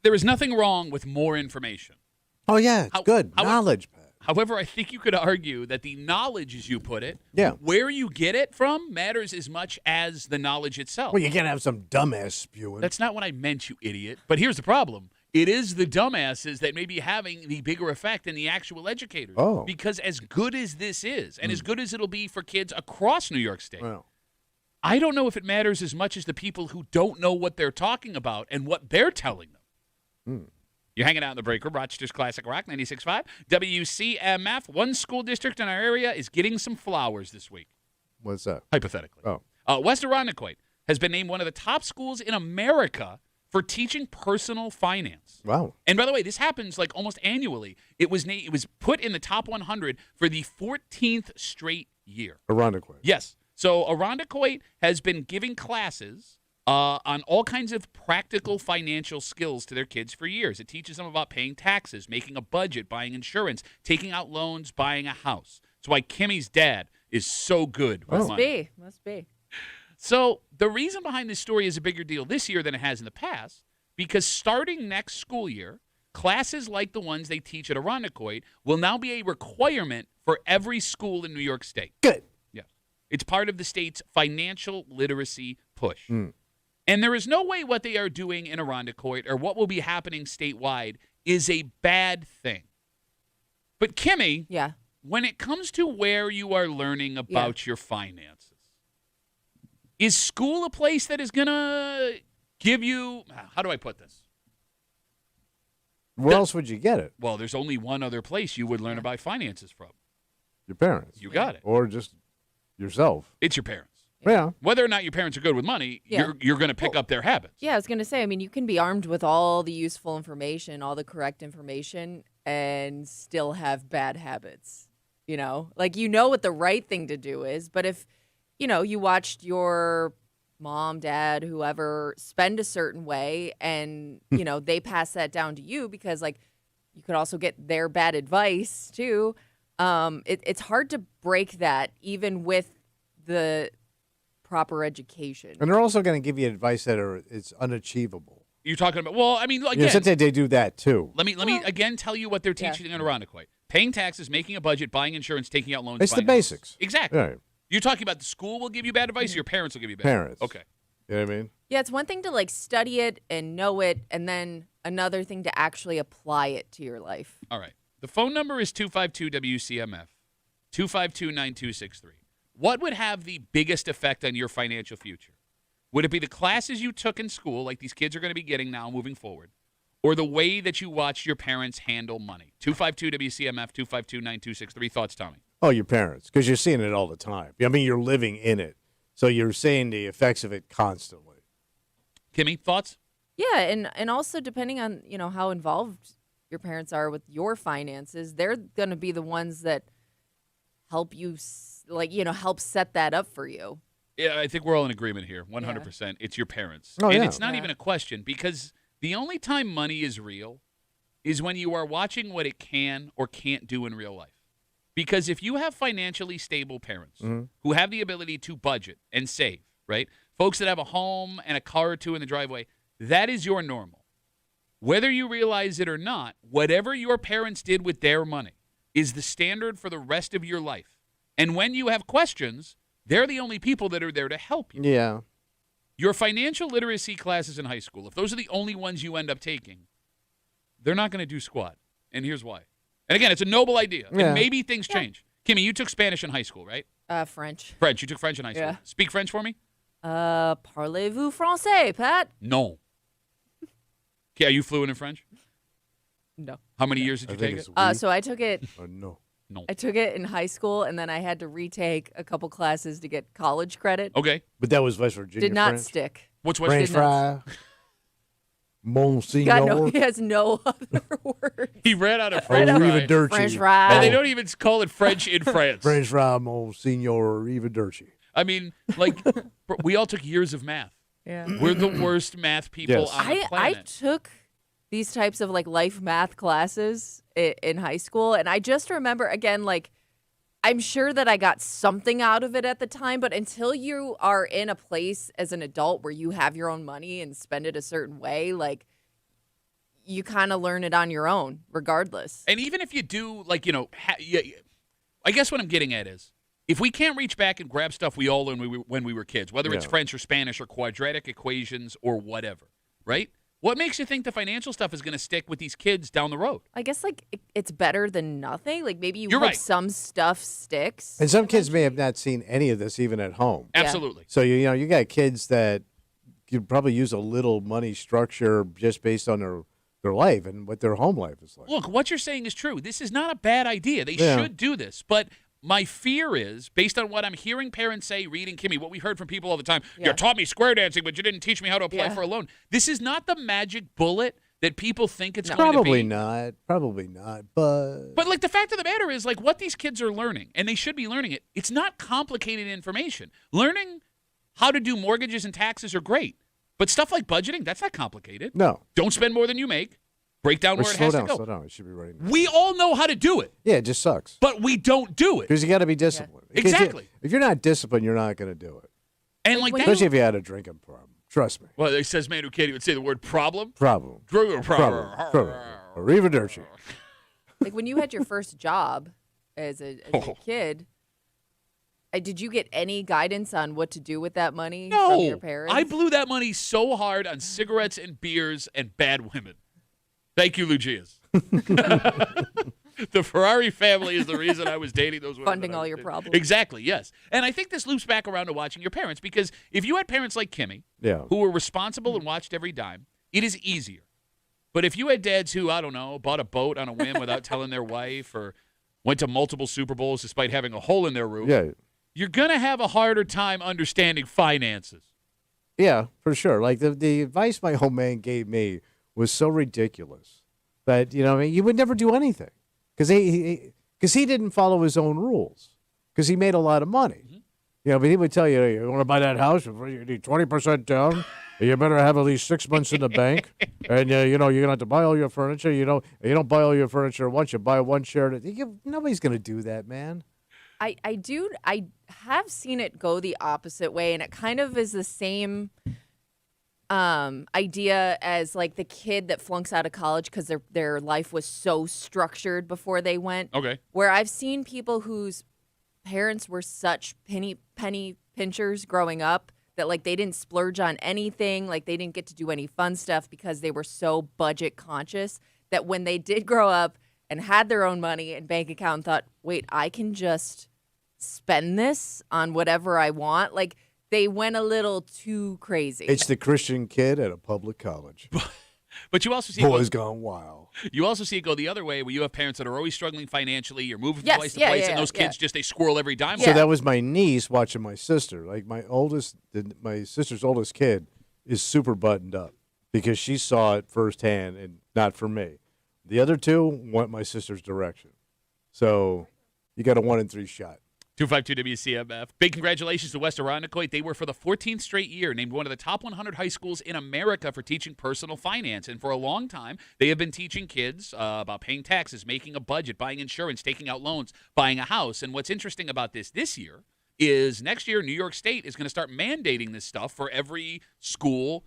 S1: there is nothing wrong with more information.
S2: Oh, yeah, it's good. Knowledge, Pat.
S1: However, I think you could argue that the knowledge, as you put it,
S2: Yeah.
S1: where you get it from matters as much as the knowledge itself.
S2: Well, you can't have some dumbass spewing.
S1: That's not what I meant, you idiot. But here's the problem. It is the dumbasses that may be having the bigger effect than the actual educators.
S2: Oh.
S1: Because as good as this is, and as good as it'll be for kids across New York State,
S2: Well,
S1: I don't know if it matters as much as the people who don't know what they're talking about and what they're telling them. You're hanging out in the break room, Rochester's Classic Rock 96.5. WCMF, one school district in our area is getting some flowers this week,
S2: what's that?
S1: hypothetically.
S2: Oh.
S1: West Irondequoit has been named one of the top schools in America for teaching personal finance.
S2: Wow.
S1: And by the way, this happens like almost annually. It was put in the top 100 for the 14th straight year.
S2: Irondequoit.
S1: Yes. So Irondequoit has been giving classes on all kinds of practical financial skills to their kids for years. It teaches them about paying taxes, making a budget, buying insurance, taking out loans, buying a house. That's why Kimmy's dad is so good with money.
S3: Must be.
S1: So the reason behind this story is a bigger deal this year than it has in the past, because starting next school year, classes like the ones they teach at Irondequoit will now be a requirement for every school in New York State.
S2: Good.
S1: Yeah. It's part of the state's financial literacy push. And there is no way what they are doing in Irondequoit or what will be happening statewide is a bad thing. But Kimmy,
S3: Yeah.
S1: when it comes to where you are learning about your finances, is school a place that is going to give you, how do I put this?
S2: Where else would you get it?
S1: Well, there's only one other place you would learn about finances from.
S2: Your parents.
S1: You got it.
S2: Or just yourself.
S1: It's your parents.
S2: Yeah.
S1: Whether or not your parents are good with money,
S3: Yeah.
S1: you're going to pick up their habits.
S3: Yeah, I was going to say, I mean, you can be armed with all the useful information, all the correct information, and still have bad habits. You know, like, you know what the right thing to do is, but if, you know, you watched your mom, dad, whoever spend a certain way and, you know, they pass that down to you because, like, you could also get their bad advice too. It's hard to break that even with the proper education.
S2: And they're also going to give you advice that it's unachievable.
S1: You're talking about, well, I mean, again,
S2: You know, sometimes they do that too.
S1: let me again tell you what they're teaching in Irondequoit. Paying taxes, making a budget, buying insurance, taking out loans.
S2: It's the
S1: buying a house.
S2: basics.
S1: Exactly.
S2: Right.
S1: You're talking about the school will give you bad advice or your parents will give you bad
S2: Parents.
S1: advice? Okay.
S2: You know what I mean?
S3: Yeah, it's one thing to like study it and know it, and then another thing to actually apply it to your life.
S1: All right. The phone number is 252-WCMF, 252-9263. What would have the biggest effect on your financial future? Would it be the classes you took in school, like these kids are going to be getting now moving forward, or the way that you watched your parents handle money? 252-WCMF, 252-9263. Thoughts, Tommy?
S2: Oh, your parents, because you're seeing it all the time. I mean, you're living in it. So you're seeing the effects of it constantly.
S1: Kimmy, thoughts?
S3: Yeah, and also depending on, you know, how involved your parents are with your finances, they're going to be the ones that help you, like, you know, help set that up for you.
S1: Yeah, I think we're all in agreement here. 100%. It's your parents.
S2: Oh,
S1: and
S2: yeah.
S1: it's not even a question, because the only time money is real is when you are watching what it can or can't do in real life. Because if you have financially stable parents who have the ability to budget and save, right? Folks that have a home and a car or two in the driveway, that is your normal. Whether you realize it or not, whatever your parents did with their money is the standard for the rest of your life. And when you have questions, they're the only people that are there to help you.
S2: Yeah.
S1: Your financial literacy classes in high school, if those are the only ones you end up taking, they're not going to do squat. And here's why. And again, it's a noble idea.
S2: Yeah.
S1: And maybe things change. Kimmy, you took Spanish in high school, right?
S3: French.
S1: French. You took French in high school.
S3: Yeah.
S1: Speak French for me?
S3: Parlez-vous français, Pat?
S1: No. Okay, are you fluent in French?
S3: No.
S1: How many years did you
S2: I think
S1: take
S2: it's
S1: it?
S2: we.
S3: So I took it.
S2: No.
S1: No.
S3: I took it in high school, and then I had to retake a couple classes to get college credit.
S1: Okay.
S2: But that was West Virginia
S3: Did not
S2: French.
S3: stick.
S1: What's West
S2: French
S3: Did not-
S2: fry. Monsignor.
S3: God, no, he has no other words.
S1: He ran out of French fry.
S2: Arrivederci.
S3: French fry.
S1: And they don't even call it French in France.
S2: French fry, Monsignor Arrivederci.
S1: I mean, like, we all took years of math.
S3: Yeah.
S1: We're the worst math people
S2: Yes.
S1: on the
S3: I
S1: planet.
S3: took these types of like life math classes in high school, and I just remember again, like, I'm sure that I got something out of it at the time, but until you are in a place as an adult where you have your own money and spend it a certain way, like, you kind of learn it on your own, regardless.
S1: And even if you do, like, I guess what I'm getting at is, if we can't reach back and grab stuff we all learned when we were kids, whether it's French or Spanish or quadratic equations or whatever, right? What makes you think the financial stuff is going to stick with these kids down the road?
S3: I guess, like, it's better than nothing. Like, maybe you
S1: You're
S3: hope
S1: right.
S3: some stuff sticks.
S2: And some kids may have not seen any of this even at home.
S1: Absolutely.
S2: So, you got kids that could probably use a little money structure just based on their life and what their home life is like.
S1: Look, what you're saying is true. This is not a bad idea. They should do this. But my fear is, based on what I'm hearing parents say, reading Kimmy, what we heard from people all the time, you taught me square dancing, but you didn't teach me how to apply for a loan. This is not the magic bullet that people think it's going to be.
S2: Probably not. But
S1: like, the fact of the matter is, like, what these kids are learning, and they should be learning it, it's not complicated information. Learning how to do mortgages and taxes are great. But stuff like budgeting, that's not complicated.
S2: No.
S1: Don't spend more than you make. Break down where it has to go.
S2: Slow down. It should be right.
S1: We all know how to do it.
S2: Yeah, it just sucks.
S1: But we don't do it.
S2: Because you got to be disciplined.
S1: Yeah. Exactly.
S2: If you're not disciplined, you're not going to do it.
S1: And like that,
S2: especially if you had a drinking problem. Trust me.
S1: Well, it says man who can't even say the word problem.
S2: Problem. Or even dirty.
S3: Like, when you had your first job as a kid, did you get any guidance on what to do with that money from your parents?
S1: I blew that money so hard on cigarettes and beers and bad women. Thank you, Lucia's. The Ferrari family is the reason I was dating those women.
S3: Funding all your problems.
S1: Exactly, yes. And I think this loops back around to watching your parents, because if you had parents like Kimmy, who were responsible and watched every dime, it is easier. But if you had dads who, I don't know, bought a boat on a whim without telling their wife, or went to multiple Super Bowls despite having a hole in their roof, you're going to have a harder time understanding finances.
S2: Yeah, for sure. Like, the advice my old man gave me was so ridiculous that, you would never do anything. Because he didn't follow his own rules, because he made a lot of money. But he would tell you want to buy that house, you need 20% down, you better have at least 6 months in the bank, and you're going to have to buy all your furniture. You don't buy all your furniture once, you buy one share. Nobody's going to do that, man.
S3: I have seen it go the opposite way, and it kind of is the same idea as, like, the kid that flunks out of college because their life was so structured before they went.
S1: Okay.
S3: Where I've seen people whose parents were such penny pinchers growing up that, like, they didn't splurge on anything, like, they didn't get to do any fun stuff because they were so budget conscious that when they did grow up and had their own money and bank account, thought, wait, I can just spend this on whatever I want. Like, they went a little too crazy.
S2: It's the Christian kid at a public college.
S1: But you also see
S2: boys gone wild.
S1: You also see it go the other way, where you have parents that are always struggling financially. You're moving from place to place, and those kids they squirrel every dime.
S2: So that was my niece watching my sister. Like, my sister's oldest kid is super buttoned up because she saw it firsthand, and not for me. The other two went my sister's direction. So you got a 1 in 3 shot.
S1: 252 WCMF. Big congratulations to West Irondequoit. They were, for the 14th straight year, named one of the top 100 high schools in America for teaching personal finance. And for a long time, they have been teaching kids about paying taxes, making a budget, buying insurance, taking out loans, buying a house. And what's interesting about this year is next year, New York State is going to start mandating this stuff for every school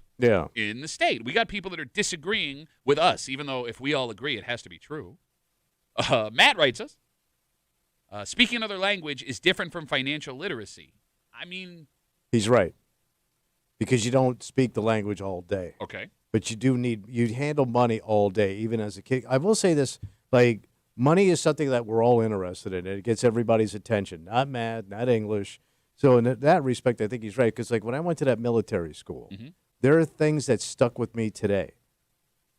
S1: in the state. We got people that are disagreeing with us, even though if we all agree, it has to be true. Matt writes us, speaking another language is different from financial literacy. I mean,
S2: he's right, because you don't speak the language all day.
S1: Okay.
S2: But you handle money all day, even as a kid. I will say this, like, money is something that we're all interested in. It gets everybody's attention, not math, not English. So in that respect, I think he's right, because, like, when I went to that military school, there are things that stuck with me today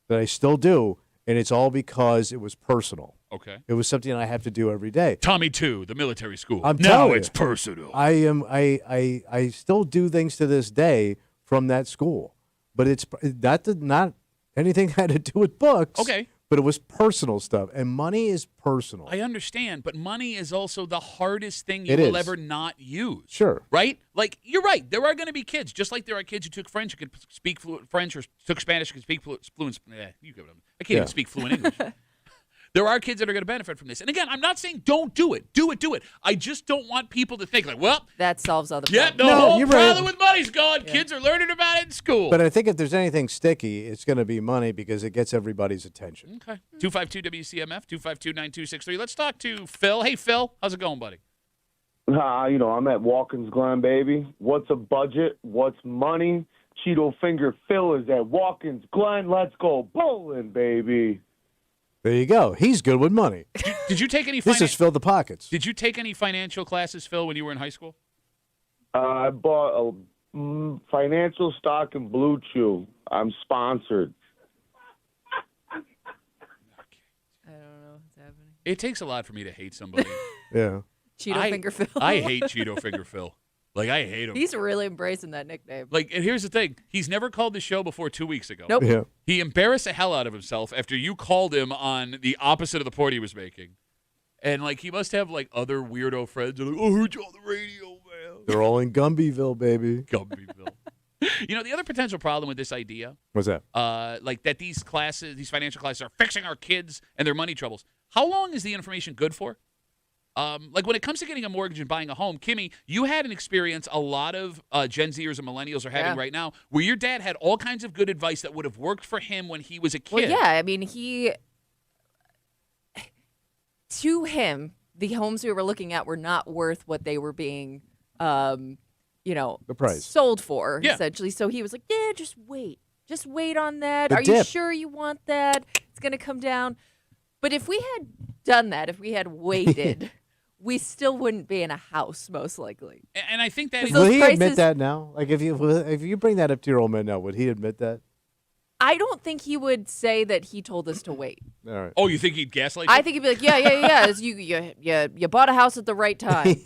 S2: that I still do, and it's all because it was personal.
S1: Okay.
S2: It was something I have to do every day.
S1: Tommy 2, the military school.
S2: Now
S1: it's personal.
S2: I still do things to this day from that school, but it's not anything had to do with books.
S1: Okay.
S2: But it was personal stuff, and money is personal.
S1: I understand, but money is also the hardest thing you will ever not use.
S2: Sure.
S1: Right? Like, you're right. There are going to be kids, just like there are kids who took French who could speak fluent French, or took Spanish who could speak fluent. You get what I can't even speak fluent English. There are kids that are going to benefit from this. And again, I'm not saying don't do it. Do it. I just don't want people to think like, well,
S3: That solves all the
S1: yeah,
S3: problems.
S1: the whole
S2: you're
S1: problem
S2: right.
S1: with money's gone. Kids are learning about it in school.
S2: But I think if there's anything sticky, it's going to be money because it gets everybody's attention.
S1: Okay. 252 WCMF, 252-9263. Let's talk to Phil. Hey, Phil. How's it going, buddy?
S7: I'm at Watkins Glen, baby. What's a budget? What's money? Cheeto Finger Phil is at Watkins Glen. Let's go bowling, baby.
S2: There you go. He's good with money.
S1: Did you take any
S2: This has filled the pockets.
S1: Did you take any financial classes, Phil, when you were in high school?
S7: I bought a financial stock and Blue Chew. I'm sponsored.
S3: I don't know what's happening.
S1: It takes a lot for me to hate somebody.
S2: Yeah.
S3: Cheeto Finger Phil.
S1: I hate Cheeto Finger Phil. Like, I hate him.
S3: He's really embracing that nickname.
S1: Like, and here's the thing. He's never called the show before 2 weeks ago.
S3: Nope.
S2: Yeah.
S1: He embarrassed the hell out of himself after you called him on the opposite of the point he was making. And, like, he must have, like, other weirdo friends. They're like, oh, I heard you on the radio, man.
S2: They're all in Gumbyville, baby.
S1: Gumbyville. You know, the other potential problem with this idea,
S2: What's that?
S1: like that these financial classes are fixing our kids and their money troubles. How long is the information good for? Like when it comes to getting a mortgage and buying a home, Kimmy, you had an experience a lot of Gen Zers and millennials are having right now where your dad had all kinds of good advice that would have worked for him when he was a kid.
S3: Well, yeah. I mean, to him, the homes we were looking at were not worth what they were being,
S2: The price.
S3: sold for, essentially. So he was like, yeah, just wait. Just wait on that.
S2: The
S3: Are you
S2: dip.
S3: sure you want that? It's going to come down. But if we had done that, if we had waited, we still wouldn't be in a house, most likely.
S1: And I think that
S3: Those
S2: Will he
S3: prices-
S2: admit that now? Like if you bring that up to your old man now, would he admit that?
S3: I don't think he would say that he told us to wait.
S2: All right.
S1: Oh, you think he'd gaslight
S3: I
S1: you?
S3: think he'd be like, yeah. You bought a house at the right time.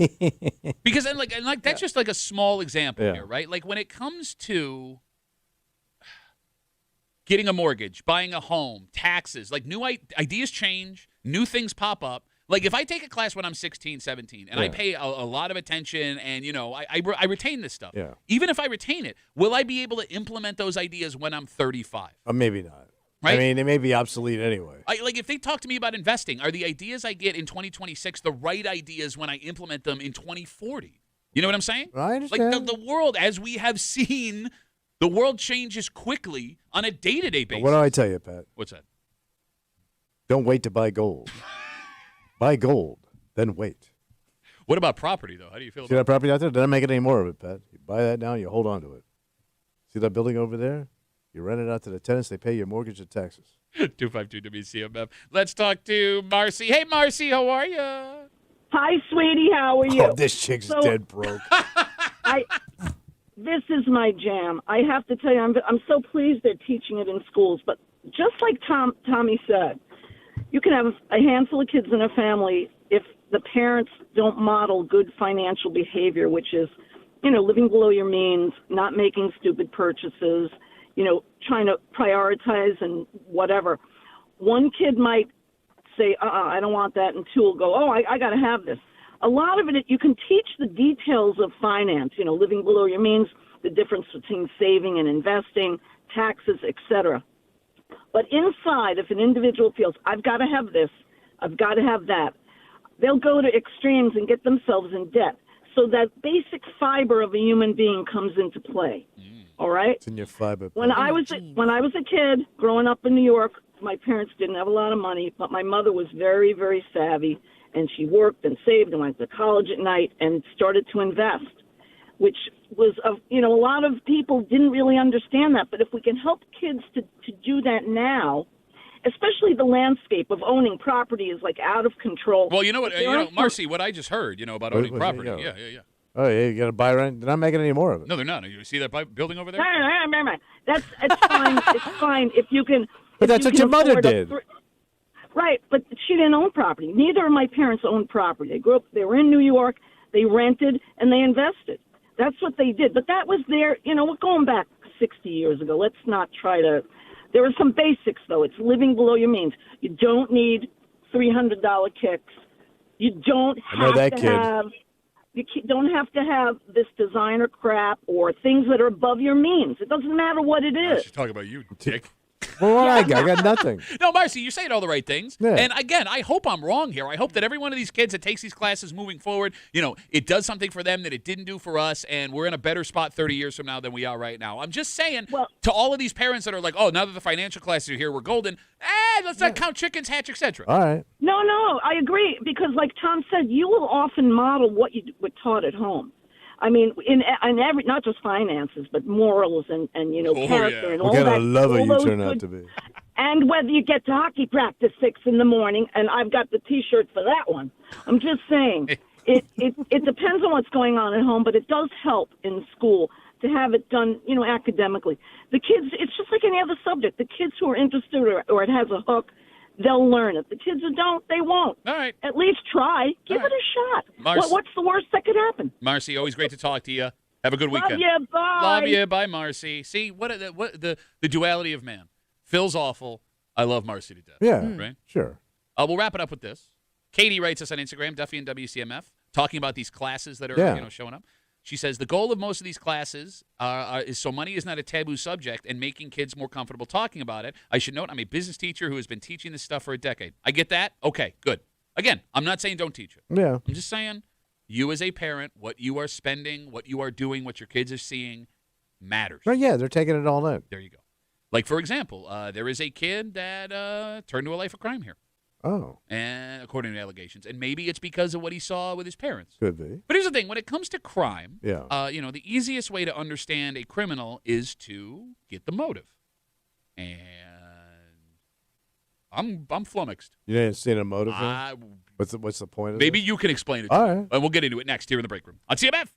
S1: Because and like that's just like a small example
S2: Yeah.
S1: here, right? Like when it comes to getting a mortgage, buying a home, taxes, like new ideas change, new things pop up. Like if I take a class when I'm 16, 17, and I pay a lot of attention and, I retain this stuff.
S2: Yeah.
S1: Even if I retain it, will I be able to implement those ideas when I'm 35?
S2: Maybe not.
S1: Right?
S2: I mean, they may be obsolete anyway.
S1: Like if they talk to me about investing, are the ideas I get in 2026 the right ideas when I implement them in 2040? You know what I'm saying?
S2: I understand.
S1: Like the world, as we have seen, the world changes quickly on a day-to-day basis.
S2: What do I tell you, Pat?
S1: What's that?
S2: Don't wait to buy gold. Buy gold, then wait.
S1: What about property, though? How do you feel
S2: See that property out there? Don't make it any more of it, Pat. You buy that now, you hold on to it. See that building over there? You rent it out to the tenants. They pay your mortgage and taxes.
S1: 252 WCMF. Let's talk to Marcy. Hey, Marcy, how are you?
S8: Hi, sweetie. How are you?
S2: Oh, this chick's dead broke.
S8: This is my jam. I have to tell you, I'm so pleased they're teaching it in schools. But just like Tommy said, you can have a handful of kids in a family if the parents don't model good financial behavior, which is, living below your means, not making stupid purchases, trying to prioritize and whatever. One kid might say, I don't want that, and two will go, oh, I got to have this. A lot of it, you can teach the details of finance, living below your means, the difference between saving and investing, taxes, etc. But inside, if an individual feels, I've got to have this, I've got to have that, they'll go to extremes and get themselves in debt. So that basic fiber of a human being comes into play. All right?
S2: It's in your fiber.
S8: When I was a kid growing up in New York, my parents didn't have a lot of money, but my mother was very, very savvy, and she worked and saved and went to college at night and started to invest, which was, a lot of people didn't really understand that. But if we can help kids to do that now, especially the landscape of owning property is like out of control.
S1: Well, you know what, Marcy, what I just heard, about owning property. Yeah.
S2: Oh, yeah, you got to buy rent. They're not making any more of it.
S1: No, they're not. You see that building over there?
S8: It's fine. It's fine if you can.
S2: But that's what your mother did.
S8: Right, but she didn't own property. Neither of my parents owned property. They grew up. They were in New York. They rented and they invested. That's what they did. But that was their. We're going back 60 years ago. Let's not try to. There are some basics though. It's living below your means. You don't need $300 kicks. You don't have to have. You don't have to have this designer crap or things that are above your means. It doesn't matter what it is.
S1: She's talking about you, dick.
S2: Well, what I got nothing.
S1: No, Marcy, you're saying all the right things.
S2: Yeah.
S1: And again, I hope I'm wrong here. I hope that every one of these kids that takes these classes moving forward, it does something for them that it didn't do for us, and we're in a better spot 30 years from now than we are right now. I'm just saying to all of these parents that are like, oh, now that the financial classes are here, we're golden. Let's not count chickens, hatch, etc.
S2: All right.
S8: No, I agree because, like Tom said, you will often model what you were taught at home. I mean, in every, not just finances, but morals and character and all that.
S2: What kind of lover
S8: all
S2: you
S8: those
S2: turn out
S8: good,
S2: to be?
S8: And whether you get to hockey practice 6 in the morning, and I've got the T-shirt for that one. I'm just saying, it depends on what's going on at home, but it does help in school to have it done, academically. The kids, it's just like any other subject. The kids who are interested or it has a hook, they'll learn it. The kids who don't, they won't.
S1: All right.
S8: At least try. Give it a shot. What's the worst that could happen?
S1: Marcy, always great to talk to you. Have a good weekend.
S8: Love you. Bye.
S1: Love you. Bye, Marcy. See, what the duality of man. Phil's awful. I love Marcy to death.
S2: Yeah.
S1: Right?
S2: Sure.
S1: We'll wrap it up with this. Katie writes us on Instagram, Duffy and WCMF, talking about these classes that are showing up. She says, the goal of most of these classes is so money is not a taboo subject and making kids more comfortable talking about it. I should note I'm a business teacher who has been teaching this stuff for a decade. I get that? Okay, good. Again, I'm not saying don't teach it.
S2: Yeah.
S1: I'm just saying you as a parent, what you are spending, what you are doing, what your kids are seeing matters.
S2: Well, yeah, they're taking it all in.
S1: There you go. Like, for example, there is a kid that turned to a life of crime here.
S2: Oh.
S1: And according to allegations. And maybe it's because of what he saw with his parents.
S2: Could be.
S1: But here's the thing. When it comes to crime,
S2: Yeah.
S1: The easiest way to understand a criminal is to get the motive. And I'm flummoxed.
S2: You didn't see a motive? What's the point of
S1: Maybe
S2: this?
S1: you can explain it
S2: All
S1: to me.
S2: right.
S1: And we'll get into it next here in the break room on CMF.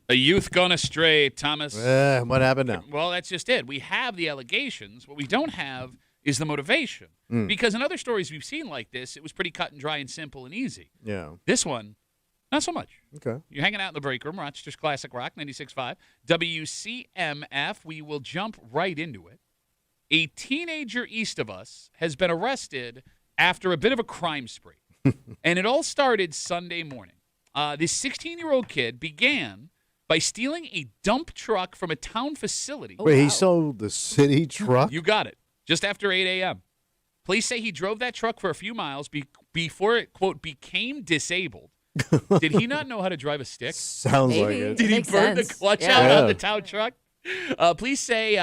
S1: A youth gone astray, Thomas.
S2: What happened now?
S1: Well, that's just it. We have the allegations. What we don't have is the motivation. Because in other stories we've seen like this, it was pretty cut and dry and simple and easy.
S2: Yeah.
S1: This one, not so much.
S2: Okay.
S1: You're hanging out in the break room, Rochester's Classic Rock, 96.5. WCMF, we will jump right into it. A teenager east of us has been arrested after a bit of a crime spree. And it all started Sunday morning. This 16-year-old kid began by stealing a dump truck from a town facility.
S2: Wait, he sold the city truck?
S1: You got it. Just after 8 a.m. Police say he drove that truck for a few miles before it, quote, became disabled. Did he not know how to drive a stick?
S2: Sounds like it.
S1: Did he
S3: Makes
S1: burn
S3: sense.
S1: the clutch
S3: Yeah.
S1: out on the town truck? Police say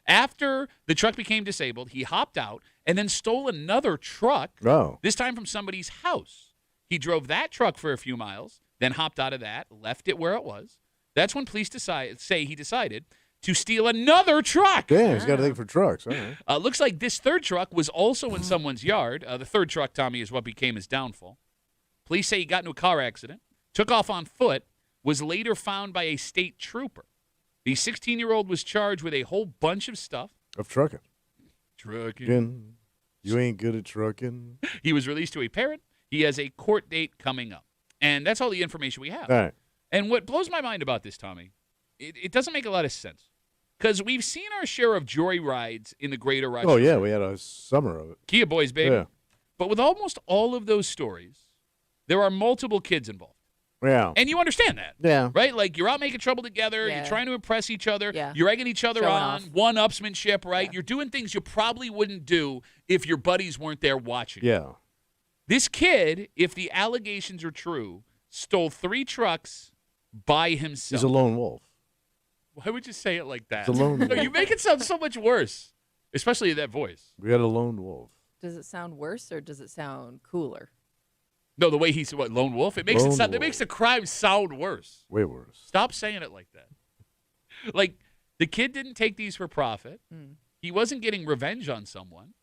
S1: after the truck became disabled, he hopped out and then stole another truck, this time from somebody's house. He drove that truck for a few miles, then hopped out of that, left it where it was. That's when police say he decided to steal another truck.
S2: Damn, he's got a thing for trucks. All right.
S1: Looks like this third truck was also in someone's yard. The third truck, Tommy, is what became his downfall. Police say he got into a car accident, took off on foot, was later found by a state trooper. The 16-year-old was charged with a whole bunch of stuff.
S2: Of trucking.
S1: Trucking.
S2: You ain't good at trucking.
S1: He was released to a parent. He has a court date coming up. And that's all the information we have.
S2: All right.
S1: And what blows my mind about this, Tommy, it doesn't make a lot of sense. Because we've seen our share of joyrides in the greater Rochester.
S2: Oh, yeah, we had a summer of it.
S1: Kia Boys, baby.
S2: Yeah.
S1: But with almost all of those stories, there are multiple kids involved.
S2: Yeah.
S1: And you understand that.
S2: Yeah.
S1: Right? Like, you're out making trouble together.
S3: Yeah.
S1: You're trying to impress each other.
S3: Yeah.
S1: You're egging each other
S3: Showing
S1: on.
S3: off.
S1: One-upsmanship, right?
S3: Yeah.
S1: You're doing things you probably wouldn't do if your buddies weren't there watching.
S2: Yeah.
S1: This kid, if the allegations are true, stole 3 trucks by himself.
S2: He's a lone wolf.
S1: Why would you say it like that?
S2: He's a lone
S1: No,
S2: wolf.
S1: you make it sound so much worse, especially in that voice.
S2: We had a lone wolf.
S3: Does it sound worse or does it sound cooler?
S1: No, the way he's what, lone wolf? It makes
S2: Lone
S1: it sound, it
S2: wolf.
S1: makes the crime sound worse.
S2: Way worse.
S1: Stop saying it like that. Like, the kid didn't take these for profit. He wasn't getting revenge on someone.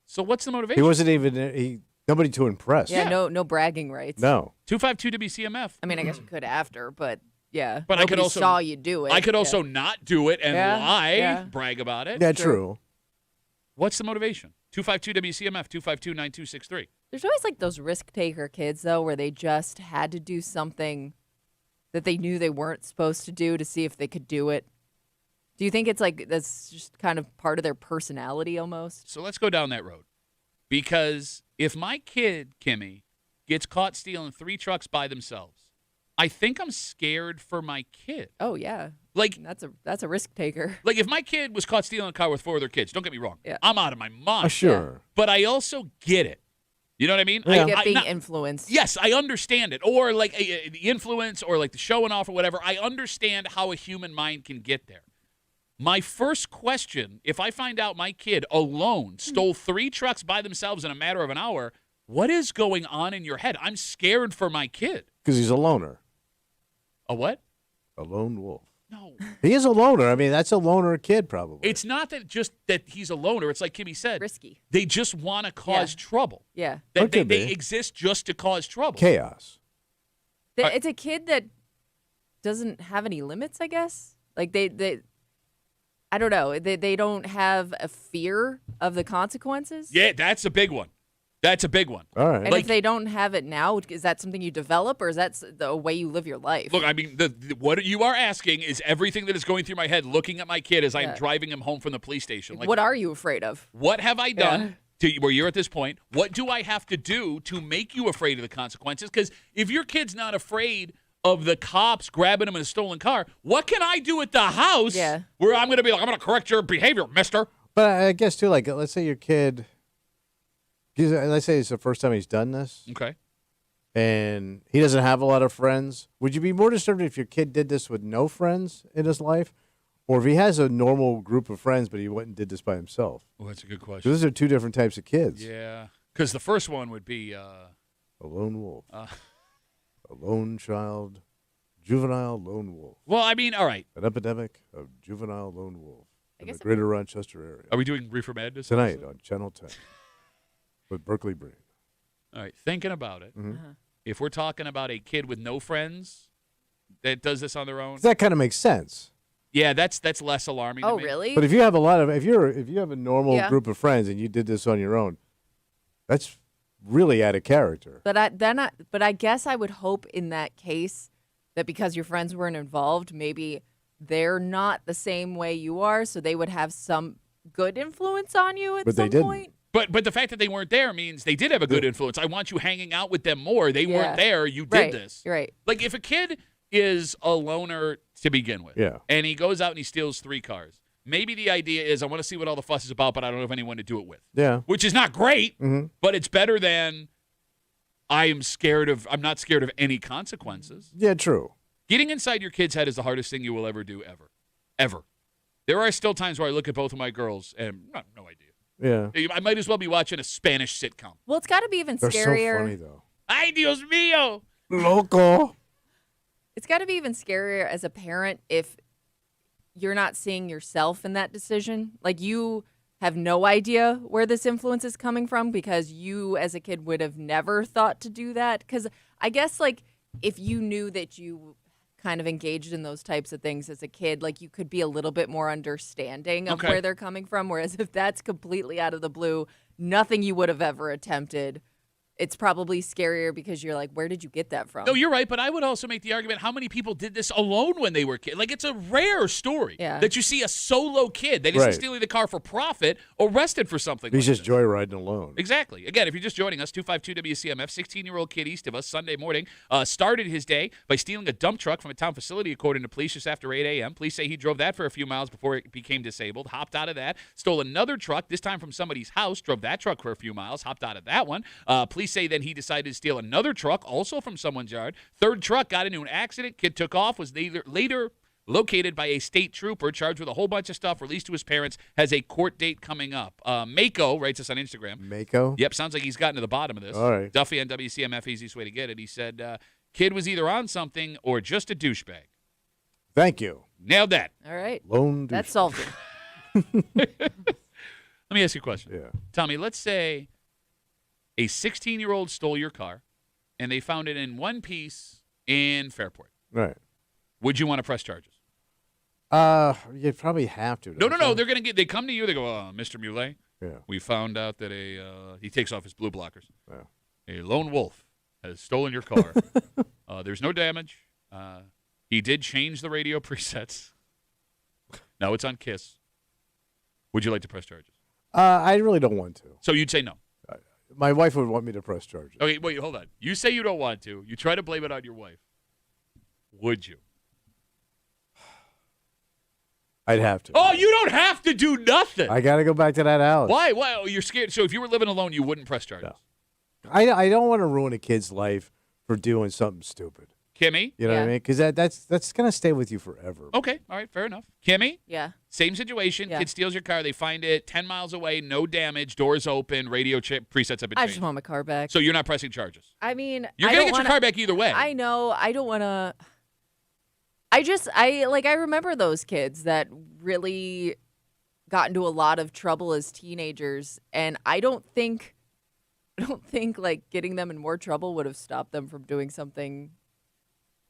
S1: So what's the motivation?
S2: He wasn't even nobody to impress.
S3: Yeah, no bragging rights.
S2: No.
S1: 252 WCMF.
S3: I mean, I guess you could after, but yeah.
S1: But I could
S3: nobody
S1: also
S3: saw you do it.
S1: I could also not do it and
S3: Yeah,
S1: lie,
S3: yeah.
S1: brag about it.
S2: Yeah, true.
S1: What's the motivation? 252 WCMF, 252-9263.
S3: There's always like those risk taker kids though, where they just had to do something that they knew they weren't supposed to do to see if they could do it. Do you think it's like that's just kind of part of their personality almost?
S1: So let's go down that road. Because if my kid, Kimmy, gets caught stealing 3 trucks by themselves, I think I'm scared for my kid.
S3: Oh yeah,
S1: Like,
S3: that's a risk taker.
S1: Like, if my kid was caught stealing a car with 4 other kids, don't get me wrong.
S3: Yeah.
S1: I'm out of my mind.
S2: Sure.
S1: But I also get it. You know what I mean?
S2: Yeah.
S3: I get being
S1: not-
S3: influenced.
S1: Yes, I understand it. Or like the influence or like the showing off or whatever. I understand how a human mind can get there. My first question, if I find out my kid alone stole 3 trucks by themselves in a matter of an hour, what is going on in your head? I'm scared for my kid.
S2: Because he's a loner.
S1: A what?
S2: A lone wolf.
S1: No.
S2: He is a loner. I mean, that's a loner kid, probably.
S1: It's not that just that he's a loner. It's like Kimmy said.
S3: Risky.
S1: They just want to cause trouble.
S3: Yeah.
S1: That
S2: Could
S1: they
S2: be.
S1: exist just to cause trouble.
S2: Chaos.
S3: It's a kid that doesn't have any limits, I guess. Like they I don't know. They don't have a fear of the consequences.
S1: Yeah, that's a big one. That's a big one.
S2: All right.
S3: And
S1: Like-
S3: if they don't have it now, is that something you develop, or is that the way you live your life?
S1: Look, I mean, what you are asking is everything that is going through my head looking at my kid as I'm
S3: Yeah.
S1: driving him home from the police station. Like,
S3: what are you afraid of?
S1: what have I done to where you're at this point? What do I have to do to make you afraid of the consequences? Because if your kid's not afraid of the cops grabbing him in a stolen car, what can I do at the house where I'm going to be like, I'm going to correct your behavior, mister?
S2: But I guess, too, like, let's say your kid, let's say it's the first time he's done this,
S1: Okay.
S2: and he doesn't have a lot of friends. Would you be more disturbed if your kid did this with no friends in his life? Or if he has a normal group of friends, but he went and did this by himself?
S1: Well, that's a good
S2: So
S1: question.
S2: those are 2 different types of kids.
S1: Yeah. Because the first one would be,
S2: A lone wolf.
S1: Uh.
S2: A lone child. Juvenile lone wolf.
S1: well, I mean, all right.
S2: An epidemic of juvenile lone wolf
S3: I
S2: in the
S3: guess
S2: greater Rochester area.
S1: Are we doing Reefer Madness?
S2: Tonight on Channel 10 with Berkeley Breen.
S1: All right. Thinking about it.
S2: Mhm.
S3: Uh-huh.
S1: If we're talking about a kid with no friends, that does this on their own.
S2: That kind of makes sense.
S1: Yeah, that's less alarming.
S3: Oh,
S1: to me.
S3: really?
S2: But if you have if you have a normal group of friends and you did this on your own, that's really out of character.
S3: But I guess I would hope in that case that because your friends weren't involved, maybe they're not the same way you are, so they would have some good influence on you at some point.
S1: But the fact that they weren't there means they did have a good influence. I want you hanging out with them more. They weren't there. You did this.
S3: You're right.
S1: Like if a kid is a loner to begin with, and he goes out and he steals 3 cars, maybe the idea is I want to see what all the fuss is about, but I don't have anyone to do it with.
S2: Yeah.
S1: Which is not great, but it's better than I'm not scared of any consequences.
S2: Yeah, true.
S1: Getting inside your kid's head is the hardest thing you will ever do, ever. There are still times where I look at both of my girls and no idea.
S2: Yeah.
S1: I might as well be watching a Spanish sitcom.
S3: Well, it's got to be even
S2: They're
S3: scarier.
S2: so funny, though.
S1: Ay, Dios mío.
S2: Loco.
S3: It's got to be even scarier as a parent if you're not seeing yourself in that decision. Like you have no idea where this influence is coming from because you as a kid would have never thought to do that. Because I guess like if you knew that you kind of engaged in those types of things as a kid, like you could be a little bit more understanding of where they're coming from. Whereas if that's completely out of the blue, nothing you would have ever attempted, it's probably scarier because you're like, where did you get that from?
S1: No, you're right, but I would also make the argument how many people did this alone when they were kids. Like, it's a rare story that you see a solo kid that isn't stealing the car for profit arrested for something.
S2: He's just joyriding alone.
S1: Exactly. Again, if you're just joining us, 252 WCMF, 16-year-old kid east of us, Sunday morning, started his day by stealing a dump truck from a town facility, according to police, just after 8 a.m. Police say he drove that for a few miles before it became disabled, hopped out of that, stole another truck, this time from somebody's house, drove that truck for a few miles, hopped out of that one. Police say then he decided to steal another truck, also from someone's yard. Third truck got into an accident. Kid took off, was later located by a state trooper, charged with a whole bunch of stuff, released to his parents, has a court date coming up. Mako writes us on Instagram.
S2: Mako?
S1: Yep, sounds like he's gotten to the bottom of this.
S2: All right.
S1: Duffy on WCMF, easiest way to get it. He said, kid was either on something or just a douchebag.
S2: Thank you.
S1: Nailed that.
S3: All right.
S2: Lone
S3: That solved it.
S1: Let me ask you a question.
S2: Yeah.
S1: Tommy, let's say a 16-year-old stole your car, and they found it in one piece in Fairport.
S2: Right.
S1: Would you want to press charges?
S2: You'd probably have to.
S1: No. They come to you. They go, Mr. Muley.
S2: Yeah.
S1: We found out that he takes off his blue blockers.
S2: Yeah.
S1: A lone wolf has stolen your car. There's no damage. He did change the radio presets. Now it's on KISS. Would you like to press charges?
S2: I really don't want to.
S1: So you'd say no.
S2: My wife would want me to press charges.
S1: Okay, wait, hold on. You say you don't want to. You try to blame it on your wife. Would you?
S2: I'd have to.
S1: Oh, you don't have to do nothing.
S2: I got to go back to that house.
S1: Why? Oh, you're scared. So if you were living alone, you wouldn't press charges.
S2: No. I don't want to ruin a kid's life for doing something stupid.
S1: Kimmy?
S2: You know what I mean? Because that's going to stay with you forever.
S1: Okay. All right. Fair enough. Kimmy?
S3: Yeah.
S1: Same situation. Kid steals your car. They find it 10 miles away. No damage. Doors open. Radio presets have been changed.
S3: I just want my car back.
S1: So you're not pressing charges?
S3: I mean,
S1: you're going to get your car back either way.
S3: I know. I don't want to. I remember those kids that really got into a lot of trouble as teenagers, and I don't think like getting them in more trouble would have stopped them from doing something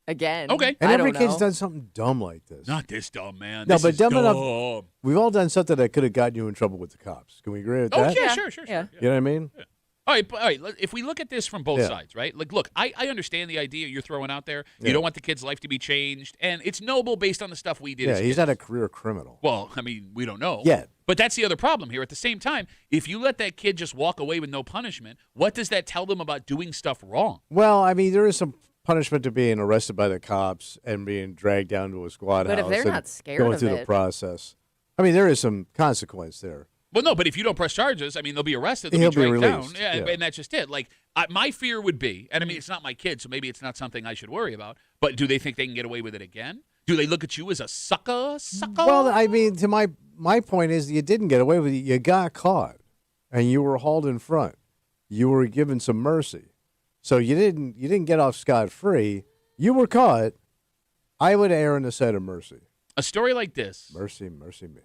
S3: again.
S1: Okay.
S2: And every kid's done something dumb like this.
S1: Not this dumb, man.
S2: No,
S1: this
S2: but
S1: is
S2: dumb
S1: dumb.
S2: enough. We've all done something that could have gotten you in trouble with the cops. Can we agree with that?
S1: Yeah, sure.
S2: You know what I mean?
S1: Yeah. All right. If we look at this from both sides, right? Like, look, I understand the idea you're throwing out there. You don't want the kid's life to be changed, and it's noble based on the stuff we did.
S2: Yeah,
S1: as
S2: he's
S1: kids.
S2: not a career criminal.
S1: Well, I mean, we don't know
S2: yet.
S1: But that's the other problem here. At the same time, if you let that kid just walk away with no punishment, what does that tell them about doing stuff wrong?
S2: Well, I mean, there is some punishment to being arrested by the cops and being dragged down to a squad house.
S3: But if they're not scared
S2: going
S3: of
S2: through
S3: it.
S2: the process, I mean, there is some consequence there.
S1: Well, no, but if you don't press charges, I mean, they'll be arrested. They'll
S2: He'll
S1: be dragged
S2: be
S1: down.
S2: released.
S1: Yeah,
S2: Yeah.
S1: and that's just it. Like, my fear would be, and I mean, it's not my kid, so maybe it's not something I should worry about, but do they think they can get away with it again? Do they look at you as a sucker?
S2: Well, I mean, to my point is you didn't get away with it. You got caught, and you were hauled in front. You were given some mercy. So you didn't get off scot-free. You were caught. I would err on the side of mercy.
S1: A story like this.
S2: Mercy me.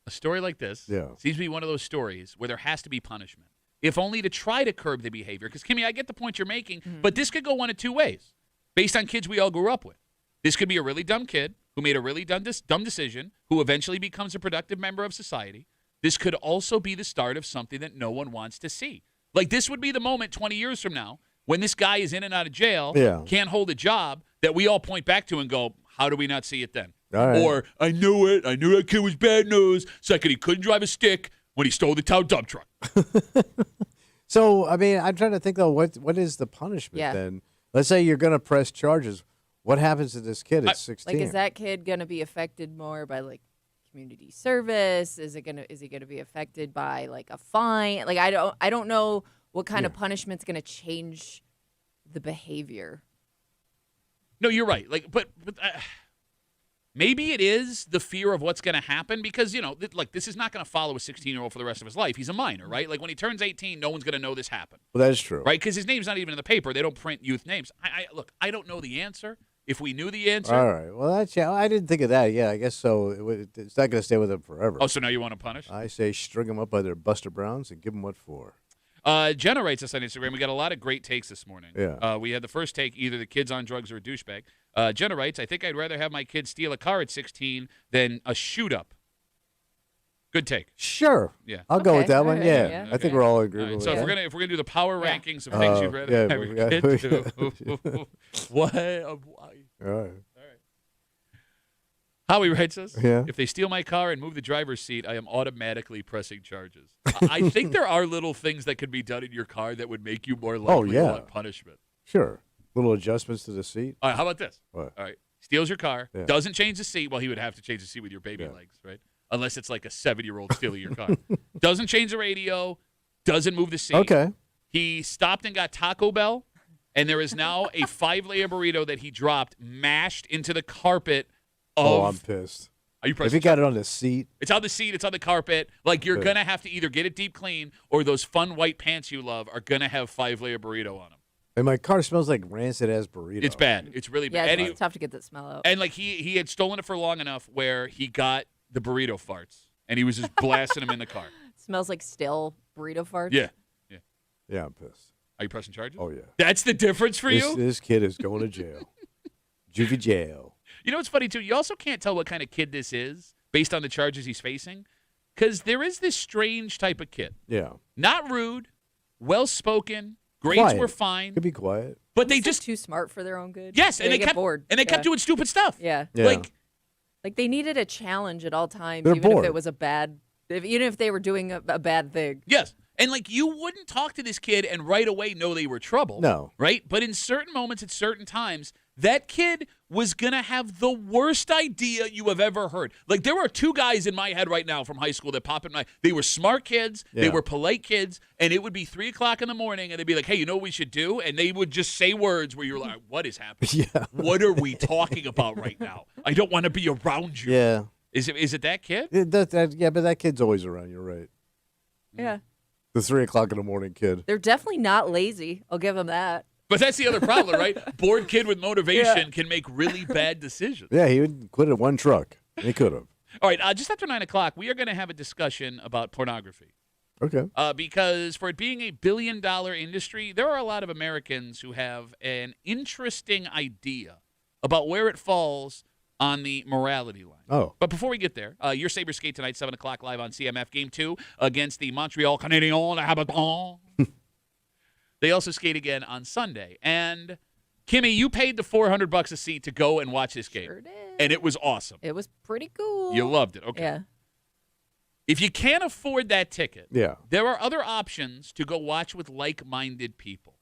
S1: A story like this seems to be one of those stories where there has to be punishment, if only to try to curb the behavior. Because, Kimmy, I get the point you're making, but this could go one of two ways. based on kids we all grew up with. This could be a really dumb kid who made a really dumb decision, who eventually becomes a productive member of society. This could also be the start of something that no one wants to see. Like, this would be the moment 20 years from now when this guy is in and out of jail, can't hold a job, that we all point back to and go, how do we not see it then?
S2: Right.
S1: Or, I knew it. I knew that kid was bad news. Second, he couldn't drive a stick when he stole the town dump truck.
S2: So, I mean, I'm trying to think, though, what is the punishment then? Let's say you're going to press charges. What happens to this kid at 16?
S3: Like, is that kid going to be affected more by, like, community service? Is he going to be affected by, like, a fine? Like, I don't know what kind of punishment's going to change the behavior.
S1: No, you're right. Like, but maybe it is the fear of what's going to happen because, like, this is not going to follow a 16-year-old for the rest of his life. He's a minor, right? Like, when he turns 18, no one's going to know this happened.
S2: Well, that is true.
S1: Right? Because his name's not even in the paper. They don't print youth names. Look, I don't know the answer. If we knew the answer.
S2: All right. Well, I didn't think of that. Yeah, I guess so. It's not going to stay with him forever.
S1: Oh, so now you want to punish?
S2: I say string them up by their Buster Browns and give them what for.
S1: Jenna writes us on Instagram. We got a lot of great takes this morning.
S2: Yeah.
S1: We had the first take, either the kid's on drugs or a douchebag. Jenna writes, I think I'd rather have my kid steal a car at 16 than a shoot-up. Good take.
S2: Sure.
S1: Yeah.
S2: I'll go with that one.
S3: Right,
S2: yeah. I think we're all agreeable with
S1: So
S2: that.
S1: if we're gonna do the power rankings of things you'd rather have your kid do. What? Why?
S2: All right.
S1: Howie writes us,
S2: Yeah.
S1: if they steal my car and move the driver's seat, I am automatically pressing charges. I think there are little things that could be done in your car that would make you more likely to want punishment.
S2: Sure. Little adjustments to the seat.
S1: All right, how about this?
S2: What?
S1: All right, steals your car,
S2: Yeah.
S1: doesn't change the seat. Well, he would have to change the seat with your baby legs, right? Unless it's like a 7-year-old stealing your car. Doesn't change the radio, doesn't move the seat.
S2: Okay.
S1: He stopped and got Taco Bell, and there is now a 5-layer burrito that he dropped mashed into the carpet of.
S2: Oh, I'm pissed.
S1: Are you
S2: If
S1: pressing?
S2: he got it on the seat.
S1: It's on the seat. It's on the carpet. Like, you're
S2: Good.
S1: going to have to either get it deep clean or those fun white pants you love are going to have 5-layer burrito on them.
S2: And my car smells like rancid-ass burrito.
S1: It's bad. It's really
S3: Yeah,
S1: bad.
S3: it's tough to get that smell out.
S1: And, like, he had stolen it for long enough where he got the burrito farts, and he was just blasting them in the car.
S3: Smells like stale burrito farts.
S1: Yeah.
S2: Yeah, I'm pissed.
S1: Are you pressing charges?
S2: Oh, yeah.
S1: That's the difference for you?
S2: This kid is going to jail. Juvie jail.
S1: You know what's funny, too? You also can't tell what kind of kid this is based on the charges he's facing, because there is this strange type of kid.
S2: Yeah.
S1: Not rude, well-spoken, grades
S2: Quiet.
S1: were fine,
S2: Could be quiet.
S1: but they
S3: They're
S1: just
S3: too smart for their own good.
S1: yes, and they
S3: get
S1: kept
S3: bored.
S1: and they kept doing stupid stuff.
S3: Yeah.
S2: Yeah.
S3: Like they needed a challenge at all times,
S2: They're
S3: even
S2: bored.
S3: if it was even if they were doing a bad thing.
S1: Yes. And, like, you wouldn't talk to this kid and right away know they were trouble.
S2: No.
S1: Right? But in certain moments, at certain times, that kid was going to have the worst idea you have ever heard. Like, there are 2 guys in my head right now from high school that pop in my. They were smart kids.
S2: Yeah.
S1: They were polite kids. And it would be 3 o'clock in the morning, and they'd be like, hey, you know what we should do? And they would just say words where you're like, what is happening?
S2: Yeah.
S1: What are we talking about right now? I don't want to be around you.
S2: Yeah.
S1: Is it that kid?
S2: Yeah, but that kid's always around. You're right.
S3: Yeah.
S2: The 3 o'clock in the morning kid.
S3: They're definitely not lazy. I'll give them that.
S1: But that's the other problem, right? Bored kid with motivation can make really bad decisions.
S2: Yeah, he would quit at one truck. He could have.
S1: All right, just after 9 o'clock, we are going to have a discussion about pornography.
S2: Okay.
S1: Because for it being a billion-dollar industry, there are a lot of Americans who have an interesting idea about where it falls on the morality line.
S2: Oh.
S1: But before we get there, your Sabres skate tonight, 7 o'clock live on CMF, Game 2 against the Montreal Canadiens. They also skate again on Sunday. And, Kimmy, you paid the $400 a seat to go and watch this game.
S3: Sure did.
S1: And it was awesome.
S3: It was pretty cool.
S1: You loved it. Okay.
S3: Yeah.
S1: If you can't afford that ticket,
S2: Yeah.
S1: there are other options to go watch with like-minded people.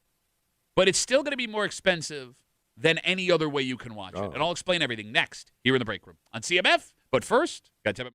S1: But it's still going to be more expensive than any other way you can watch it. And I'll explain everything next here in the break room on CMF. But first, got to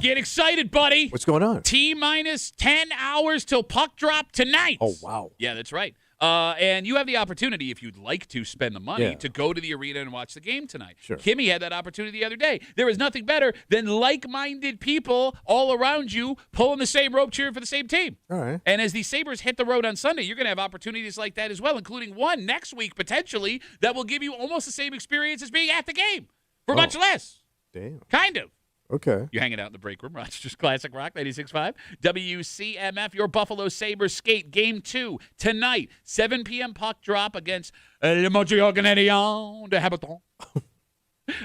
S1: Get excited, buddy.
S2: What's going on?
S1: T-minus 10 hours till puck drop tonight.
S2: Oh, wow.
S1: Yeah, that's right. And you have the opportunity, if you'd like to spend the money,
S2: Yeah.
S1: to go to the arena and watch the game tonight.
S2: Sure.
S1: Kimmy had that opportunity the other day. There is nothing better than like-minded people all around you pulling the same rope, cheering for the same team.
S2: All right.
S1: And as the Sabres hit the road on Sunday, you're going to have opportunities like that as well, including one next week, potentially, that will give you almost the same experience as being at the game for much less.
S2: Damn.
S1: Kind of.
S2: Okay.
S1: You're hanging out in the break room. Rochester's Classic Rock 96.5. WCMF, your Buffalo Sabres skate Game 2 tonight. 7 p.m. puck drop against Le Montreal Canadiens de Habitant.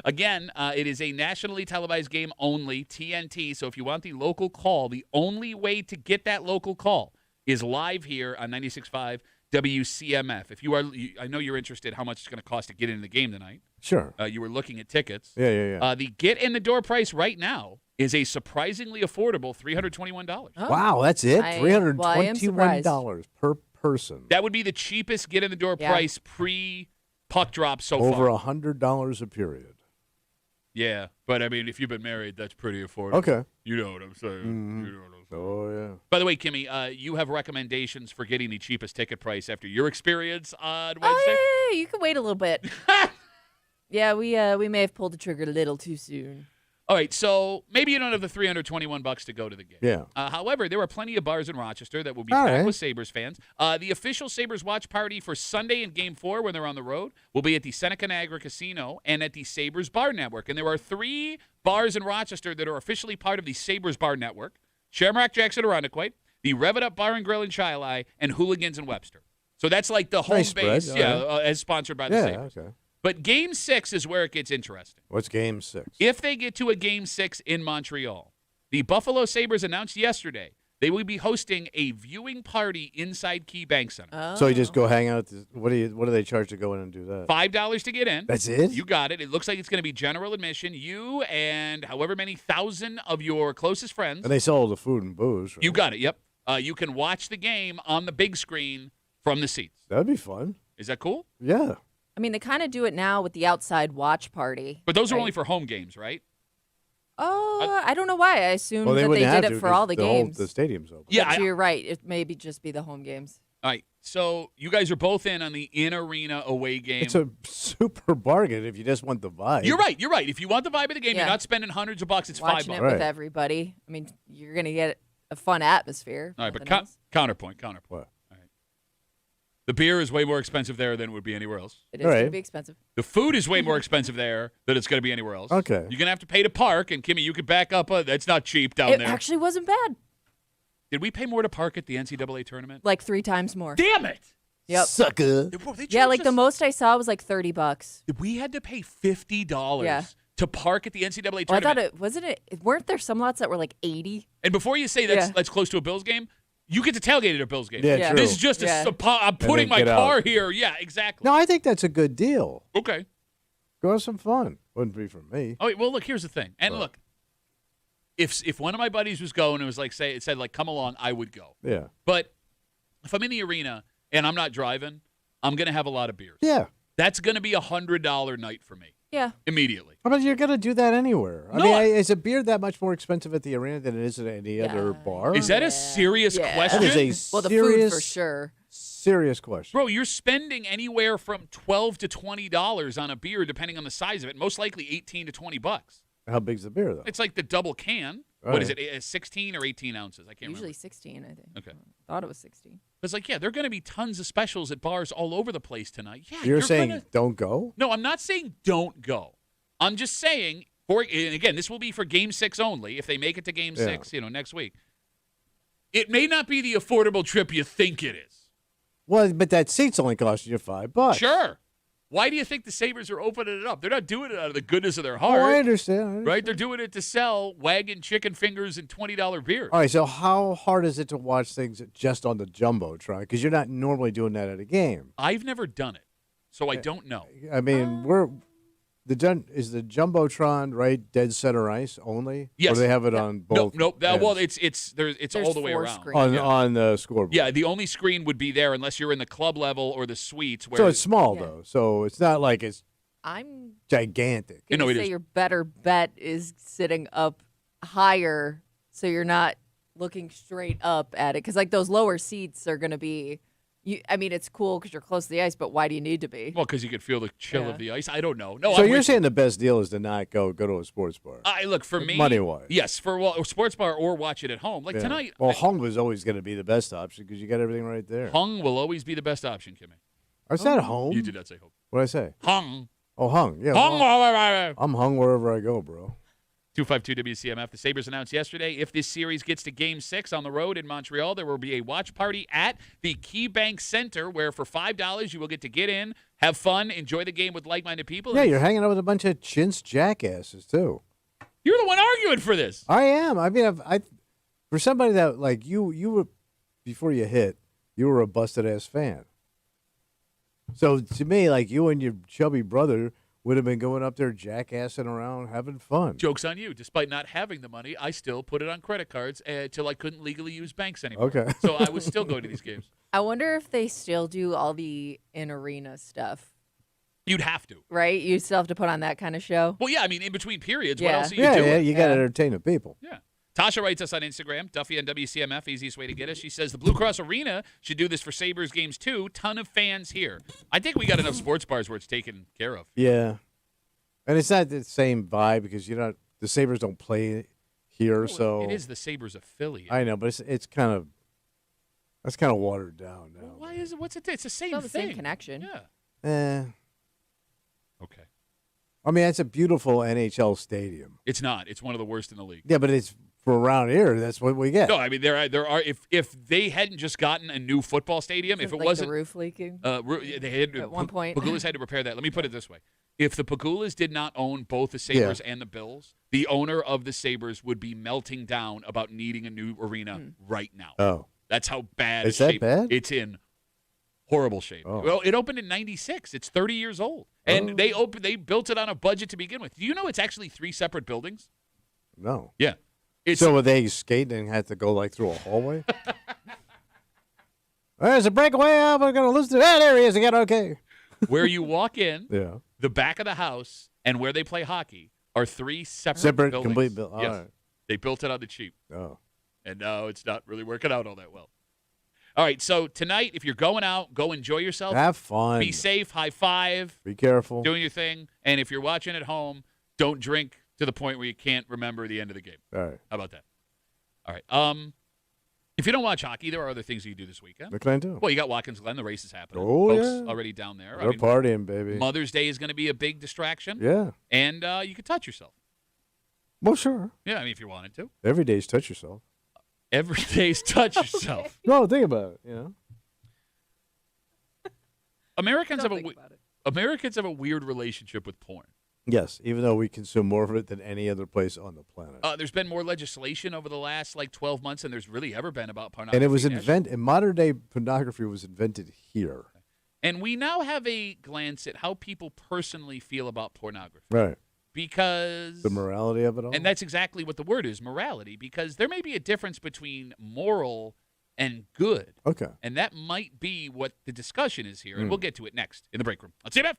S1: Again, it is a nationally televised game only, TNT. So if you want the local call, the only way to get that local call is live here on 96.5 WCMF. If you are, I know you're interested how much it's going to cost to get into the game tonight.
S2: Sure.
S1: You were looking at tickets.
S2: Yeah.
S1: The get-in-the-door price right now is a surprisingly affordable $321.
S3: Oh.
S2: Wow, that's it?
S3: I am
S2: $321 per person.
S1: That would be the cheapest get-in-the-door
S3: Yeah.
S1: price pre-puck drop so
S2: Over
S1: far.
S2: $100 a period.
S1: Yeah, but I mean, if you've been married, that's pretty affordable.
S2: Okay.
S1: You know what I'm saying.
S2: Mhm.
S1: You know what I'm saying.
S2: Oh, yeah.
S1: By the way, Kimmy, you have recommendations for getting the cheapest ticket price after your experience on Wednesday?
S3: Oh, yeah, you can wait a little bit. Yeah, we may have pulled the trigger a little too soon.
S1: All right, so maybe you don't have the $321 to go to the game.
S2: Yeah.
S1: However, there are plenty of bars in Rochester that will be
S2: All
S1: packed
S2: right.
S1: with Sabres fans. The official Sabres watch party for Sunday in Game 4 when they're on the road will be at the Seneca Niagara Casino and at the Sabres Bar Network. And there are 3 bars in Rochester that are officially part of the Sabres Bar Network: Shamrock Jackson Irondequoit, the Rev It Up Bar and Grill in Shiloh, and Hooligans in Webster. So that's like the home
S2: Nice
S1: base,
S2: spread.
S1: yeah,
S2: All right.
S1: as sponsored by the
S2: Yeah,
S1: Sabres.
S2: okay.
S1: But Game 6 is where it gets interesting.
S2: What's Game 6?
S1: If they get to a Game 6 in Montreal, the Buffalo Sabres announced yesterday they will be hosting a viewing party inside Key Bank Center.
S3: Oh.
S2: So you just go hang out at the, what do they charge to go in and do that?
S1: $5 to get in.
S2: That's it?
S1: You got it. It looks like it's going to be general admission. You and however many thousand of your closest friends.
S2: And they sell all the food and booze, right?
S1: You got it. Yep. You can watch the game on the big screen from the seats.
S2: That'd be fun.
S1: Is that cool?
S2: Yeah.
S3: I mean, they kind of do it now with the outside watch party.
S1: But those are
S3: right?
S1: only for home games, right?
S3: Oh, I don't know why. I assumed
S2: Well, they
S3: that they
S2: wouldn't have
S3: did
S2: to
S3: it for all the games.
S2: The stadium's open.
S1: Yeah.
S3: But you're right. It may just be the home games.
S1: All right. So you guys are both in on the in-arena away game.
S2: It's a super bargain if you just want the vibe.
S1: You're right. You're right. If you want the vibe of the game,
S3: Yeah.
S1: you're not spending hundreds of bucks. It's
S3: Watching
S1: $5.
S3: it
S2: Right.
S3: with everybody. I mean, you're going to get a fun atmosphere.
S1: All right, but
S3: nothing else.
S1: counterpoint.
S2: What?
S1: The beer is way more expensive there than it would be anywhere else.
S3: It is
S2: All
S3: going
S2: right.
S3: to be expensive.
S1: The food is way more expensive there than it's going to be anywhere else.
S2: Okay.
S1: You're going to have to pay to park, and Kimmy, you could back up. That's not cheap down
S3: It
S1: there.
S3: actually wasn't bad.
S1: Did we pay more to park at the NCAA tournament?
S3: Like 3 times more.
S1: Damn it!
S3: Yep.
S2: Sucker.
S1: Bro, they
S3: Yeah,
S1: charged
S3: like the
S1: us-
S3: most I saw was like $30.
S1: We had to pay $50
S3: Yeah.
S1: to park at the NCAA
S3: Well, I
S1: tournament.
S3: thought weren't there some lots that were like 80?
S1: And before you say that's close to a Bills game, you get to tailgate at a Bills game.
S2: Yeah,
S3: Yeah.
S2: true.
S1: This is just
S3: Yeah.
S1: I'm putting
S2: then
S1: my
S2: get
S1: car
S2: out.
S1: here. Yeah, exactly.
S2: No, I think that's a good deal.
S1: Okay.
S2: Go have some fun. Wouldn't be for me.
S1: Oh, wait, well, look, here's the thing. And
S2: What?
S1: look, if one of my buddies was going and it was like, it said, like, come along, I would go.
S2: Yeah.
S1: But if I'm in the arena and I'm not driving, I'm going to have a lot of beers.
S2: Yeah.
S1: That's going to be $100 night for me
S3: Yeah.
S1: immediately.
S2: But you're going to do that anywhere. I
S1: No,
S2: mean,
S1: I-
S2: is a beer that much more expensive at the arena than it is at any other bar?
S1: Is that a serious
S3: Yeah.
S1: question?
S2: That is a
S3: Well, the
S2: serious,
S3: food for sure.
S2: serious question.
S1: Bro, you're spending anywhere from $12 to $20 on a beer, depending on the size of it. Most likely $18 to $20.
S2: How big's the beer, though?
S1: It's like the double can.
S2: Right.
S1: What is it? 16 or 18 ounces? I can't
S3: Usually
S1: remember.
S3: 16, I think.
S1: Okay.
S3: Thought it was 16.
S1: It's like, yeah, there are going to be tons of specials at bars all over the place tonight. Yeah,
S2: You're saying
S1: gonna-
S2: don't go?
S1: No, I'm not saying don't go. I'm just saying, and again, this will be for Game 6 only. If they make it to Game
S2: Yeah.
S1: 6, next week, it may not be the affordable trip you think it is.
S2: Well, but that seat's only costing you $5.
S1: Sure. Why do you think the Sabres are opening it up? They're not doing it out of the goodness of their
S2: Oh,
S1: heart.
S2: I understand.
S1: Right? They're doing it to sell wagon chicken fingers and $20 beers.
S2: All right, so how hard is it to watch things just on the Jumbotron? Because you're not normally doing that at a game.
S1: I've never done it, so I don't know.
S2: I mean, is the Jumbotron right dead center ice only?
S1: Yes.
S2: Or do they have it on both?
S1: Nope.
S2: ends?
S1: Well, it's
S3: There's
S1: all the way
S3: 4
S1: around.
S3: screens.
S2: on the scoreboard.
S1: Yeah, the only screen would be there unless you're in the club level or the suites. Where
S2: So it's small
S3: Yeah.
S2: though. So it's not like it's
S3: I'm
S2: gigantic.
S1: You know,
S3: going
S1: it
S3: to say
S1: is.
S3: your better bet is sitting up higher so you're not looking straight up at it. Because, like, those lower seats are going to be it's cool because you're close to the ice, but why do you need to be?
S1: Well, because you could feel the chill of the ice. I don't know. No,
S2: so you're saying the best deal is to not go to a sports bar?
S1: Look, for me,
S2: money-wise.
S1: Yes, for a sports bar or watch it at home. Like tonight.
S2: Well, hung was always going to be the best option because you got everything right there.
S1: Hung will always be the best option, Kimmy.
S2: I said home.
S1: You did not say home.
S2: What did I say?
S1: Hung.
S2: Oh, hung. Yeah.
S1: Hung.
S2: Well, I'm hung wherever I go, bro.
S1: 252 WCMF. The Sabres announced yesterday if this series gets to Game 6 on the road in Montreal, there will be a watch party at the KeyBank Center where for $5 you will get to get in, have fun, enjoy the game with like-minded people.
S2: Yeah, you're hanging out with a bunch of chintz jackasses, too.
S1: You're the one arguing for this.
S2: I am. I mean, for somebody that, like, you were, before you hit, you were a busted-ass fan. So, to me, like, you and your chubby brother would have been going up there jackassing around, having fun.
S1: Joke's on you. Despite not having the money, I still put it on credit cards until I couldn't legally use banks anymore.
S2: Okay.
S1: So I was still going to these games.
S3: I wonder if they still do all the in-arena stuff.
S1: You'd have to.
S3: Right? You still have to put on that kind of show?
S1: Well, yeah, I mean, in between periods,
S3: Yeah.
S1: what else are you doing?
S2: Yeah, you got to entertain the people.
S1: Yeah. Tasha writes us on Instagram, Duffy on WCMF, easiest way to get us. She says the Blue Cross Arena should do this for Sabres games too. Ton of fans here. I think we got enough sports bars where it's taken care of.
S2: Yeah. And it's not the same vibe because the Sabres don't play here,
S1: Well,
S2: so
S1: it is the Sabres affiliate.
S2: I know, but it's kind of that's kind of watered down now.
S1: Well, why is it? What's it? It's the same
S3: Still the
S1: thing.
S3: same connection.
S1: Yeah. Okay.
S2: I mean, it's a beautiful NHL stadium.
S1: It's not. It's one of the worst in the league.
S2: Yeah, but it's for around here. That's what we get.
S1: No, I mean there are. If they hadn't just gotten a new football stadium, if it
S3: like
S1: wasn't
S3: the roof leaking,
S1: they had
S3: at one point.
S1: Pagulas had to repair that. Let me put it this way: if the Pagulas did not own both the Sabres and the Bills, the owner of the Sabres would be melting down about needing a new arena right now.
S2: Oh,
S1: that's how bad.
S2: Is that
S1: shape.
S2: bad?
S1: It's in horrible shape.
S2: Oh.
S1: Well, it opened in '96. It's 30 years old, and they built it on a budget to begin with. Do you know it's actually 3 separate buildings?
S2: No.
S1: Yeah.
S2: So were they skating and had to go like through a hallway? There's a breakaway. We're going to lose to that area again. Okay.
S1: Where you walk in,
S2: yeah,
S1: the back of the house, and where they play hockey are 3 separate buildings.
S2: Complete buildings.
S1: Yes.
S2: All right.
S1: They built it on the cheap.
S2: Oh.
S1: And now it's not really working out all that well. All right, so tonight, if you're going out, go enjoy yourself.
S2: Have fun.
S1: Be safe. High five.
S2: Be careful.
S1: Doing your thing. And if you're watching at home, don't drink to the point where you can't remember the end of the game.
S2: All right.
S1: How about that? All right. If you don't watch hockey, there are other things you can do this weekend.
S2: What can I do?
S1: Well, you got Watkins Glen. The race is happening.
S2: Oh,
S1: Folks
S2: yeah.
S1: already down there.
S2: They're partying, baby.
S1: Mother's Day is going to be a big distraction.
S2: Yeah.
S1: And you can touch yourself.
S2: Well, sure.
S1: Yeah, I mean, if you wanted to.
S2: Every day's touch yourself.
S1: Every day's touch yourself.
S2: No, think about it, you know.
S1: Americans have a weird relationship with porn.
S2: Yes, even though we consume more of it than any other place on the planet.
S1: There's been more legislation over the last 12 months than there's really ever been about pornography.
S2: And it was invented. Modern day pornography was invented here.
S1: And we now have a glance at how people personally feel about pornography.
S2: Right.
S1: Because
S2: the morality of it all.
S1: And that's exactly what the word is, morality, because there may be a difference between moral and good.
S2: Okay.
S1: And that might be what the discussion is here, and we'll get to it next in the break room. Let's see you,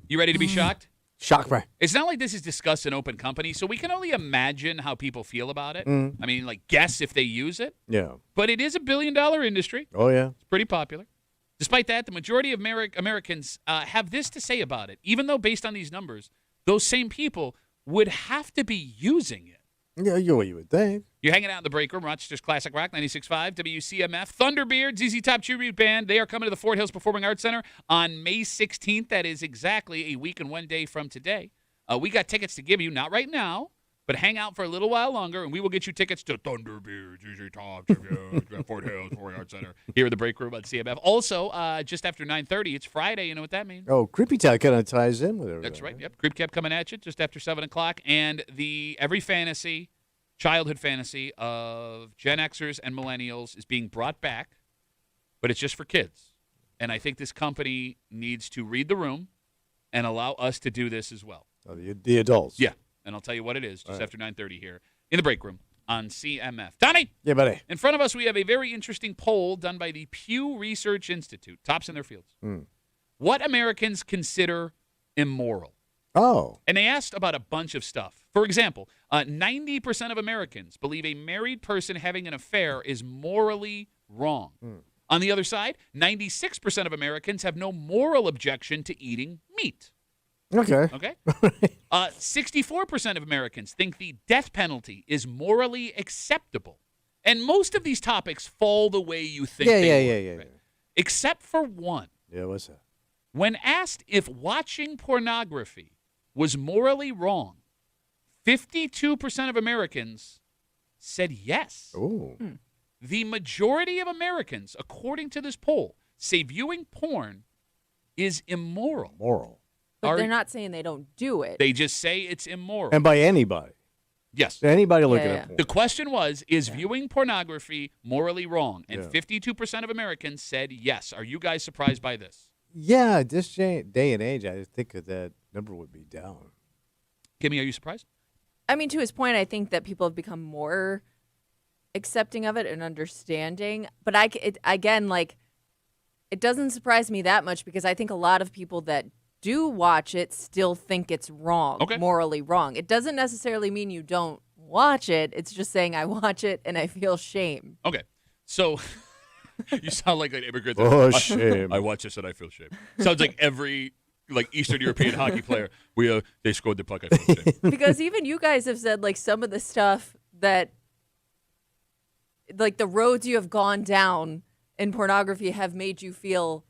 S1: You ready to be shocked?
S2: Shock me.
S1: It's not like this is discussed in open company, so we can only imagine how people feel about it. I mean, like, guess if they use it.
S2: Yeah.
S1: But it is a billion-dollar industry.
S2: Oh, yeah.
S1: It's pretty popular. Despite that, the majority of Americans have this to say about it. Even though, based on these numbers, those same people would have to be using it.
S2: Yeah, you would think.
S1: You're hanging out in the break room, Rochester's Classic Rock, 96.5, WCMF. Thunderbeard, ZZ Top Tribute Band, they are coming to the Fort Hills Performing Arts Center on May 16th. That is exactly a week and 1 day from today. We got tickets to give you, not right now, but hang out for a little while longer, and we will get you tickets to Thunderbeard, ZZ Top Tribute, Fort Hills Performing Arts Center, here at the break room on CMF. Also, just after 9:30, it's Friday. You know what that means?
S2: Oh, Creepy Town kind of ties in with everything.
S1: That's right. Yep. Creep Cap coming at you just after 7 o'clock. And every fantasy, childhood fantasy of Gen Xers and millennials is being brought back, but it's just for kids. And I think this company needs to read the room and allow us to do this as well.
S2: Oh, the adults.
S1: Yeah. And I'll tell you what it is just after 9:30 here in the break room on CMF. Tommy!
S2: Yeah, buddy.
S1: In front of us, we have a very interesting poll done by the Pew Research Institute, tops in their fields. What Americans consider immoral?
S2: Oh.
S1: And they asked about a bunch of stuff. For example, 90% of Americans believe a married person having an affair is morally wrong. On the other side, 96% of Americans have no moral objection to eating meat.
S2: Okay.
S1: Okay? 64% of Americans think the death penalty is morally acceptable. And most of these topics fall the way you think they would. Right? Except for one.
S2: Yeah, what's that?
S1: When asked if watching pornography was morally wrong, 52% of Americans said yes.
S2: Oh.
S1: The majority of Americans, according to this poll, say viewing porn is immoral.
S2: Moral.
S3: But they're not saying they don't do it.
S1: They just say it's immoral.
S2: And by anybody.
S1: Yes.
S2: Anybody looking at porn.
S1: The question was, is viewing pornography morally wrong? And 52% of Americans said yes. Are you guys surprised by this?
S2: Yeah, this day and age, I think that number would be down.
S1: Kimmy, are you surprised?
S3: I mean, to his point, I think that people have become more accepting of it and understanding. But it doesn't surprise me that much because I think a lot of people that do watch it still think it's wrong, morally wrong. It doesn't necessarily mean you don't watch it. It's just saying I watch it and I feel shame.
S1: Okay. So you sound like an immigrant.
S2: Oh, shame.
S1: I watch this and I feel shame. Sounds like every Eastern European hockey player. They scored the puck. I feel shame.
S3: Because even you guys have said some of the stuff that the roads you have gone down in pornography have made you feel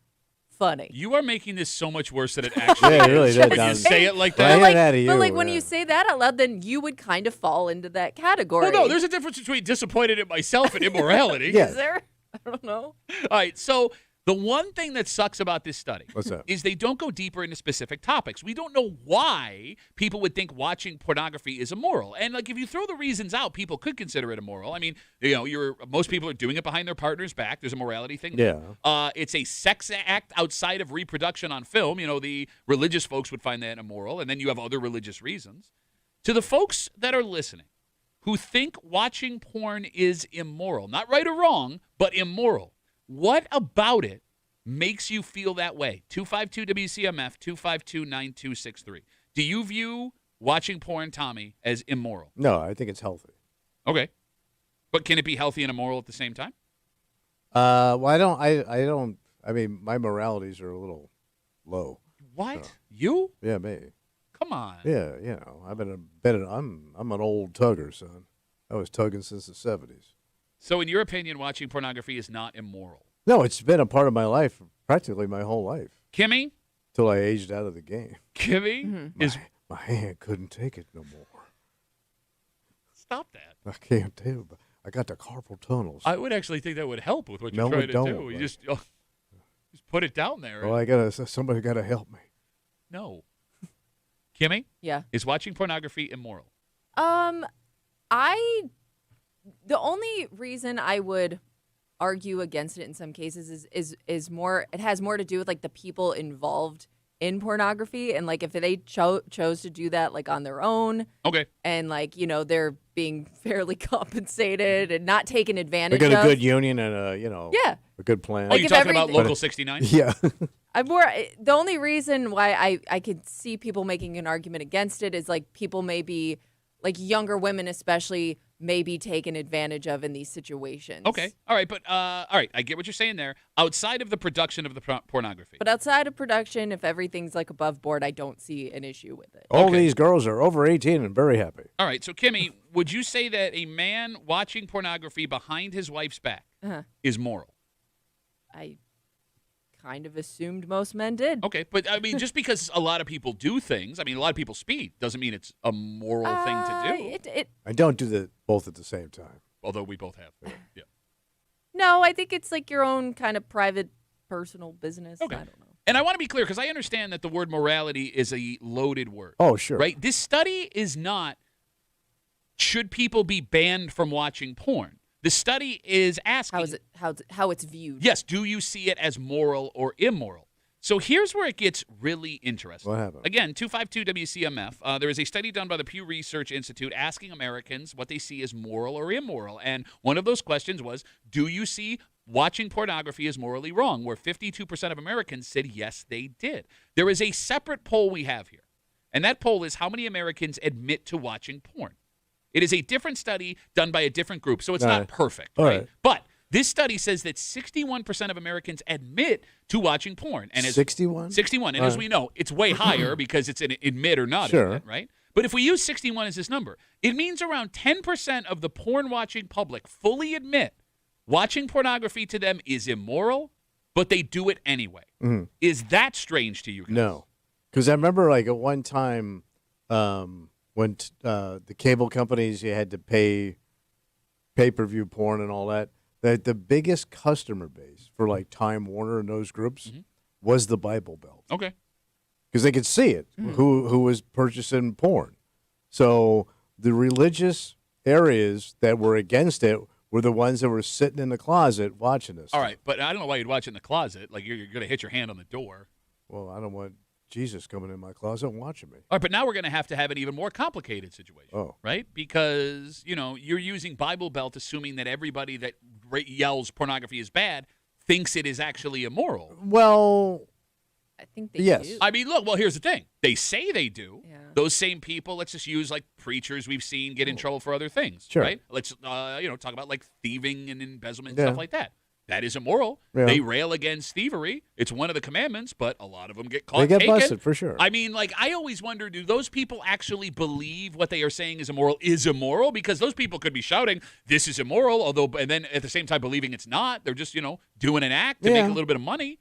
S3: funny.
S1: You are making this so much worse than it actually
S2: is. Really,
S1: when you say it like that.
S3: But when you say that out loud, then you would kind of fall into that category.
S1: Well, no, there's a difference between disappointed in myself and immorality.
S2: Yes.
S3: Is there? I don't know.
S1: All right, so the one thing that sucks about this study is they don't go deeper into specific topics. We don't know why people would think watching pornography is immoral. And if you throw the reasons out, people could consider it immoral. I mean, most people are doing it behind their partner's back. There's a morality thing.
S2: Yeah.
S1: It's a sex act outside of reproduction on film. The religious folks would find that immoral, and then you have other religious reasons. To the folks that are listening who think watching porn is immoral, not right or wrong, but immoral, what about it makes you feel that way? 252-WCMF, 252-9263. Do you view watching porn, Tommy, as immoral?
S2: No, I think it's healthy.
S1: Okay. But can it be healthy and immoral at the same time?
S2: Well, I don't. I mean, my moralities are a little low.
S1: What?
S2: So.
S1: You?
S2: Yeah, me.
S1: Come on.
S2: Yeah, I'm an old tugger, son. I was tugging since the 70s.
S1: So in your opinion, watching pornography is not immoral?
S2: No, it's been a part of my life, practically my whole life.
S1: Kimmy?
S2: Till I aged out of the game.
S1: Kimmy?
S2: My hand couldn't take it no more.
S1: Stop that.
S2: I can't tell, but I got the carpal tunnels.
S1: I would actually think that would help with what you're trying to do. You just put it down there.
S2: Well, somebody got to help me.
S1: No. Kimmy?
S3: Yeah.
S1: Is watching pornography immoral?
S3: The only reason I would argue against it in some cases is more, it has more to do with the people involved in pornography, and like if they chose to do that like on their own,
S1: Okay.
S3: and like they're being fairly compensated and not taken
S2: They
S3: advantage
S2: got a
S3: of.
S2: good union and
S3: Yeah.
S2: a good plan.
S1: Oh,
S3: Like
S1: you're
S3: if
S1: talking about
S3: everything-
S1: Local 69?
S2: Yeah.
S3: The only reason why I could see people making an argument against it is like people may be like younger women especially may be taken advantage of in these situations.
S1: Okay. All right. But, all right. I get what you're saying there. Outside of the production of the pornography.
S3: But outside of production, if everything's like above board, I don't see an issue with it.
S2: All
S1: Okay.
S2: these girls are over 18 and very happy.
S1: All right. So, Kimmy, would you say that a man watching pornography behind his wife's back is moral?
S3: I kind of assumed most men did.
S1: Okay, but I mean, just because a lot of people do things, I mean, a lot of people speed, doesn't mean it's a moral thing to do.
S2: I don't do the both at the same time.
S1: Although we both have. Yeah.
S3: No, I think it's like your own kind of private, personal business.
S1: Okay.
S3: I don't know.
S1: And I want to be clear because I understand that the word morality is a loaded word.
S2: Oh, sure.
S1: Right? This study is not should people be banned from watching porn. The study is asking
S3: how it's viewed.
S1: Yes, do you see it as moral or immoral? So here's where it gets really interesting.
S2: What happened?
S1: Again, 252 WCMF. There is a study done by the Pew Research Institute asking Americans what they see as moral or immoral. And one of those questions was, do you see watching pornography as morally wrong? Where 52% of Americans said yes, they did. There is a separate poll we have here. And that poll is how many Americans admit to watching porn. It is a different study done by a different group, so it's not perfect, right? But this study says that 61% of Americans admit to watching porn. And
S2: 61?
S1: 61. And as we know, it's way higher because it's an admit or not admit, right? But if we use 61 as this number, it means around 10% of the porn-watching public fully admit watching pornography to them is immoral, but they do it anyway.
S2: Mm-hmm.
S1: Is that strange to you guys?
S2: No. Because I remember like at one time when the cable companies, you had to pay pay-per-view porn and all that, that the biggest customer base for like Time Warner and those groups was the Bible Belt.
S1: Okay.
S2: Because they could see it, who was purchasing porn. So the religious areas that were against it were the ones that were sitting in the closet watching this.
S1: All right, but I don't know why you'd watch it in the closet. Like you're going to hit your hand on the door.
S2: Well, I don't want Jesus coming in my closet and watching me.
S1: All right, but now we're going to have an even more complicated situation, right? Because, you're using Bible Belt assuming that everybody that yells pornography is bad thinks it is actually immoral.
S2: Well,
S3: I think they do.
S1: I mean, look, well, here's the thing. They say they do.
S3: Yeah.
S1: Those same people, let's just use like preachers we've seen get in trouble for other things,
S2: Sure.
S1: right? Let's, talk about like thieving and embezzlement and stuff like that. That is immoral.
S2: Yeah.
S1: They rail against thievery. It's one of the commandments, but a lot of them get caught.
S2: They get
S1: taken.
S2: busted for sure.
S1: I mean, like, I always wonder, do those people actually believe what they are saying is immoral? Because those people could be shouting, this is immoral, and then at the same time believing it's not. They're just, doing an act to make a little bit of money.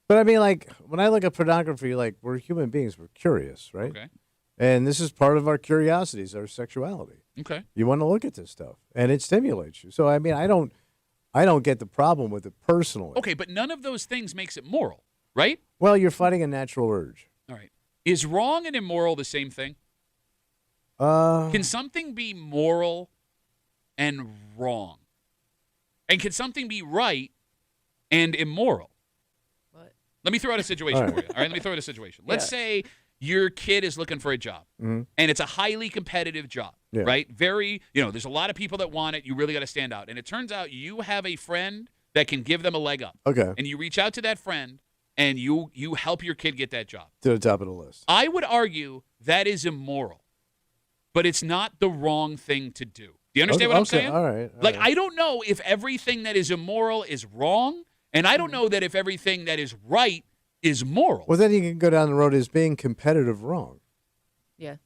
S2: But I mean, like, when I look at pornography, like, we're human beings. We're curious, right?
S1: Okay.
S2: And this is part of our curiosities, our sexuality.
S1: Okay.
S2: You want to look at this stuff, and it stimulates you. So, I mean, I don't get the problem with it personally.
S1: Okay, but none of those things makes it moral, right?
S2: Well, you're fighting a natural urge.
S1: All right. Is wrong and immoral the same thing? Can something be moral and wrong? And can something be right and immoral?
S3: What?
S1: Let me throw out a situation
S2: All right.
S1: for you. All right, let me throw out a situation. Let's say your kid is looking for a job, and it's a highly competitive job, right? Very, there's a lot of people that want it. You really got to stand out. And it turns out you have a friend that can give them a leg up.
S2: Okay.
S1: And you reach out to that friend, and you help your kid get that job.
S2: To the top of the list.
S1: I would argue that is immoral, but it's not the wrong thing to do. Do you understand what I'm saying?
S2: All right.
S1: Like, I don't know if everything that is immoral is wrong, and I don't know that if everything that is right is moral.
S2: Well, then you can go down the road as being competitive wrong.
S3: Yeah.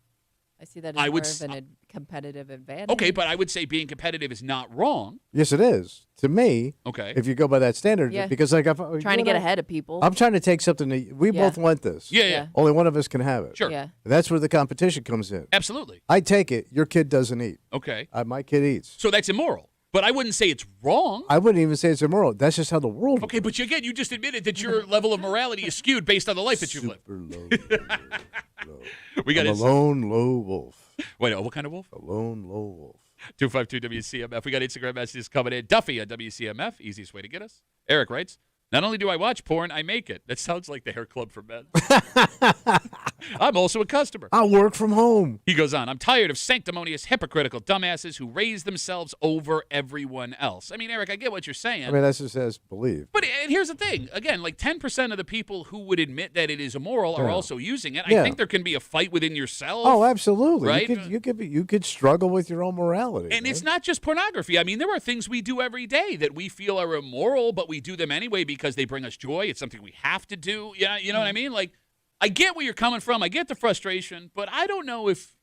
S3: I see that as more of a competitive advantage.
S1: Okay, but I would say being competitive is not wrong.
S2: Yes, it is. To me,
S1: Okay.
S2: if you go by that standard,
S3: Yeah.
S2: because like if
S3: Trying to get ahead of people.
S2: I'm trying to take something that we both want this.
S1: Yeah.
S2: Only one of us can have it.
S1: Sure.
S3: Yeah.
S2: That's where the competition comes in.
S1: Absolutely.
S2: I take it. Your kid doesn't eat.
S1: Okay.
S2: My kid eats.
S1: So that's immoral. But I wouldn't say it's wrong.
S2: I wouldn't even say it's immoral. That's just how the world
S1: Okay, but you just admitted that your level of morality is skewed based on the life that you've lived.
S2: low.
S1: We got
S2: I'm a lone low wolf.
S1: Wait, what kind of wolf?
S2: A lone low wolf.
S1: 252 WCMF. We got Instagram messages coming in. Duffy on WCMF. Easiest way to get us. Eric writes, Not only do I watch porn, I make it. That sounds like the hair club for men. I'm also a customer.
S2: I work from home.
S1: He goes on, I'm tired of sanctimonious, hypocritical dumbasses who raise themselves over everyone else. I mean, Eric, I get what you're saying.
S2: I mean, that's just as believe.
S1: But and here's the thing. Again, like 10% of the people who would admit that it is immoral are also using it. I think there can be a fight within yourself.
S2: Oh, absolutely.
S1: Right?
S2: You could struggle with your own morality.
S1: And it's not just pornography. I mean, there are things we do every day that we feel are immoral, but we do them anyway because they bring us joy. It's something we have to do. Yeah, you know what I mean? Like, I get where you're coming from. I get the frustration, but I don't know if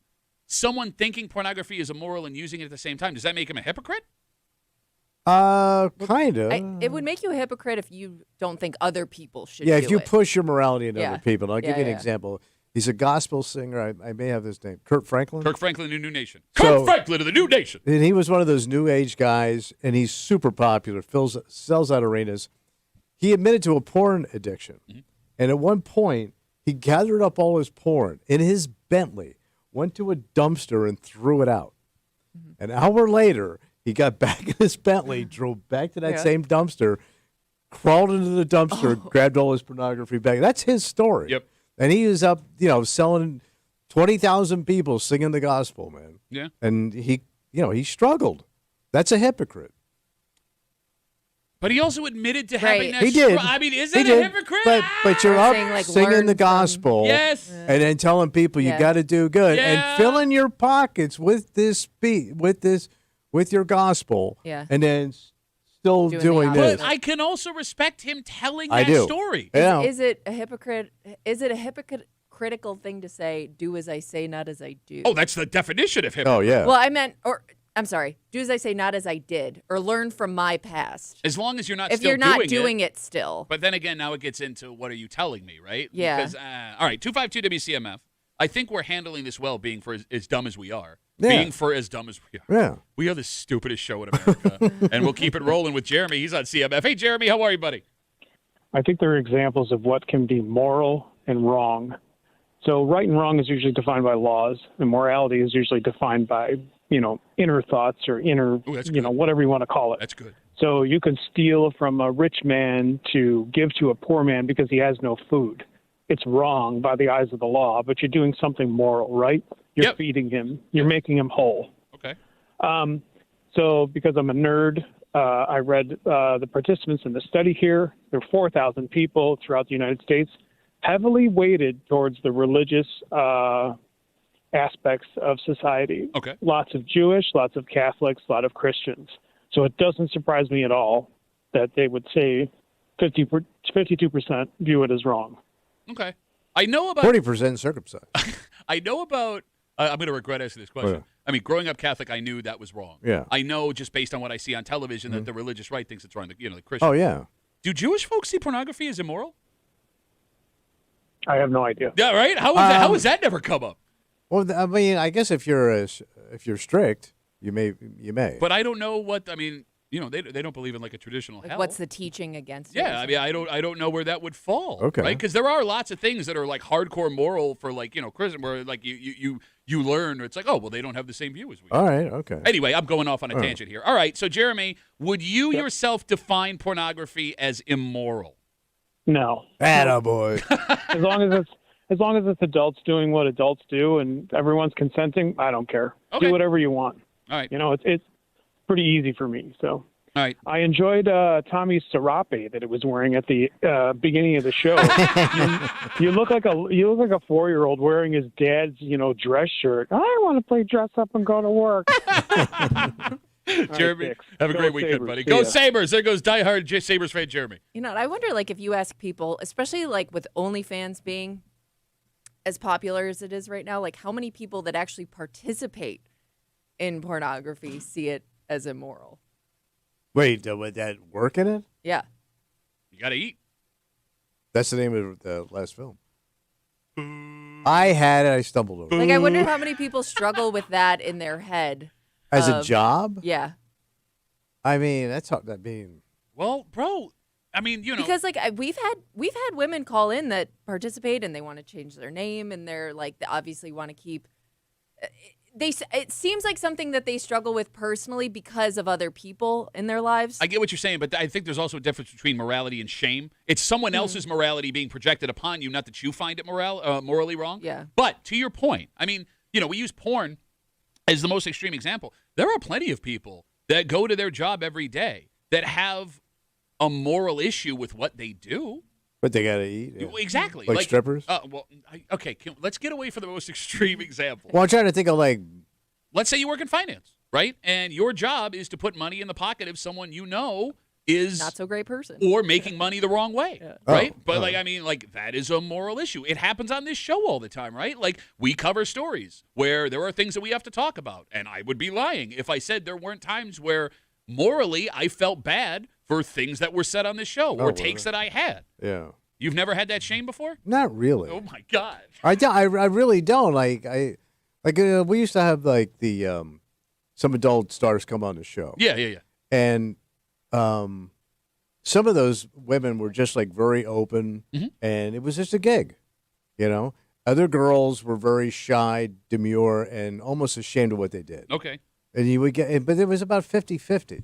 S1: someone thinking pornography is immoral and using it at the same time, does that make him a hypocrite?
S2: Kind of.
S3: It would make you a hypocrite if you don't think other people should
S2: Yeah,
S3: do
S2: if you
S3: it.
S2: push your morality into
S3: Yeah.
S2: other people. And I'll give you an
S3: Yeah.
S2: example. He's a gospel singer. I may have his name. Kirk Franklin?
S1: Kirk Franklin of the New Nation.
S2: So-
S1: Kirk Franklin of the New Nation.
S2: And he was one of those new age guys, and he's super popular, sells out arenas. He admitted to a porn addiction. And at one point, he gathered up all his porn in his Bentley, went to a dumpster, and threw it out. An hour later, he got back in his Bentley, drove back to that same dumpster, crawled into the dumpster, grabbed all his pornography back. That's his story.
S1: Yep.
S2: And he was up, selling 20,000 people singing the gospel, man.
S1: Yeah.
S2: And he struggled. That's a hypocrite.
S1: But he also admitted to having that.
S2: He did.
S1: I mean, is
S2: He
S1: that a
S2: did.
S1: hypocrite?
S2: But you're up
S3: Saying, like,
S2: singing
S3: learn
S2: the
S3: from-
S2: gospel.
S1: Yes.
S2: And then telling people you got to do good and filling your pockets with this with your gospel.
S3: Yeah.
S2: And then still
S3: Doing the
S2: doing
S3: opposite.
S2: this.
S1: But I can also respect him telling
S2: I
S1: that
S2: do.
S1: story.
S2: Yeah.
S3: Is it a hypocrite? Is it a hypocritical thing to say, "Do as I say, not as I do"?
S1: Oh, that's the definition of hypocrite.
S2: Oh yeah.
S3: Well, I meant, or I'm sorry, do as I say, not as I did, or learn from my past.
S1: As long as you're not
S3: If
S1: still
S3: you're not
S1: doing
S3: it still.
S1: But then again, now it gets into what are you telling me, right?
S3: Yeah.
S1: Because, all right, 252 WCMF. I think we're handling this well, being for as dumb as we are.
S2: Yeah.
S1: Being for as dumb as we are.
S2: Yeah.
S1: We are the stupidest show in America. And we'll keep it rolling with Jeremy. He's on CMF. Hey, Jeremy, how are you, buddy?
S9: I think there are examples of what can be moral and wrong. So right and wrong is usually defined by laws, and morality is usually defined by, inner thoughts or inner, whatever you want to call it.
S1: That's good.
S9: So you can steal from a rich man to give to a poor man because he has no food. It's wrong by the eyes of the law, but you're doing something moral, right? You're feeding him. You're making him whole.
S1: Okay.
S9: So because I'm a nerd, I read the participants in the study here. There are 4,000 people throughout the United States, heavily weighted towards the religious aspects of society.
S1: Okay.
S9: Lots of Jewish, lots of Catholics, a lot of Christians. So it doesn't surprise me at all that they would say 52% view it as wrong.
S1: Okay. I know about
S2: 40% circumcised.
S1: I know about I'm going to regret asking this question.
S2: Oh, yeah.
S1: I mean, growing up Catholic, I knew that was wrong.
S2: Yeah.
S1: I know just based on what I see on television that the religious right thinks it's wrong. The Christian.
S2: Oh yeah.
S1: Do Jewish folks see pornography as immoral?
S9: I have no idea.
S1: Yeah, right? How has that never come up?
S2: Well, I mean, I guess if you're strict, you may.
S1: But I don't know what I mean. They don't believe in like a traditional hell.
S3: What's the teaching against it?
S1: Yeah, I mean, I don't know where that would fall.
S2: Okay.
S1: Right? Because there are lots of things that are like hardcore moral for like Christian, where like you learn. It's like, oh well, they don't have the same view as we do.
S2: All right. Okay.
S1: Anyway, I'm going off on a tangent here. All right, so Jeremy, would you yourself define pornography as immoral?
S9: No.
S2: Attaboy.
S9: As long as it's adults doing what adults do and everyone's consenting, I don't care.
S1: Okay.
S9: Do whatever you want.
S1: All right.
S9: It's pretty easy for me. So
S1: All right.
S9: I enjoyed Tommy's serape that it was wearing at the beginning of the show. you look like a 4-year-old wearing his dad's dress shirt. I want to play dress up and go to work.
S1: Jeremy,
S9: right,
S1: have a
S9: Go
S1: great weekend,
S9: Sabres.
S1: buddy.
S9: See
S1: Go
S9: ya.
S1: Sabres. There goes diehard Sabres fan Jeremy.
S3: I wonder, like, if you ask people, especially like with OnlyFans being as popular as it is right now, like how many people that actually participate in pornography see it as immoral?
S2: Wait, would that work in it?
S3: Yeah.
S1: You got to eat.
S2: That's the name of the last film. I had it. I stumbled over it.
S3: Like, I wonder how many people struggle with that in their head.
S2: As a job?
S3: Yeah.
S2: I mean, that's how that being.
S1: Well, bro, I mean,
S3: Because like we've had women call in that participate and they want to change their name and they're like they obviously want to keep. it seems like something that they struggle with personally because of other people in their lives.
S1: I get what you're saying, but I think there's also a difference between morality and shame. It's someone else's morality being projected upon you, not that you find it morally wrong.
S3: Yeah.
S1: But to your point, I mean, we use porn as the most extreme example. There are plenty of people that go to their job every day that have a moral issue with what they do.
S2: But they got to eat. Yeah.
S1: Exactly.
S2: Like strippers?
S1: Okay, let's get away from the most extreme example.
S2: Well, I'm trying to think of
S1: let's say you work in finance, right? And your job is to put money in the pocket of someone you know is
S3: not so great person
S1: or making money the wrong way, right? But that is a moral issue. It happens on this show all the time, right? Like we cover stories where there are things that we have to talk about, and I would be lying if I said there weren't times where morally I felt bad for things that were said on this show or takes that I had.
S2: Yeah.
S1: You've never had that shame before?
S2: Not really.
S1: Oh my God.
S2: I really don't. We used to have some adult stars come on the show.
S1: Yeah.
S2: And some of those women were just very open, and it was just a gig, Other girls were very shy, demure, and almost ashamed of what they did.
S1: Okay.
S2: And you would but it was about 50-50.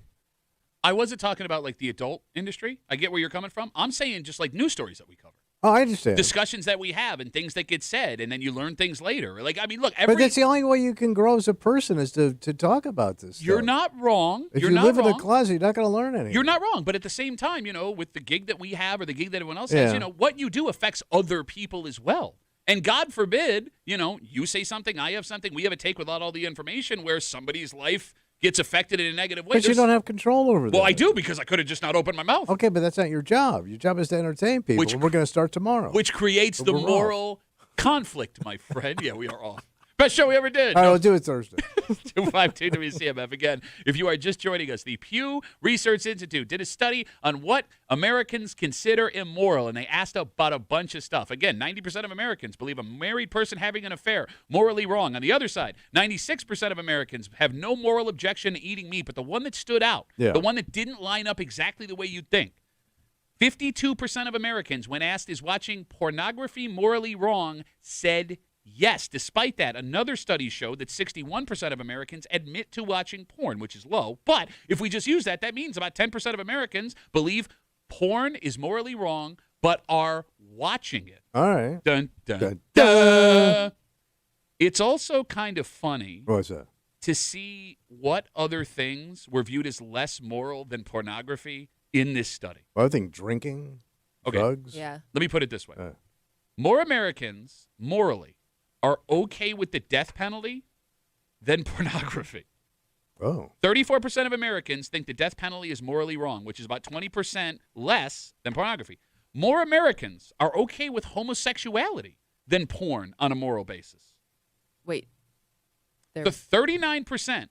S1: I wasn't talking about the adult industry. I get where you're coming from. I'm saying just news stories that we cover.
S2: Oh, I understand.
S1: Discussions that we have and things that get said, and then you learn things later. Look,
S2: but that's the only way you can grow as a person is to talk about this.
S1: You're not wrong.
S2: If you live in a closet, you're not going to learn anything.
S1: You're not wrong. But at the same time, with the gig that we have or the gig that everyone else has, what you do affects other people as well. And God forbid, you say something, I have something, we have a take without all the information where somebody's life gets affected in a negative way.
S2: But you don't have control over that.
S1: Well, I do because I could have just not opened my mouth.
S2: Okay, but that's not your job. Your job is to entertain people, and we're going to start tomorrow.
S1: Which creates the moral conflict, my friend. Yeah, we are off. Best show we ever did.
S2: All right, we'll do it Thursday.
S1: 252 WCMF. Again, if you are just joining us, the Pew Research Institute did a study on what Americans consider immoral, and they asked about a bunch of stuff. Again, 90% of Americans believe a married person having an affair morally wrong. On the other side, 96% of Americans have no moral objection to eating meat, but the one that stood out, the one that didn't line up exactly the way you'd think, 52% of Americans, when asked, is watching pornography morally wrong, said yes. Despite that, another study showed that 61% of Americans admit to watching porn, which is low. But if we just use that, that means about 10% of Americans believe porn is morally wrong, but are watching it.
S2: All right.
S1: Dun, dun, dun, dun. It's also kind of funny.
S2: What's that?
S1: To see what other things were viewed as less moral than pornography in this study.
S2: Well, I think drinking, drugs.
S3: Yeah.
S1: Let me put it this way. More Americans, morally, are okay with the death penalty than pornography.
S2: Oh.
S1: 34% of Americans think the death penalty is morally wrong, which is about 20% less than pornography. More Americans are okay with homosexuality than porn on a moral basis.
S3: Wait.
S1: The 39%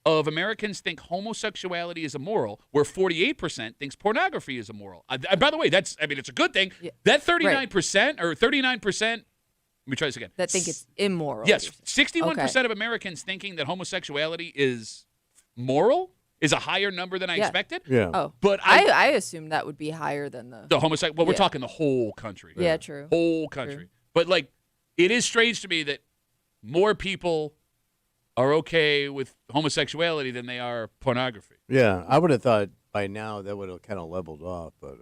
S1: of Americans think homosexuality is immoral, where 48% thinks pornography is immoral. By the way, it's a good thing. Yeah. That 39% or 39%. Let me try this again.
S3: That think it's immoral.
S1: Yes, 61% of Americans thinking that homosexuality is moral is a higher number than I expected.
S2: Yeah.
S3: Oh,
S1: but
S3: I assume that would be higher than the
S1: homosexual. Well, we're talking the whole country.
S3: Yeah, true.
S1: Whole country.
S3: True.
S1: But it is strange to me that more people are okay with homosexuality than they are pornography.
S2: Yeah, I would have thought by now that would have kind of leveled off, but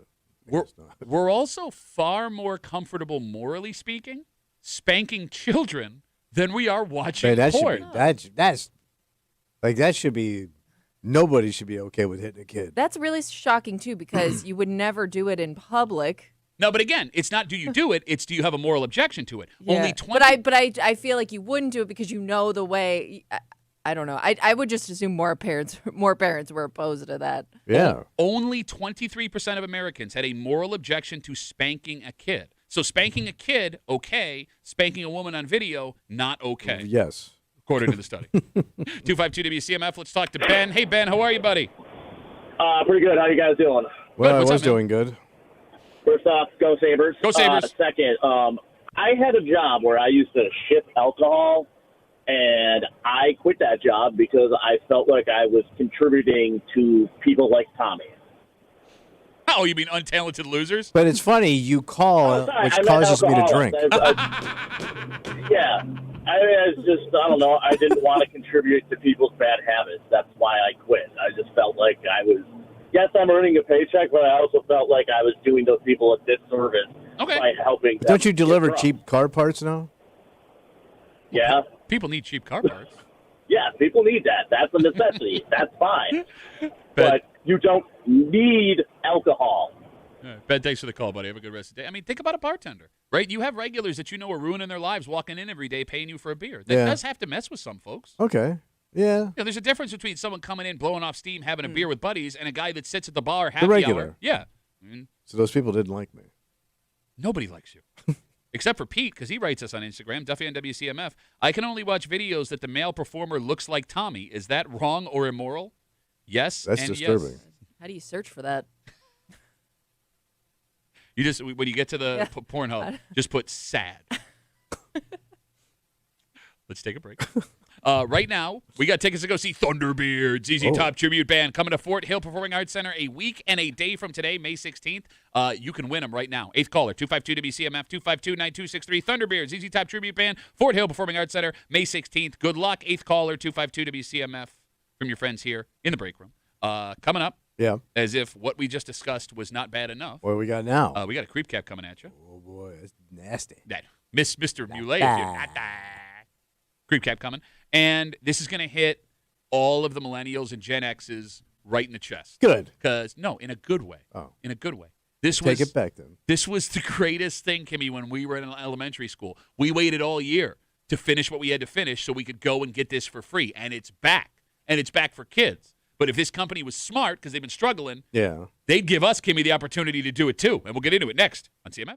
S1: we're also far more comfortable, morally speaking, spanking children than we are watching porn.
S2: That should be nobody should be okay with hitting a kid.
S3: That's really shocking too, because you would never do it in public.
S1: No, but again, it's not do you do it, it's do you have a moral objection to it.
S3: Yeah.
S1: Only 20
S3: But I feel like you wouldn't do it because you know the way. I don't know. I would just assume more parents were opposed to that.
S2: Yeah.
S1: Only 23% of Americans had a moral objection to spanking a kid. So spanking a kid, okay. Spanking a woman on video, not okay.
S2: Yes.
S1: According to the study. 252 WCMF, let's talk to Ben. Hey, Ben, how are you, buddy?
S10: Pretty good. How you guys doing?
S2: Well, I was doing good.
S10: First off, go Sabres.
S1: Go Sabres.
S10: Second, I had a job where I used to ship alcohol, and I quit that job because I felt like I was contributing to people like Tommy.
S1: Oh, you mean untalented losers?
S2: But it's funny, you call, which causes me to drink.
S10: Yeah. I don't know. I didn't want to contribute to people's bad habits. That's why I quit. I just felt like yes, I'm earning a paycheck, but I also felt like I was doing those people a disservice by helping them.
S2: Don't you deliver cheap car parts now?
S10: Yeah.
S1: People need cheap car parts.
S10: Yeah, people need that. That's a necessity. That's fine. But you don't need alcohol.
S1: Ben, thanks for the call, buddy. Have a good rest of the day. I mean, think about a bartender, right? You have regulars that you know are ruining their lives walking in every day paying you for a beer. That does have to mess with some folks.
S2: Okay. Yeah.
S1: There's a difference between someone coming in, blowing off steam, having a beer with buddies, and a guy that sits at the bar happy
S2: The regular.
S1: hour. Yeah.
S2: So those people didn't like me.
S1: Nobody likes you. Except for Pete, because he writes us on Instagram, Duffy on WCMF. I can only watch videos that the male performer looks like Tommy. Is that wrong or immoral? Yes.
S2: That's disturbing.
S1: Yes.
S3: How do you search for that?
S1: You just, when you get to the Pornhub, just put sad. Let's take a break. Right now, we got tickets to go see Thunderbeard, ZZ Top Tribute Band, coming to Fort Hill Performing Arts Center a week and a day from today, May 16th. You can win them right now. 8th caller, 252-WCMF, 252-9263. Thunderbeard, ZZ Top Tribute Band, Fort Hill Performing Arts Center, May 16th. Good luck. 8th caller, 252-WCMF from your friends here in the break room. Coming up, as if what we just discussed was not bad enough.
S2: What do we got now?
S1: We got a creep cap coming at you.
S2: Oh, boy. That's nasty.
S1: That Mr. Muley, if you're not creep cap coming. And this is going to hit all of the millennials and Gen X's right in the chest.
S2: Good.
S1: Because, no, in a good way.
S2: Oh.
S1: In a good way.
S2: Take it back then.
S1: This was the greatest thing, Kimmy, when we were in elementary school. We waited all year to finish what we had to finish so we could go and get this for free. And it's back. And it's back for kids. But if this company was smart, because they've been struggling, they'd give us, Kimmy, the opportunity to do it too. And we'll get into it next on CMF.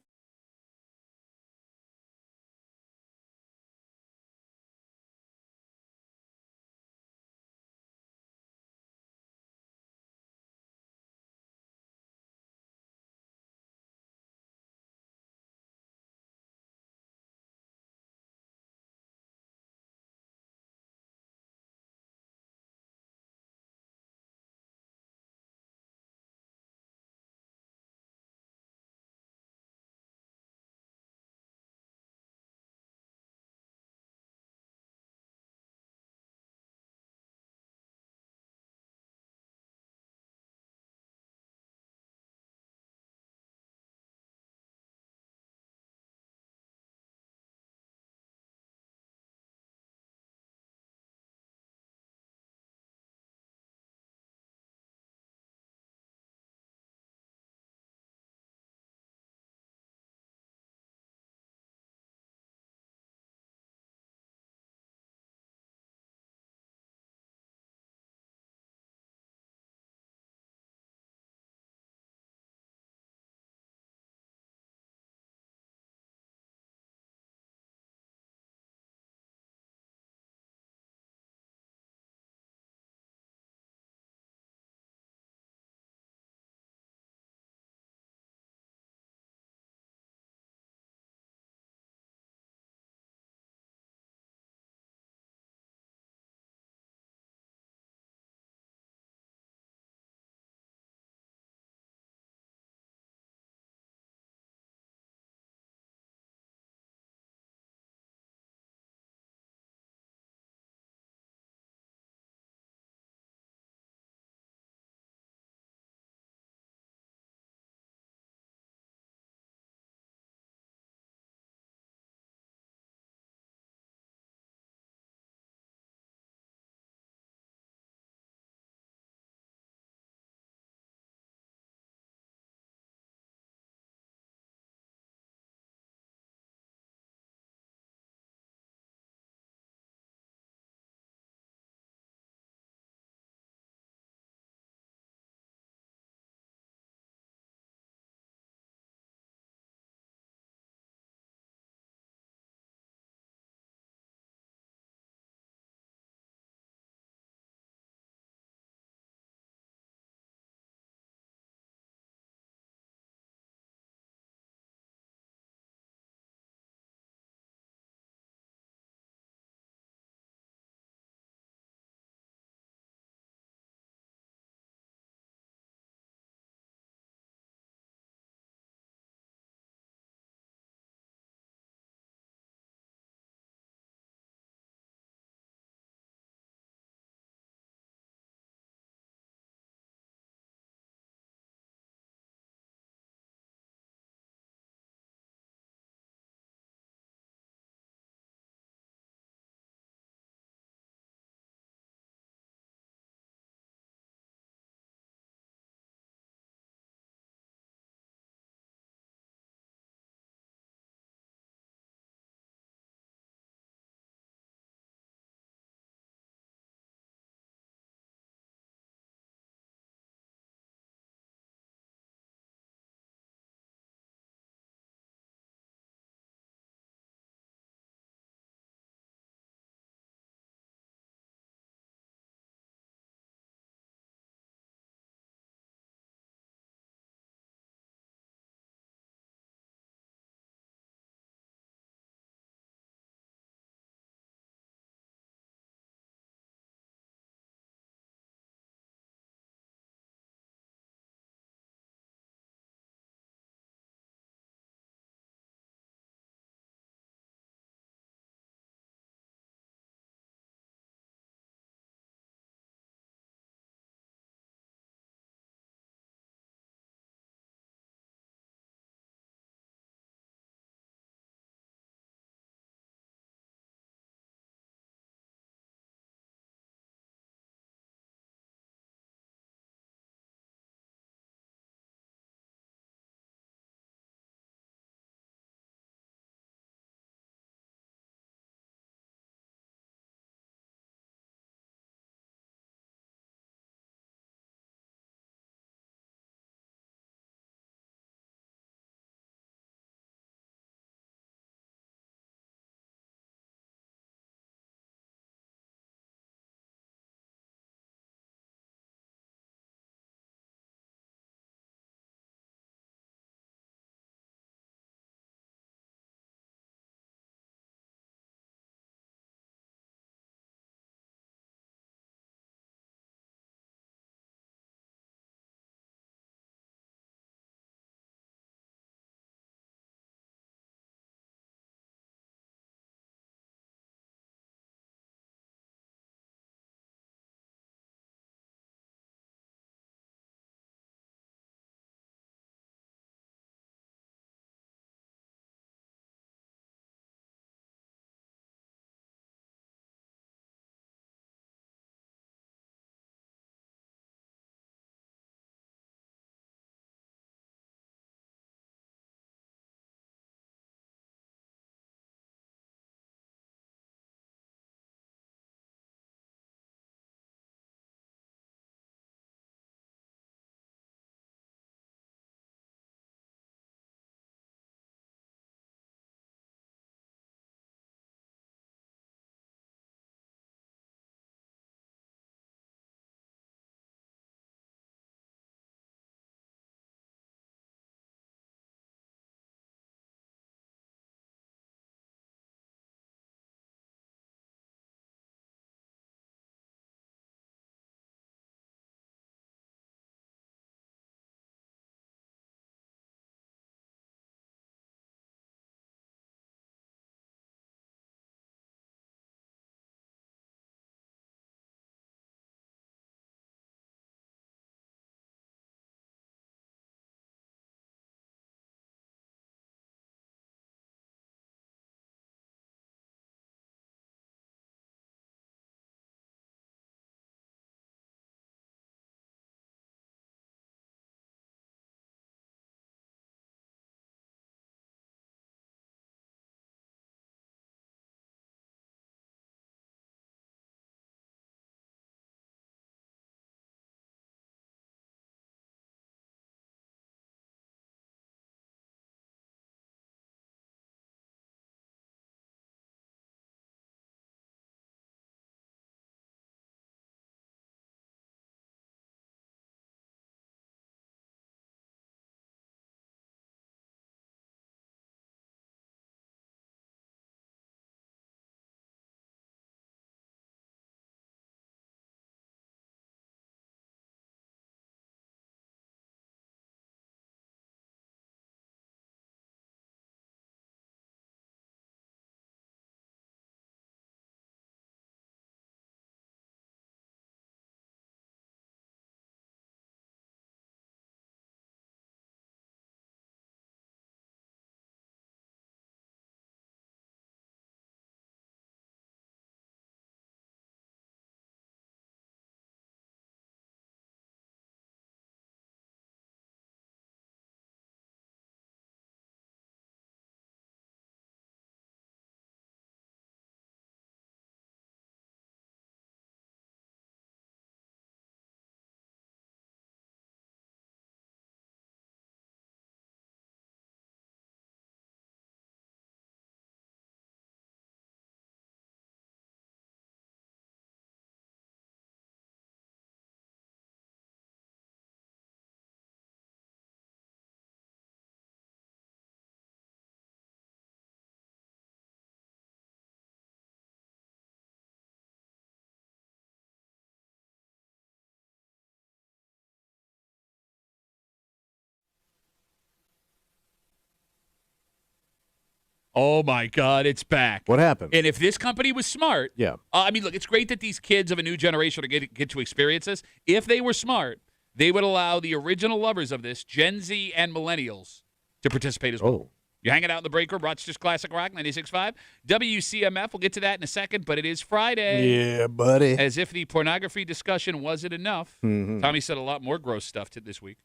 S1: Oh, my God, it's back.
S2: What happened?
S1: And if this company was smart,
S2: Yeah.
S1: I mean, look, it's great that these kids of a new generation are get to experience this. If they were smart, they would allow the original lovers of this, Gen Z and millennials, to participate as well.
S2: Oh.
S1: You're hanging out in the break room, Rochester's Classic Rock, 96.5. WCMF, we'll get to that in a second, but it is Friday.
S2: Yeah, buddy.
S1: As if the pornography discussion wasn't enough, Tommy said a lot more gross stuff this week,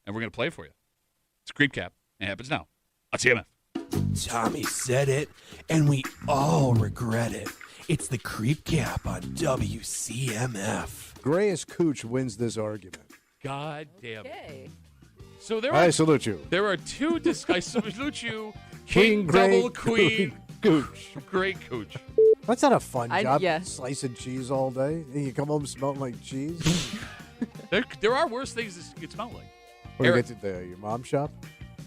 S1: and we're going to play it for you. It's Creep Cap. It happens now on CMF.
S5: Tommy said it, and we all regret it. It's the Creep Cap on WCMF.
S2: Gray's Cooch wins this argument.
S1: God damn it.
S3: Okay.
S1: So there
S2: I
S1: are
S2: salute you.
S1: There are two I salute you.
S2: King
S1: Double
S2: Gray
S1: Queen
S2: Cooch.
S1: Great Cooch.
S2: That's not a fun job.
S3: Yeah.
S2: Slicing cheese all day, and you come home smelling like cheese.
S1: There are worse things that you smell like.
S2: What do you
S1: Eric-
S2: get to your mom shop?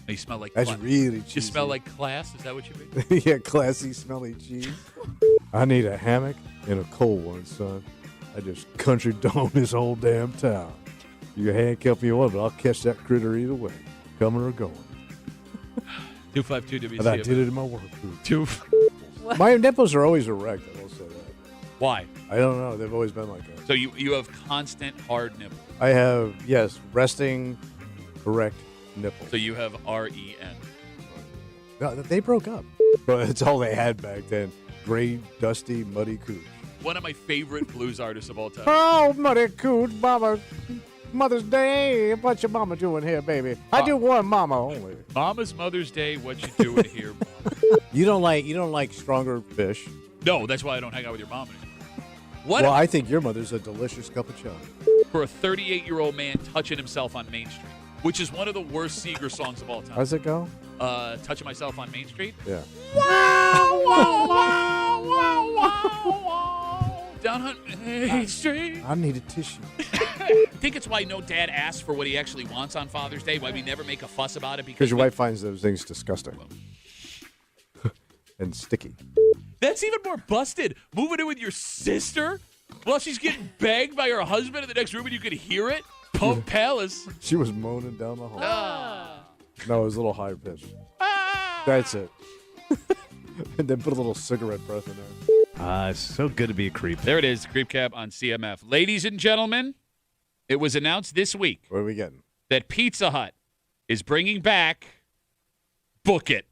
S1: You smell like
S2: That's really
S1: You
S2: cheesy.
S1: smell like class? Is that what you mean?
S2: Yeah, classy, smelly cheese. I need a hammock and a cold one, son. I just country dome this whole damn town. You can handcuff me or what, but I'll catch that critter either way, coming or going.
S1: 252 WCMF.
S2: And I did it in my work booth.
S1: Two.
S2: My nipples are always erect, I will say that.
S1: Why?
S2: I don't know. They've always been like that.
S1: So you have constant hard nipples.
S2: I have, yes, resting, erect nipples.
S1: So you have REN.
S2: No, they broke up. But it's all they had back then. Gray, dusty, muddy cooch.
S1: One of my favorite blues artists of all time.
S2: Oh, muddy cooch, mama. Mother's Day. What your mama doing here, baby? I do one mama only.
S1: Mama's Mother's Day. What you doing here?
S2: You don't like stronger fish.
S1: No, that's why I don't hang out with your mom anymore. What
S2: Well, I think your mother's a delicious cup of chowder.
S1: for a 38-year-old man touching himself on Main Street, which is one of the worst Seeger songs of all time.
S2: How's it go?
S1: Touching myself on Main Street.
S2: Yeah.
S1: Down on Main Street.
S2: I need a tissue.
S1: I think it's why no dad asks for what he actually wants on Father's Day. Why we never make a fuss about it
S2: Because your wife finds those things disgusting. And sticky.
S1: That's even more busted. Moving in with your sister while she's getting banged by her husband in the next room and you could hear it. Pump Palace.
S2: She was moaning down the hall. No, it was a little higher pitch. That's it. And then put a little cigarette breath in there.
S11: It's so good to be a creep.
S1: There it is, Creep Cap on CMF. Ladies and gentlemen, it was announced this week
S2: What are we getting?
S1: that Pizza Hut is bringing back Book It.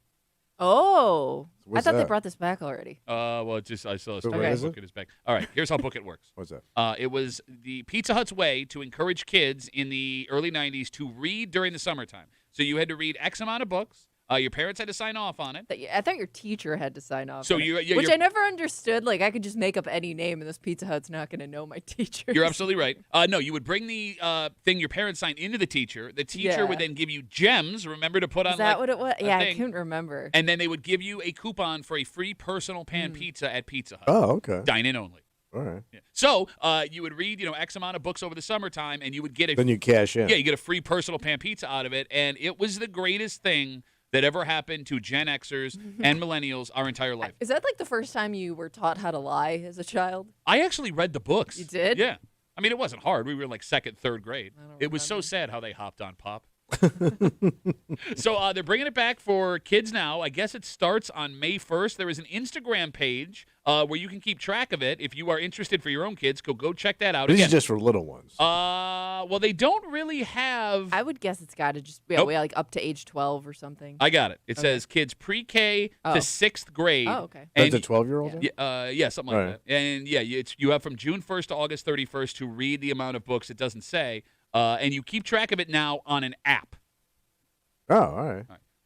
S3: Oh. I
S2: What's
S3: thought they
S2: that?
S3: brought this back already.
S1: Well, I saw a
S2: So
S1: story.
S2: what is
S1: Book
S2: it?
S1: It is back. All right, here's how Book It works.
S2: What's that?
S1: It was the Pizza Hut's way to encourage kids in the early 90s to read during the summertime. So you had to read X amount of books. Your parents had to sign off on it.
S3: I thought your teacher had to sign off.
S1: So
S3: on it,
S1: you-
S3: which I never understood. Like I could just make up any name, and this Pizza Hut's not going to know my teacher.
S1: You're absolutely right. No, you would bring the thing your parents signed into the teacher. The teacher
S3: Yeah.
S1: would then give you gems. Remember to put on
S3: Is that
S1: like,
S3: what it was?
S1: a
S3: Yeah, I
S1: thing.
S3: couldn't remember.
S1: And then they would give you a coupon for a free personal pan pizza at Pizza Hut.
S2: Oh, okay.
S1: Dine in only.
S2: All right.
S1: Yeah. So you would read, X amount of books over the summertime, and you would get a
S2: Then you cash in.
S1: yeah, you get a free personal pan pizza out of it, and it was the greatest thing that ever happened to Gen Xers and millennials our entire life.
S3: Is that like the first time you were taught how to lie as a child?
S1: I actually read the books.
S3: You did?
S1: Yeah. I mean, it wasn't hard. We were like second, third grade.
S3: I don't
S1: It was so
S3: remember.
S1: sad how they hopped on Pop. So they're bringing it back for kids now. I guess it starts on May 1st. There is an Instagram page where you can keep track of it. If you are interested for your own kids, go check that out.
S2: This
S1: Again,
S2: is just for little ones.
S1: well, they don't really have.
S3: I would guess it's got to just be
S1: Nope.
S3: like up to age 12 or something.
S1: I got it. It
S3: Okay.
S1: says kids pre-K
S3: Oh.
S1: to 6th grade.
S3: Oh, okay.
S1: And
S2: That's a 12-year-old?
S1: yeah, something like
S2: All right.
S1: that. And yeah, you have from June 1st to August 31st to read the amount of books. It doesn't say, and you keep track of it now on an app.
S2: Oh, all right.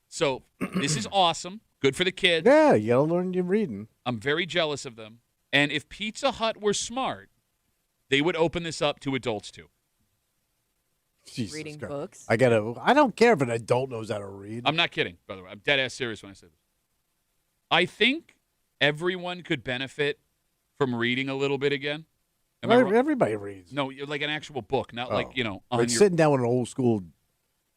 S1: So this is awesome. Good for the kids.
S2: Yeah, you got to learn your reading.
S1: I'm very jealous of them. And if Pizza Hut were smart, they would open this up to adults too.
S2: Jesus
S3: Reading
S2: Christ.
S3: books.
S2: I don't care if an adult knows how to read.
S1: I'm not kidding, by the way. I'm dead ass serious when I say this. I think everyone could benefit from reading a little bit again. Am I wrong?
S2: Everybody reads.
S1: No, like an actual book, not like, on
S2: Like
S1: your
S2: sitting down with an old school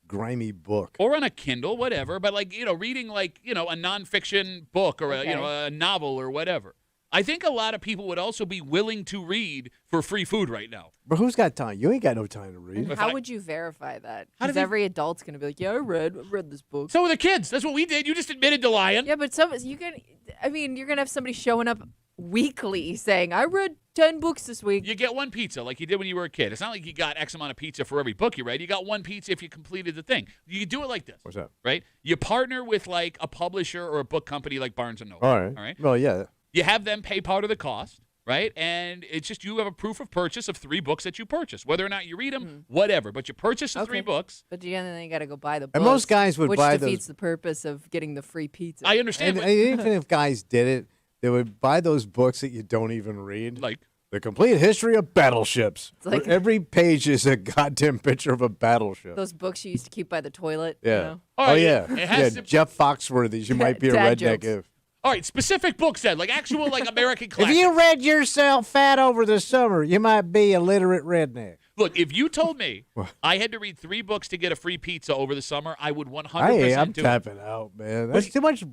S2: grimy book.
S1: or on a Kindle, whatever. But like, reading like, a nonfiction book or
S3: Okay.
S1: a novel or whatever. I think a lot of people would also be willing to read for free food right now.
S2: But who's got time? You ain't got no time to read.
S3: And how would you verify that?
S1: How do
S3: Because
S1: they-
S3: every adult's going to be like, yeah, I read this book.
S1: So are the kids. That's what we did. You just admitted to lying.
S3: Yeah, but you're going to have somebody showing up weekly saying, I read 10 books this week.
S1: You get one pizza like you did when you were a kid. It's not like you got X amount of pizza for every book you read. You got one pizza if you completed the thing. You do it like this.
S2: What's that?
S1: Right? You partner with like a publisher or a book company like Barnes & Noble.
S2: All right.
S1: All right.
S2: Well, yeah.
S1: You have them pay part of the cost, right? And it's just you have a proof of purchase of 3 books that you purchased. Whether or not you read them, whatever. But you purchased the 3 books.
S3: But then you got to go buy the books.
S2: And most guys would
S3: which
S2: buy
S3: defeats
S2: those.
S3: the purpose of getting the free pizza.
S1: I understand.
S2: And
S1: but
S2: even if guys did it, they would buy those books that you don't even read.
S1: like,
S2: The Complete History of Battleships.
S3: like-
S2: Where every page is a goddamn picture of a battleship.
S3: Those books you used to keep by the toilet.
S2: Yeah.
S3: You know?
S1: All right,
S2: yeah.
S1: it has
S2: Yeah,
S1: to-
S2: Jeff Foxworthy's. You might be a
S3: Dad
S2: redneck
S3: jokes.
S2: if.
S1: all right, specific books then, like actual like American
S2: If
S1: classics.
S2: you read yourself fat over the summer, you might be a literate redneck.
S1: Look, if you told me I had to read 3 books to get a free pizza over the summer, I would 100%
S2: Hey, I'm
S1: do it.
S2: tapping out, man. That's too much.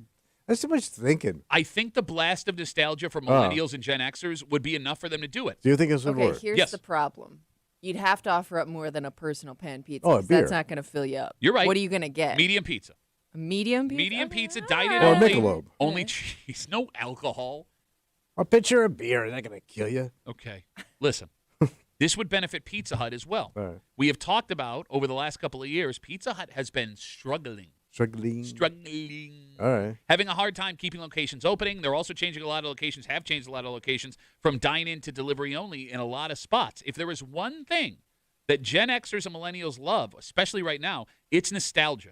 S2: That's too much thinking.
S1: I think the blast of nostalgia for millennials and Gen Xers would be enough for them to do it.
S2: Do you think this would
S3: Okay,
S2: work?
S3: here's
S1: Yes.
S3: the problem. You'd have to offer up more than a personal pan pizza.
S2: Oh, a
S3: 'cause that's
S2: beer.
S3: not going to fill you up.
S1: You're right.
S3: What are you going to get?
S1: Medium pizza.
S3: A medium pizza?
S1: Medium
S3: Okay,
S1: pizza,
S3: all
S1: dine-in
S3: right.
S2: Or
S1: only.
S2: Michelob.
S1: Only cheese, no alcohol.
S2: A pitcher of beer is not going to kill you.
S1: Okay, listen. This would benefit Pizza Hut as well.
S2: All right.
S1: We have talked about over the last couple of years, Pizza Hut has been struggling.
S2: All right.
S1: Having a hard time keeping locations opening. They're also changing a lot of locations, have changed a lot of locations from dine-in to delivery only in a lot of spots. If there is one thing that Gen Xers and millennials love, especially right now, it's nostalgia.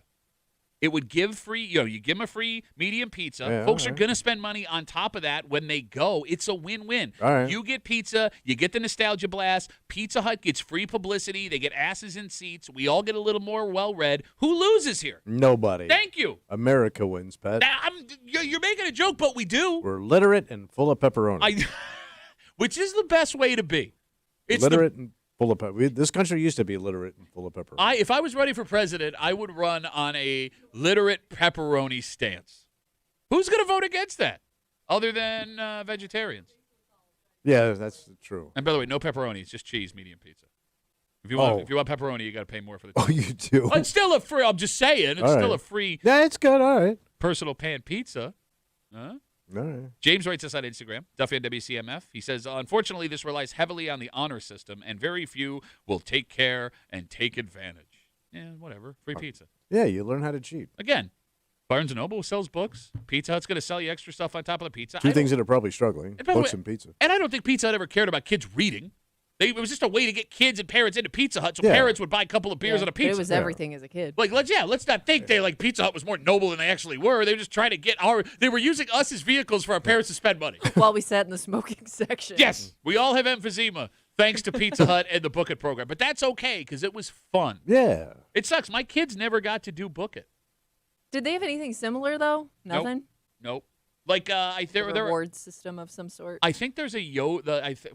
S1: It would give free, you give them a free medium pizza.
S2: Yeah,
S1: Folks
S2: all
S1: are
S2: right.
S1: going to spend money on top of that when they go. It's a win-win.
S2: All right.
S1: You get pizza, you get the nostalgia blast. Pizza Hut gets free publicity. They get asses in seats. We all get a little more well-read. Who loses here?
S2: Nobody.
S1: Thank you.
S2: America wins, Pat.
S1: Now, you're making a joke, but we do.
S2: We're literate and full of pepperoni.
S1: Which is the best way to be. It's
S2: literate and full of pepperoni. This country used to be literate and full of pepperoni.
S1: If I was running for president, I would run on a literate pepperoni stance. Who's going to vote against that other than vegetarians?
S2: Yeah, that's true.
S1: And by the way, no pepperoni. It's just cheese, medium pizza. If you
S2: Oh.
S1: want pepperoni, you got to pay more for the
S2: Oh,
S1: cheese.
S2: you do?
S1: It's still a free. I'm just saying, it's
S2: All
S1: still
S2: right.
S1: a free
S2: Yeah, it's good. All right.
S1: personal pan pizza.
S2: All right.
S1: James writes us on Instagram, Duffy and WCMF. He says, unfortunately, this relies heavily on the honor system, and very few will take care and take advantage. Yeah, whatever. Free pizza.
S2: Yeah, you learn how to cheat.
S1: Again, Barnes & Noble sells books. Pizza Hut's going to sell you extra stuff on top of the pizza.
S2: Two things that are probably struggling:
S1: by the
S2: books
S1: way-
S2: and pizza.
S1: And I don't think Pizza Hut ever cared about kids reading. It was just a way to get kids and parents into Pizza Hut, so
S2: Yeah.
S1: parents would buy a couple of beers and a
S3: But
S1: pizza.
S3: it was everything as a kid.
S1: Like, let's not think they Pizza Hut was more noble than they actually were. They were just trying to get they were using us as vehicles for our parents to spend money.
S3: While we sat in the smoking section.
S1: Yes, we all have emphysema thanks to Pizza Hut and the Book It program. But that's okay because it was fun.
S2: Yeah.
S1: It sucks. My kids never got to do Book It.
S3: Did they have anything similar, though? Nothing?
S1: Nope. Like,
S3: A
S1: there
S3: reward system of some sort?
S1: I think there's a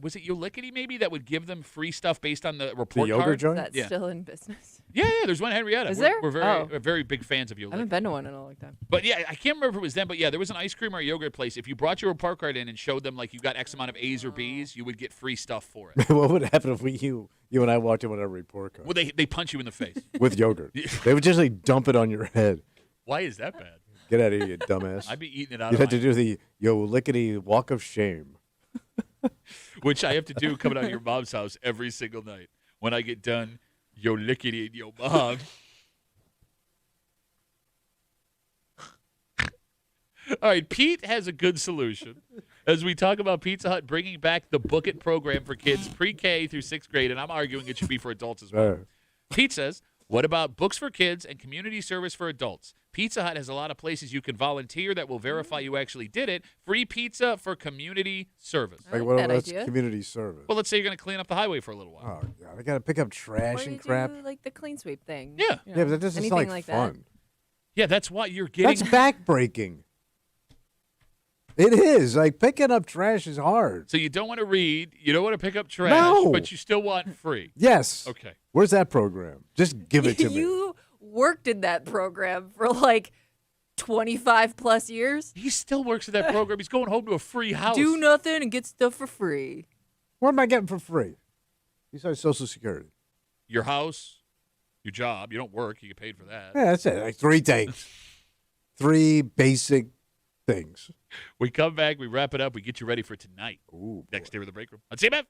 S1: was it Yolickety maybe that would give them free stuff based on the report
S2: yogurt
S1: card?
S2: joint?
S3: That's
S1: Yeah.
S3: still in business.
S1: Yeah, there's one in Henrietta.
S3: Is
S1: We're-
S3: there?
S1: We're very big fans of
S3: I
S1: Yolickety.
S3: haven't been to one in a long time.
S1: But yeah, I can't remember if it was them, but yeah, there was an ice cream or a yogurt place. If you brought your report card in and showed them like you got X amount of A's or B's, you would get free stuff for it.
S2: What would happen if you and I walked in with a report card
S1: Well, they punch you in the face.
S2: with yogurt? They would just like dump it on your head.
S1: Why is that bad?
S2: Get out of here, you dumbass.
S1: I'd be eating it out
S2: You
S1: of
S2: had
S1: my
S2: to do the lickety walk of shame.
S1: which I have to do coming out of your mom's house every single night. When I get done, yo lickety and yo mom. All right, Pete has a good solution as we talk about Pizza Hut bringing back the Book It program for kids pre-K through 6th grade, and I'm arguing it should be for adults as well.
S2: All right.
S1: Pete says, what about books for kids and community service for adults? Pizza Hut has a lot of places you can volunteer that will verify you actually did it. Free pizza for community service.
S3: I like that
S2: What's
S3: idea.
S2: community service?
S1: Well, let's say you're going to clean up the highway for a little while.
S2: Oh, God. I got to pick up trash
S3: Or you
S2: and crap.
S3: do like the clean sweep thing.
S1: Yeah.
S3: You
S2: Yeah,
S3: know,
S2: but that doesn't
S3: anything
S2: sound like
S3: that.
S2: fun.
S1: Yeah, that's why you're getting.
S2: That's backbreaking. It is. Like, picking up trash is hard.
S1: So you don't want to read, you don't want to pick up trash,
S2: No.
S1: but you still want free.
S2: Yes.
S1: Okay.
S2: Where's that program? Just give it to me.
S3: You worked in that program for like 25 plus years.
S1: He still works at that program. He's going home to a free house.
S3: Do nothing and get stuff for free.
S2: What am I getting for free? Besides Social Security.
S1: Your house, your job. You don't work. You get paid for that.
S2: Yeah, that's it. Like 3 things. 3 basic things.
S1: We come back. We wrap it up. We get you ready for tonight.
S2: Ooh,
S1: next year with the break room on CMF.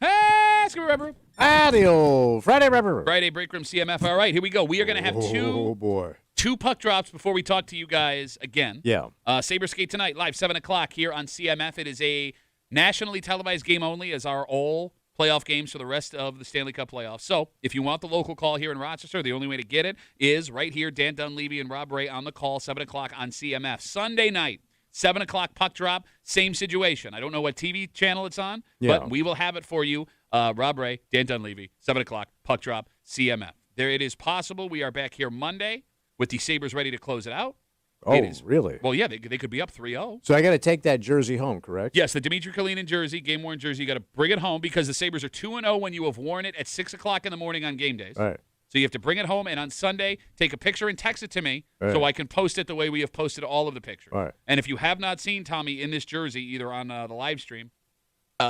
S1: Hey, Scooby Rubber.
S2: Adio. Friday Rubber.
S1: Friday Break Room CMF. All right, here we go. We are going to have
S2: Oh, boy.
S1: 2 puck drops before we talk to you guys again.
S2: Yeah.
S1: Sabres skate tonight, live 7 o'clock here on CMF. It is a nationally televised game only, as are all playoff games for the rest of the Stanley Cup playoffs. So if you want the local call here in Rochester, the only way to get it is right here. Dan Dunleavy and Rob Ray on the call, 7 o'clock on CMF. Sunday night, 7 o'clock puck drop, same situation. I don't know what TV channel it's on, but we will have it for you. Rob Ray, Dan Dunleavy, 7 o'clock, puck drop, CMF. There it is possible. We are back here Monday with the Sabres ready to close it out.
S2: Oh, really?
S1: Well, yeah, they could be up 3-0.
S2: So I got to take that jersey home, correct?
S1: Yes, the Dmitry Kalinin jersey, game-worn jersey. You got to bring it home because the Sabres are 2-0 when you have worn it at 6 o'clock in the morning on game days.
S2: All right.
S1: So you have to bring it home, and on Sunday, take a picture and text it to me so I can post it the way we have posted all of the pictures.
S2: All right.
S1: And if you have not seen Tommy in this jersey, either on the live stream,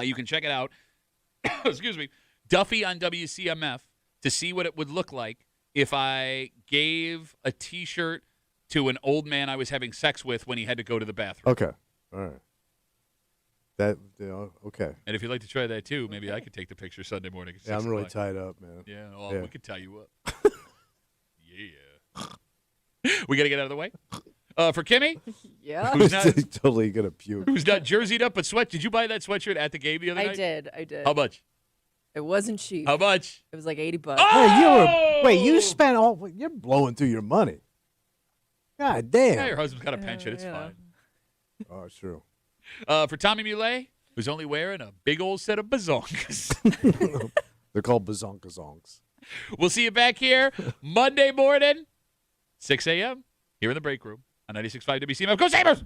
S1: you can check it out. Excuse me. Duffy on WCMF to see what it would look like if I gave a T-shirt to an old man I was having sex with when he had to go to the bathroom.
S2: Okay. All right. Okay.
S1: And if you'd like to try that too, maybe I could take the picture Sunday morning. At 6
S2: I'm really
S1: o'clock.
S2: tied up, man.
S1: Yeah, well, we could tie you up. Yeah. We got to get out of the way. For Kimmy?
S3: Yeah.
S1: Who's not,
S2: totally going to puke.
S1: Who's not jerseyed up but sweat. Did you buy that sweatshirt at the game the other night?
S3: I did.
S1: How much?
S3: It wasn't cheap.
S1: How much?
S3: It was like $80.
S1: Oh!
S2: Hey, you spent you're blowing through your money. God damn.
S1: Yeah, your husband's got a pension. It's fine.
S2: Oh, it's true.
S1: For Tommy Muley, who's only wearing a big old set of bazonkas.
S2: They're called bazonkazonks.
S1: We'll see you back here Monday morning, 6 a.m., here in the break room on 96.5 WCMF. Go Sabres!